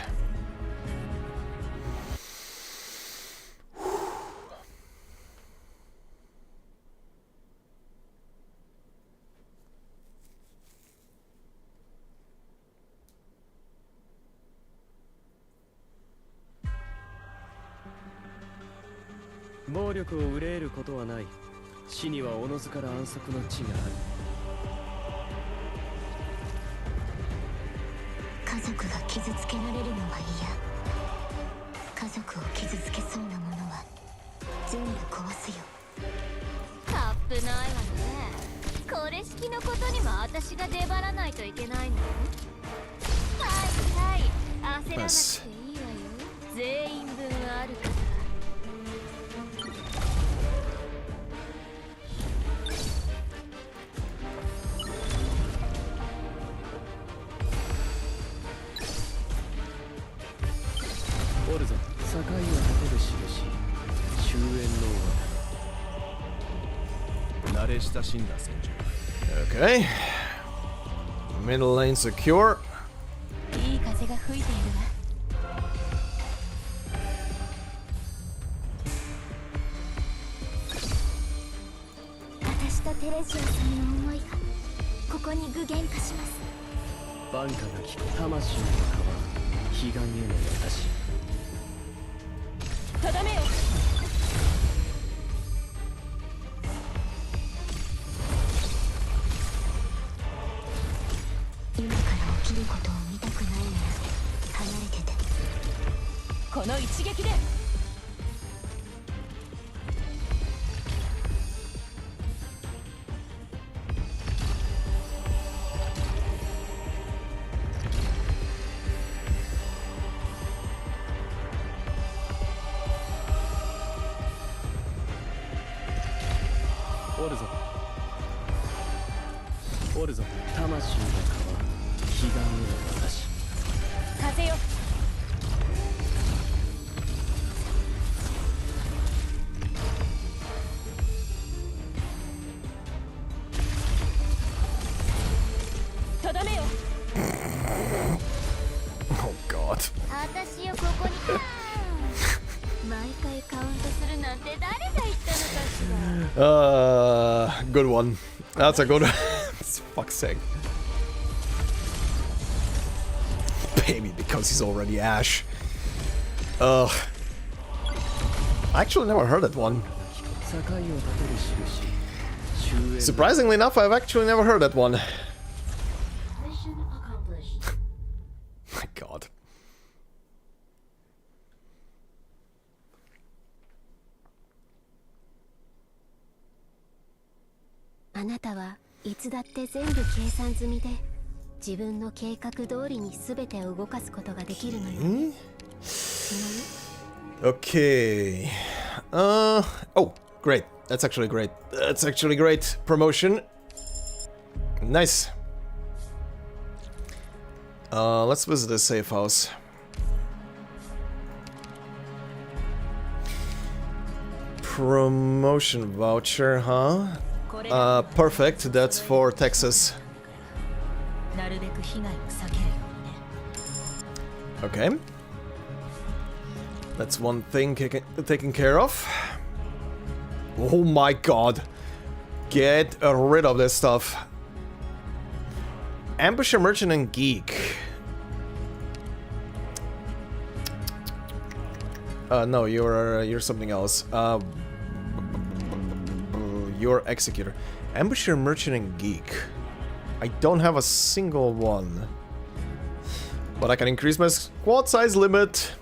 Nice. Okay. Middle lane secure. おるぞおるぞ魂が変わる気が見える私風よとどめよ Oh god. 私をここに毎回カウントするなんて誰が言ったのかしら Good one. That's a good one. Fuck's sake. Maybe because he's already Ash. I actually never heard that one. Surprisingly enough, I've actually never heard that one. Mission accomplished. My god. あなたはいつだって全部計算済みで自分の計画通りに全てを動かすことができるのよ。Okay. Oh, great. That's actually great. That's actually great. Promotion. Nice. Let's visit the safe house. Promotion voucher, huh? Perfect. That's for Texas. なるべく被害を避けるようにね Okay. That's one thing taken care of. Oh my god. Get rid of this stuff. Ambusher, Merchant, and Geek. No, you're something else. You're Executor. Ambusher, Merchant, and Geek. I don't have a single one. But I can increase my squad size limit.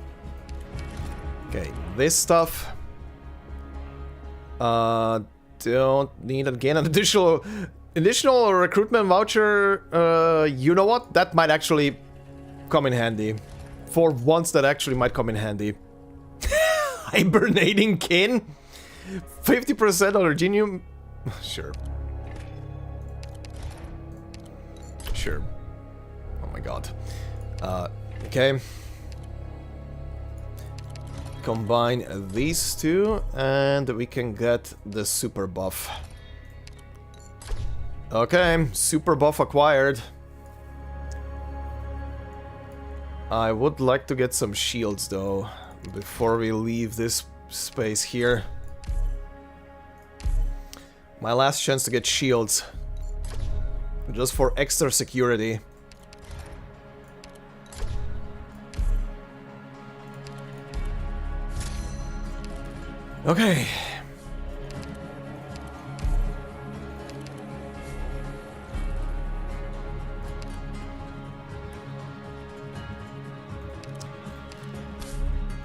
Okay, this stuff. Don't need again an additional recruitment voucher. You know what? That might actually come in handy. For once, that actually might come in handy. Hibernating kin? 50% on Virginium? Sure. Sure. Oh my god. Okay. Combine these two and we can get the super buff. Okay, super buff acquired. I would like to get some shields though before we leave this space here. My last chance to get shields. Just for extra security. Okay.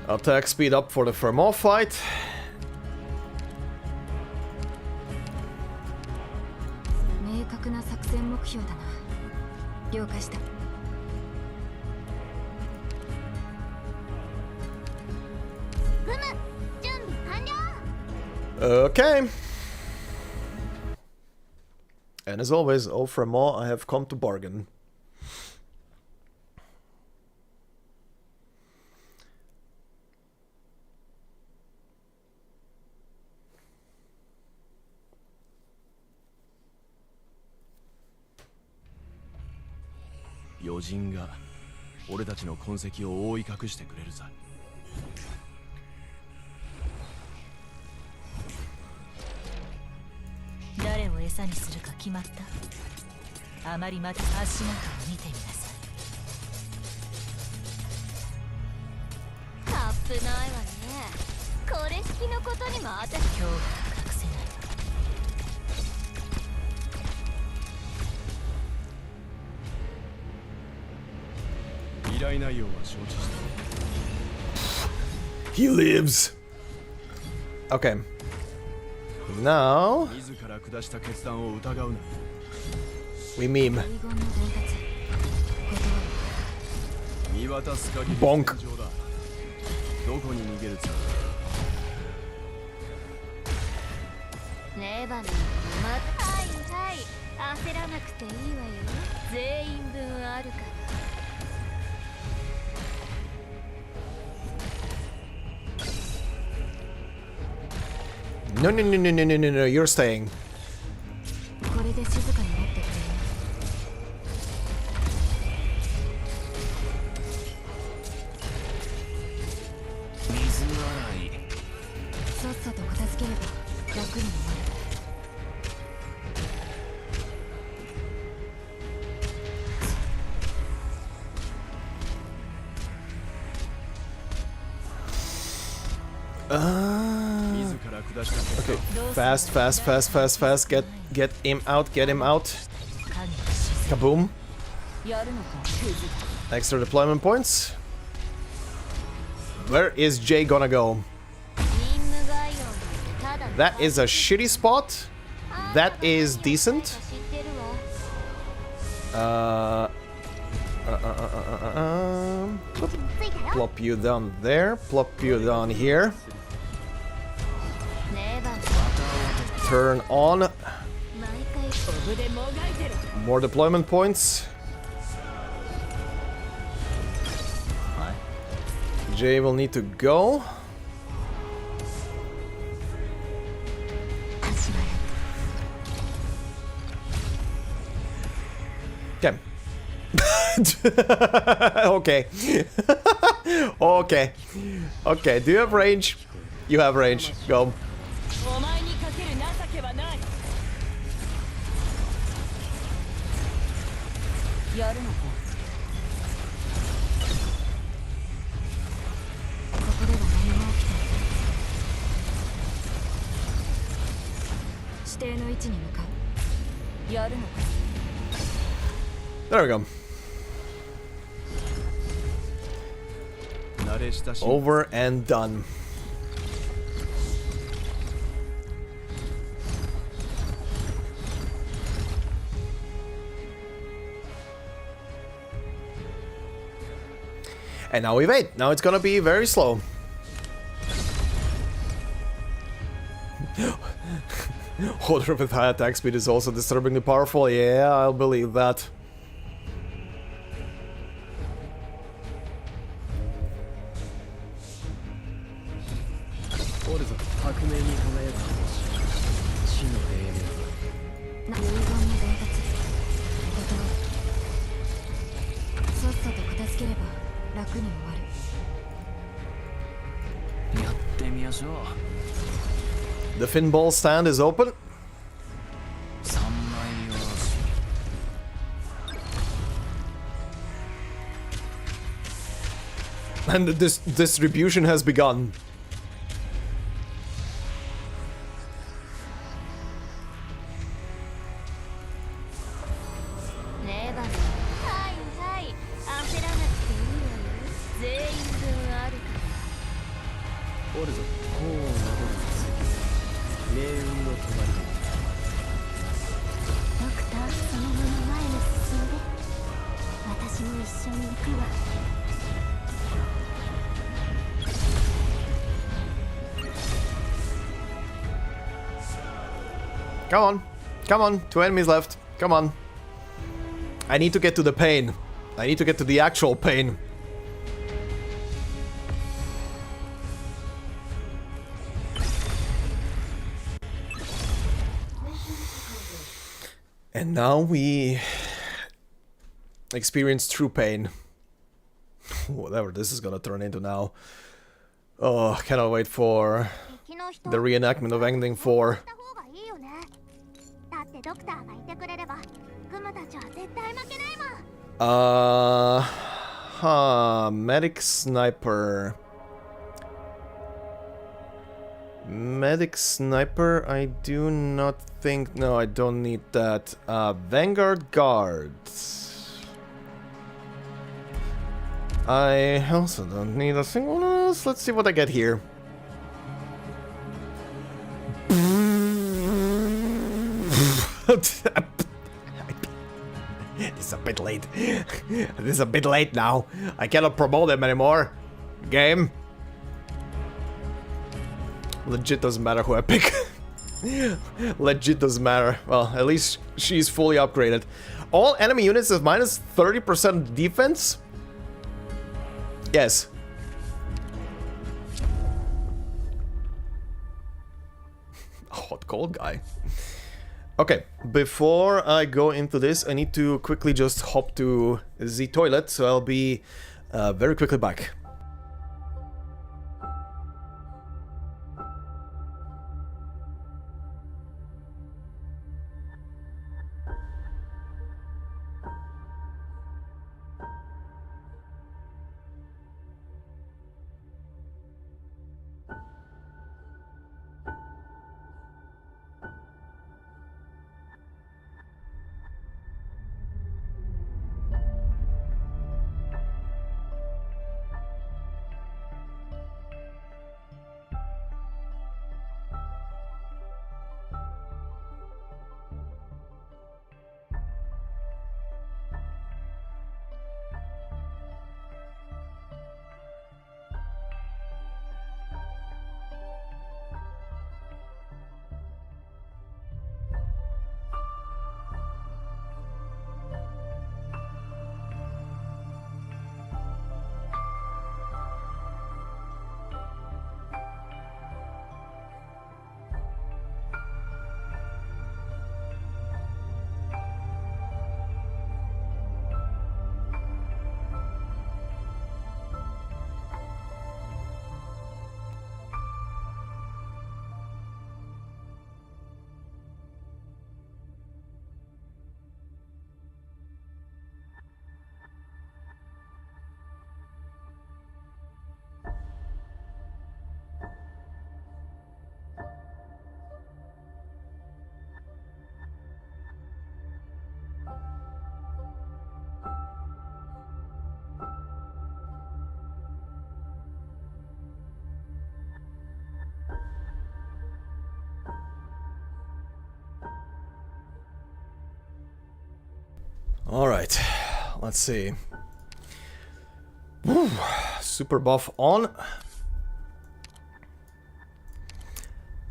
Attack speed up for the Fermont fight. Okay. And as always, oh Fremont, I have come to bargain. Yojinが俺たちの痕跡を覆い隠してくれるさ。誰を餌にするか決まった。あまりまた足元を見てみなさい。カップないわね。これ式のことにも私今日は隠せない。依頼内容は承知した。 He lives. Okay. Now we meme. Bonk. レバノンはいはい焦らなくていいわよ全員分あるから No, no, no, no, no, no, no, no, you're staying. これで静かになってくれよ水洗いさっさと片付ければ楽になる Okay, fast, fast, fast, fast, fast. Get him out, get him out. Kaboom. Extra deployment points. Where is Jay gonna go? That is a shitty spot. That is decent. Plop you down there. Plop you down here. Turn on. More deployment points. Jay will need to go. Okay. Okay. Okay. Okay, do you have range? You have range. Go. お前にかける情けはないやるのかここでは何も起きてない指定の位置に向かうやるのか There we go. Over and done. And now we wait. Now it's gonna be very slow. Order with high attack speed is also disturbingly powerful. Yeah, I'll believe that. The Finball stand is open. And this distribution has begun. Come on. Come on. 2 enemies left. Come on. I need to get to the pain. I need to get to the actual pain. And now we experience true pain. Whatever this is gonna turn into now. Oh, cannot wait for the reenactment of Ending 4. Medic Sniper. Medic Sniper, I do not think... No, I don't need that. Vanguard Guard. I also don't need a single one of those. Let's see what I get here. It's a bit late. This is a bit late now. I cannot promote him anymore. Game. Legit doesn't matter who I pick. Legit doesn't matter. Well, at least she's fully upgraded. All enemy units have minus 30% defense? Yes. Hot cold guy. Okay, before I go into this, I need to quickly just hop to the toilet, so I'll be very quickly back. Alright, let's see. Woo, super buff on.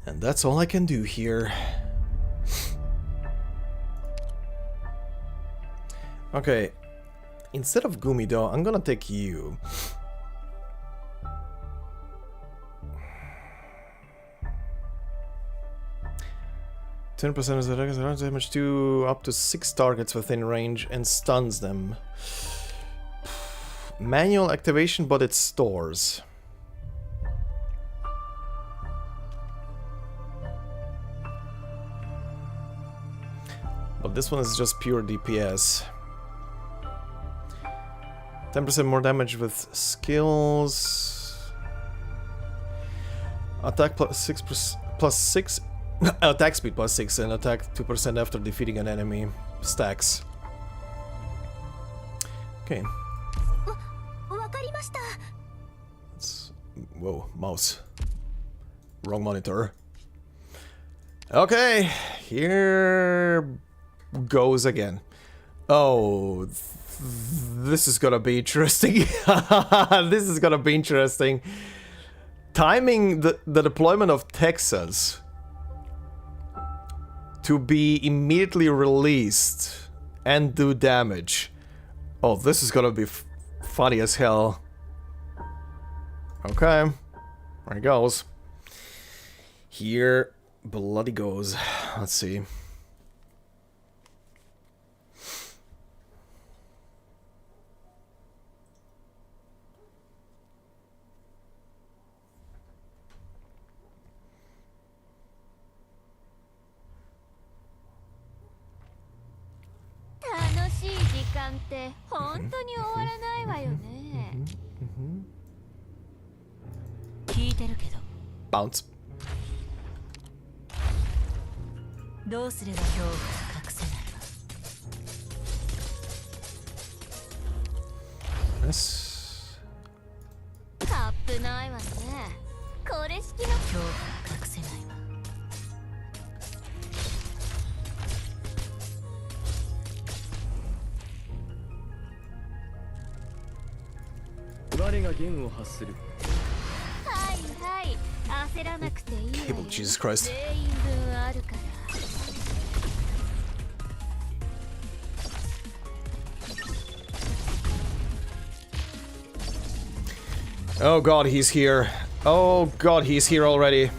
And that's all I can do here. Okay, instead of Gumi though, I'm gonna take you. 10% of the attack damage to up to 6 targets within range and stuns them. Manual activation, but it stores. But this one is just pure DPS. 10% more damage with skills. Attack plus 6. Attack speed plus 6 and attack 2% after defeating an enemy. Stacks. Okay. Whoa, mouse. Wrong monitor. Okay, here goes again. Oh, this is gonna be interesting. This is gonna be interesting. Timing the deployment of Texas to be immediately released and do damage. Oh, this is gonna be funny as hell. Okay, there it goes. Here bloody goes. Let's see. Bounce. Yes. 焦らなくていいわよ。 Cable, Jesus Christ. 全員分あるから。 Oh god, he's here. Oh god, he's here already.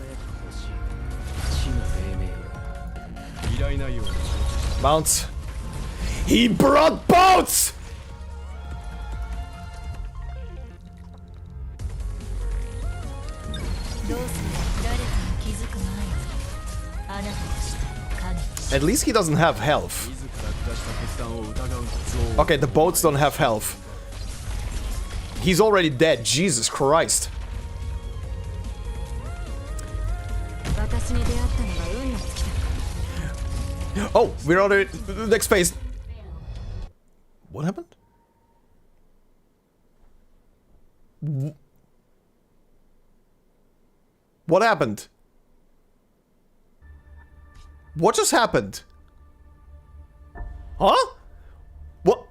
Mounts. He brought boats! どうする誰かに気づく前にあなたの死体を影にし At least he doesn't have health. Okay, the boats don't have health. He's already dead, Jesus Christ. 私に出会ったのが運の尽きた Oh, we're on the next phase. What happened? What happened? What just happened? Huh? What?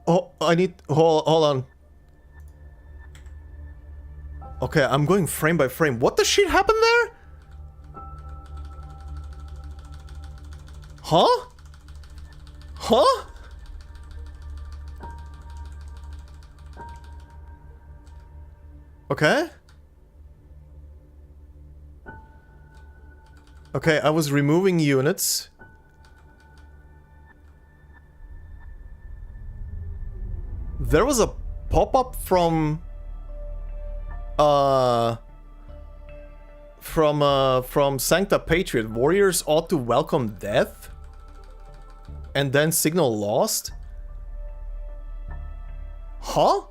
Oh, I need... Hold on. Okay, I'm going frame by frame. What the shit happened there? Huh? Huh? Okay. Okay, I was removing units. There was a pop-up from Sancta Patriot. Warriors ought to welcome death. And then signal lost? Huh?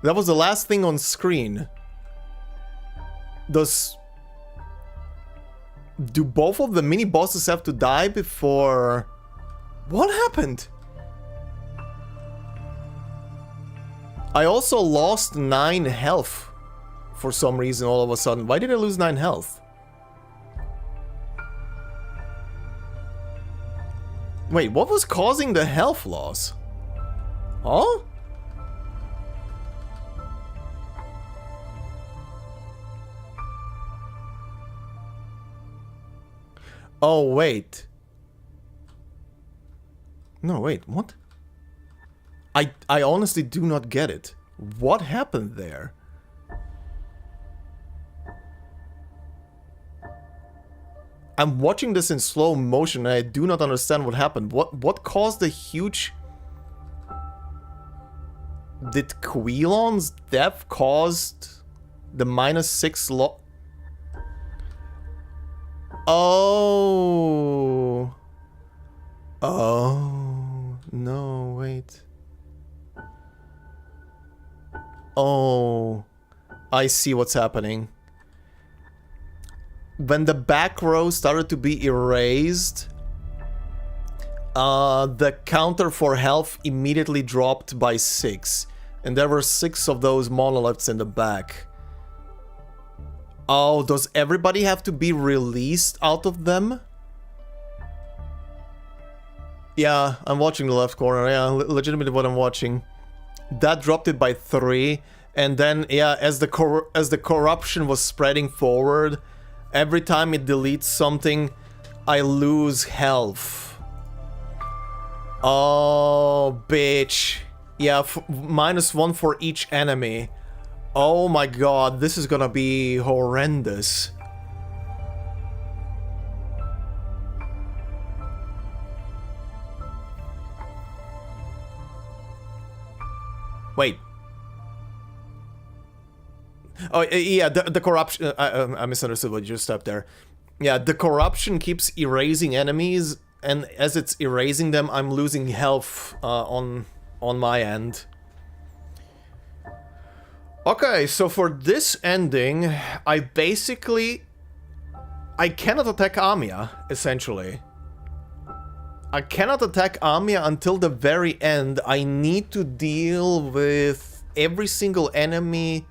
That was the last thing on screen. Do both of the mini bosses have to die before... What happened? I also lost 9 health for some reason all of a sudden. Why did I lose 9 health? Wait, what was causing the health loss? Huh? Oh, wait. No, wait, what? I honestly do not get it. What happened there? I'm watching this in slow motion and I do not understand what happened. What caused the huge... Did Quilon's death caused the -6 loss? Oh. Oh. No, wait. Oh. I see what's happening. When the back row started to be erased, the counter for health immediately dropped by 6. And there were 6 of those monoliths in the back. Oh, does everybody have to be released out of them? Yeah, I'm watching the left corner. Yeah, legitimately what I'm watching. That dropped it by 3. And then, yeah, as the corruption was spreading forward, every time it deletes something, I lose health. Oh, bitch. Yeah, -1 for each enemy. Oh my god, this is gonna be horrendous. Wait. Oh, yeah, the corruption... I misunderstood what you just stepped there. Yeah, the corruption keeps erasing enemies, and as it's erasing them, I'm losing health on my end. Okay, so for this ending, I cannot attack Amiya, essentially. I cannot attack Amiya until the very end. I need to deal with every single enemy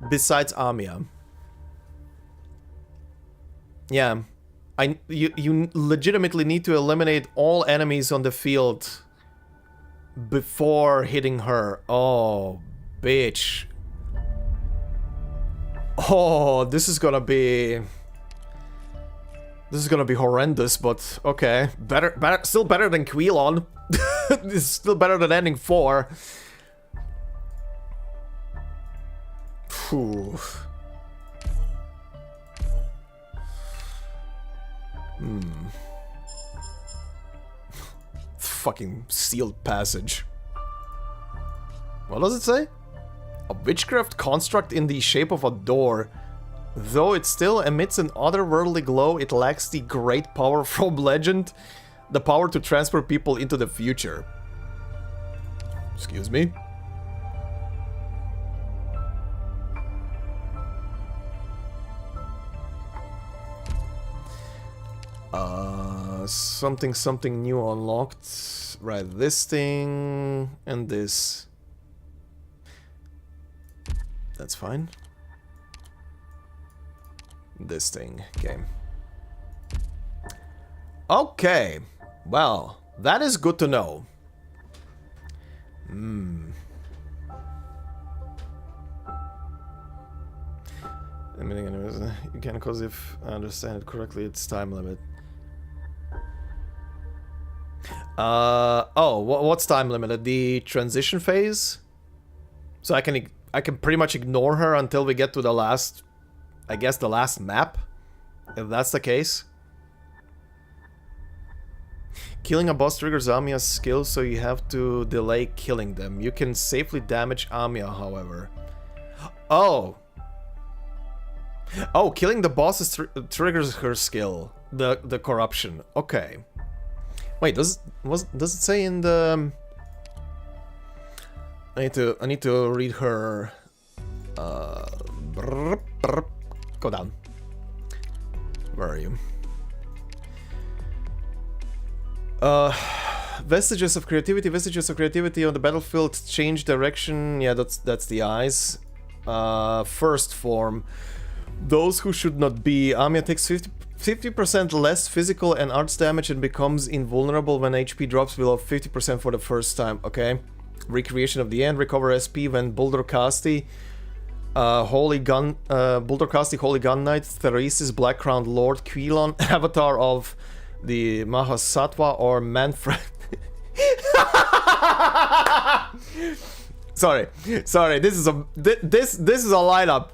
besides Amiya. Yeah. You legitimately need to eliminate all enemies on the field before hitting her. Oh, bitch. Oh, this is gonna be horrendous, but okay. Better, still better than Quilon. It's still better than ending 4. Phew. Fucking sealed passage. What does it say? A witchcraft construct in the shape of a door. Though it still emits an otherworldly glow, it lacks the great power from legend. The power to transfer people into the future. Excuse me? Something new unlocked. Right, this thing and this. That's fine. This thing, okay. Okay, well, that is good to know. I mean, you can, because if I understand it correctly, it's time limit. Oh, what's time limited? The transition phase? So I can pretty much ignore her until we get to the last, I guess the last map, if that's the case. Killing a boss triggers Amiya's skill, so you have to delay killing them. You can safely damage Amiya, however. Oh! Oh, killing the bosses triggers her skill. The corruption. Okay. Wait, does it say in the... I need to read her... Go down. Where are you? Vestiges of creativity. Vestiges of creativity on the battlefield. Change direction. Yeah, that's the eyes. First form. Those who should not be. Amiya takes 50% less physical and arts damage and becomes invulnerable when HP drops below 50% for the first time. Okay. Recreation of the end. Recover SP when Boulder Casti. Holy Gun. Boulder Casti, Holy Gun Knight. Theresis, Black Crowned Lord. Quilon, Avatar of the Mahasattva or Manfred. Sorry. This is a lineup.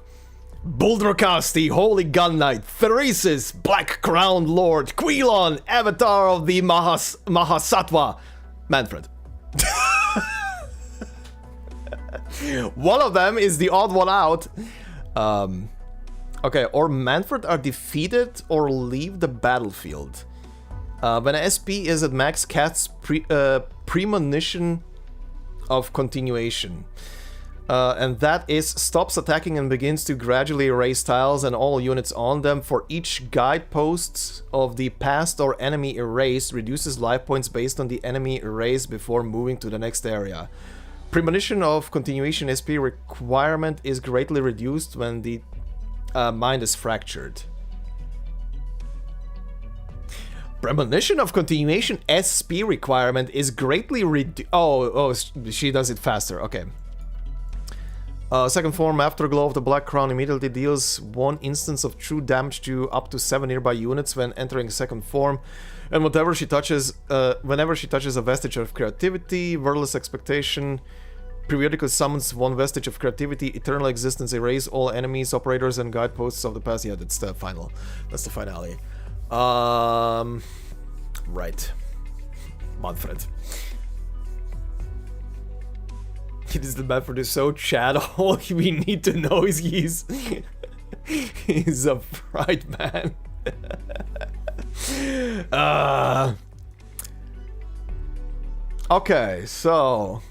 Buldrocasti, Holy Gun Knight, Theresis, Black Crowned Lord, Quilon, Avatar of the Mahasattva, Manfred. One of them is the odd one out. Okay, or Manfred are defeated or leave the battlefield. When SP is at max, casts premonition of continuation. And that is stops attacking and begins to gradually erase tiles and all units on them. For each guidepost of the past or enemy erased, reduces life points based on the enemy erased before moving to the next area. Premonition of continuation SP requirement is greatly reduced when the mind is fractured. Premonition of continuation SP requirement is greatly reduced. Oh, she does it faster. Okay. Second form, Afterglow of the Black Crown immediately deals 1 instance of true damage to up to 7 nearby units when entering second form, and whenever she touches a vestige of creativity, wordless expectation, periodically summons 1 vestige of creativity, eternal existence, erase all enemies, operators, and guideposts of the past. Yeah, that's the final. That's the finale. Right. Manfred. It is the Manfred is so Chad. All we need to know is he's a fried man. Okay, so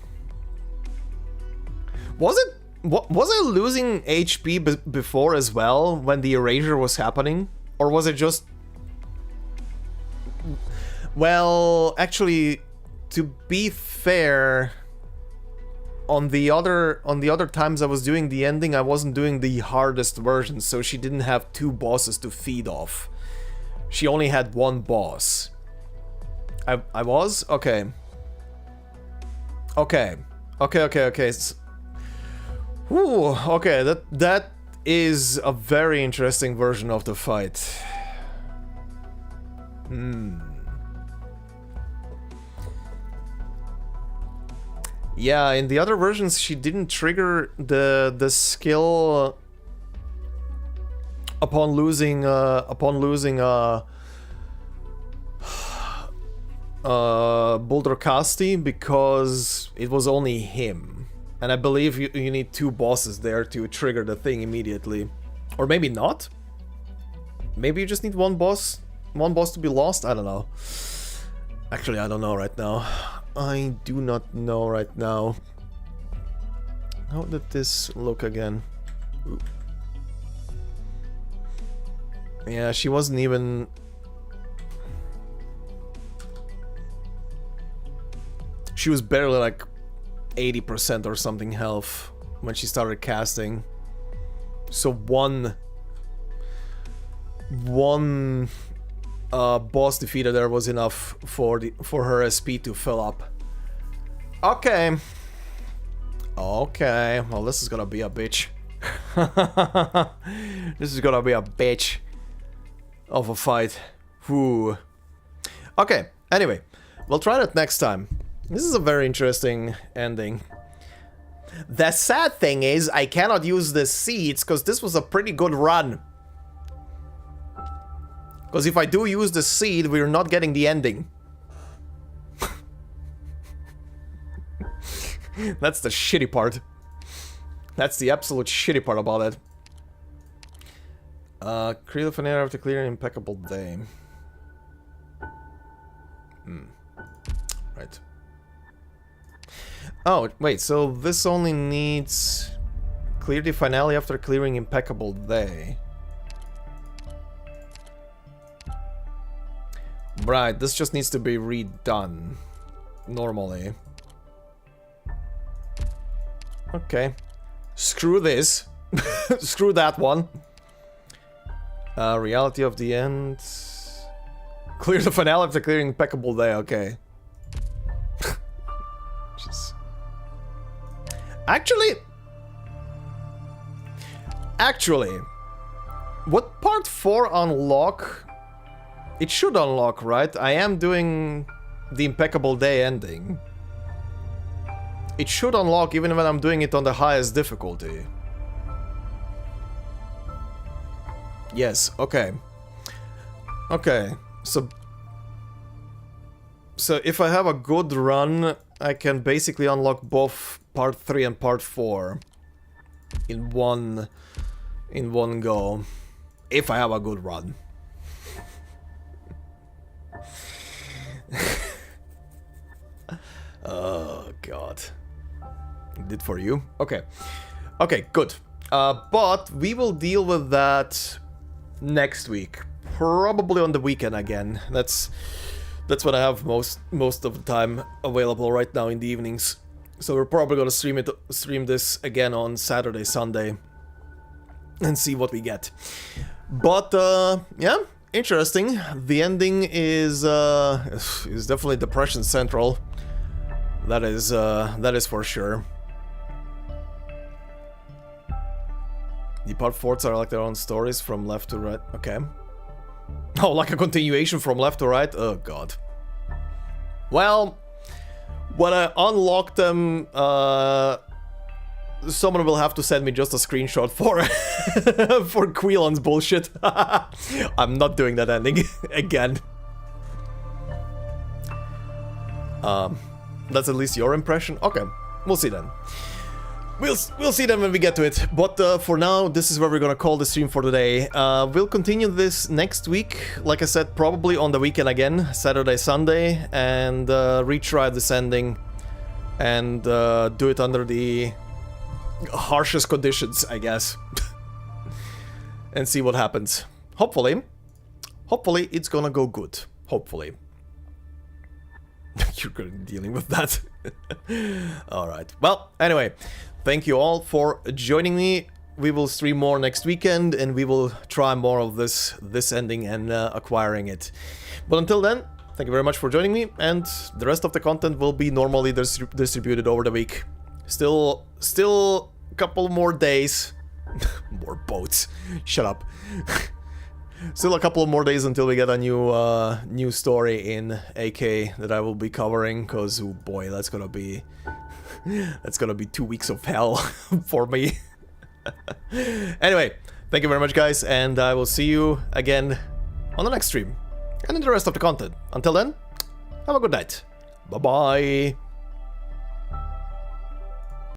was I losing HP before as well when the erasure was happening, or was it just? Well, actually, to be fair. On the other times I was doing the ending, I wasn't doing the hardest version, so she didn't have 2 bosses to feed off. She only had 1 boss. I was? Okay. Okay. Ooh, okay, that is a very interesting version of the fight. Yeah, in the other versions she didn't trigger the skill upon losing Boulder Casti because it was only him. And I believe you need 2 bosses there to trigger the thing immediately. Or maybe not? Maybe you just need one boss to be lost? I don't know. Actually, I don't know right now. I do not know right now. How did this look again? Ooh. Yeah, she wasn't even... She was barely like 80% or something health when she started casting. So one boss defeated there was enough for her SP to fill up. Okay. Okay, well this is gonna be a bitch. This is gonna be a bitch of a fight. Whew. Okay, anyway, we'll try that next time. This is a very interesting ending. The sad thing is I cannot use the seeds because this was a pretty good run. Because if I do use the seed, we're not getting the ending. That's the shitty part. That's the absolute shitty part about it. Create a Fanera after clear an impeccable day. Right. Oh, wait, so this only needs... Clear the finale after clearing impeccable day. Right, this just needs to be redone. Normally. Okay. Screw this. Screw that one. Reality of the end. Clear the finale after clearing impeccable day, okay. Jeez. Actually, would part 4 unlock? It should unlock, right? I am doing the impeccable day ending. It should unlock even when I'm doing it on the highest difficulty. Yes, okay. Okay, so if I have a good run, I can basically unlock both part 3 and part 4 in one go. If I have a good run. Oh god. Did for you? Okay. Okay, good. But we will deal with that next week. Probably on the weekend again. That's what I have most of the time available right now in the evenings. So we're probably gonna stream this again on Saturday, Sunday, and see what we get. But yeah, interesting. The ending is definitely Depression Central. That is for sure. The part 4s are like their own stories from left to right. Okay. Oh, like a continuation from left to right? Oh god. Well, when I unlock them, someone will have to send me just a screenshot for for Quilon's bullshit. I'm not doing that ending again. That's at least your impression? Okay, we'll see then. We'll see then when we get to it. But for now, this is where we're gonna call the stream for today. We'll continue this next week. Like I said, probably on the weekend again, Saturday, Sunday, and retry this ending and do it under the harshest conditions, I guess, and see what happens. Hopefully it's gonna go good. Hopefully. You're gonna be dealing with that. Alright. Well, anyway, thank you all for joining me. We will stream more next weekend, and we will try more of this ending and acquiring it. But until then, thank you very much for joining me, and the rest of the content will be normally distributed over the week. Still couple more days. More boats. Shut up. Still a couple of more days until we get a new story in AK that I will be covering, cause oh boy, that's gonna be 2 weeks of hell for me. Anyway, thank you very much, guys, and I will see you again on the next stream and in the rest of the content. Until then, have a good night. Bye bye.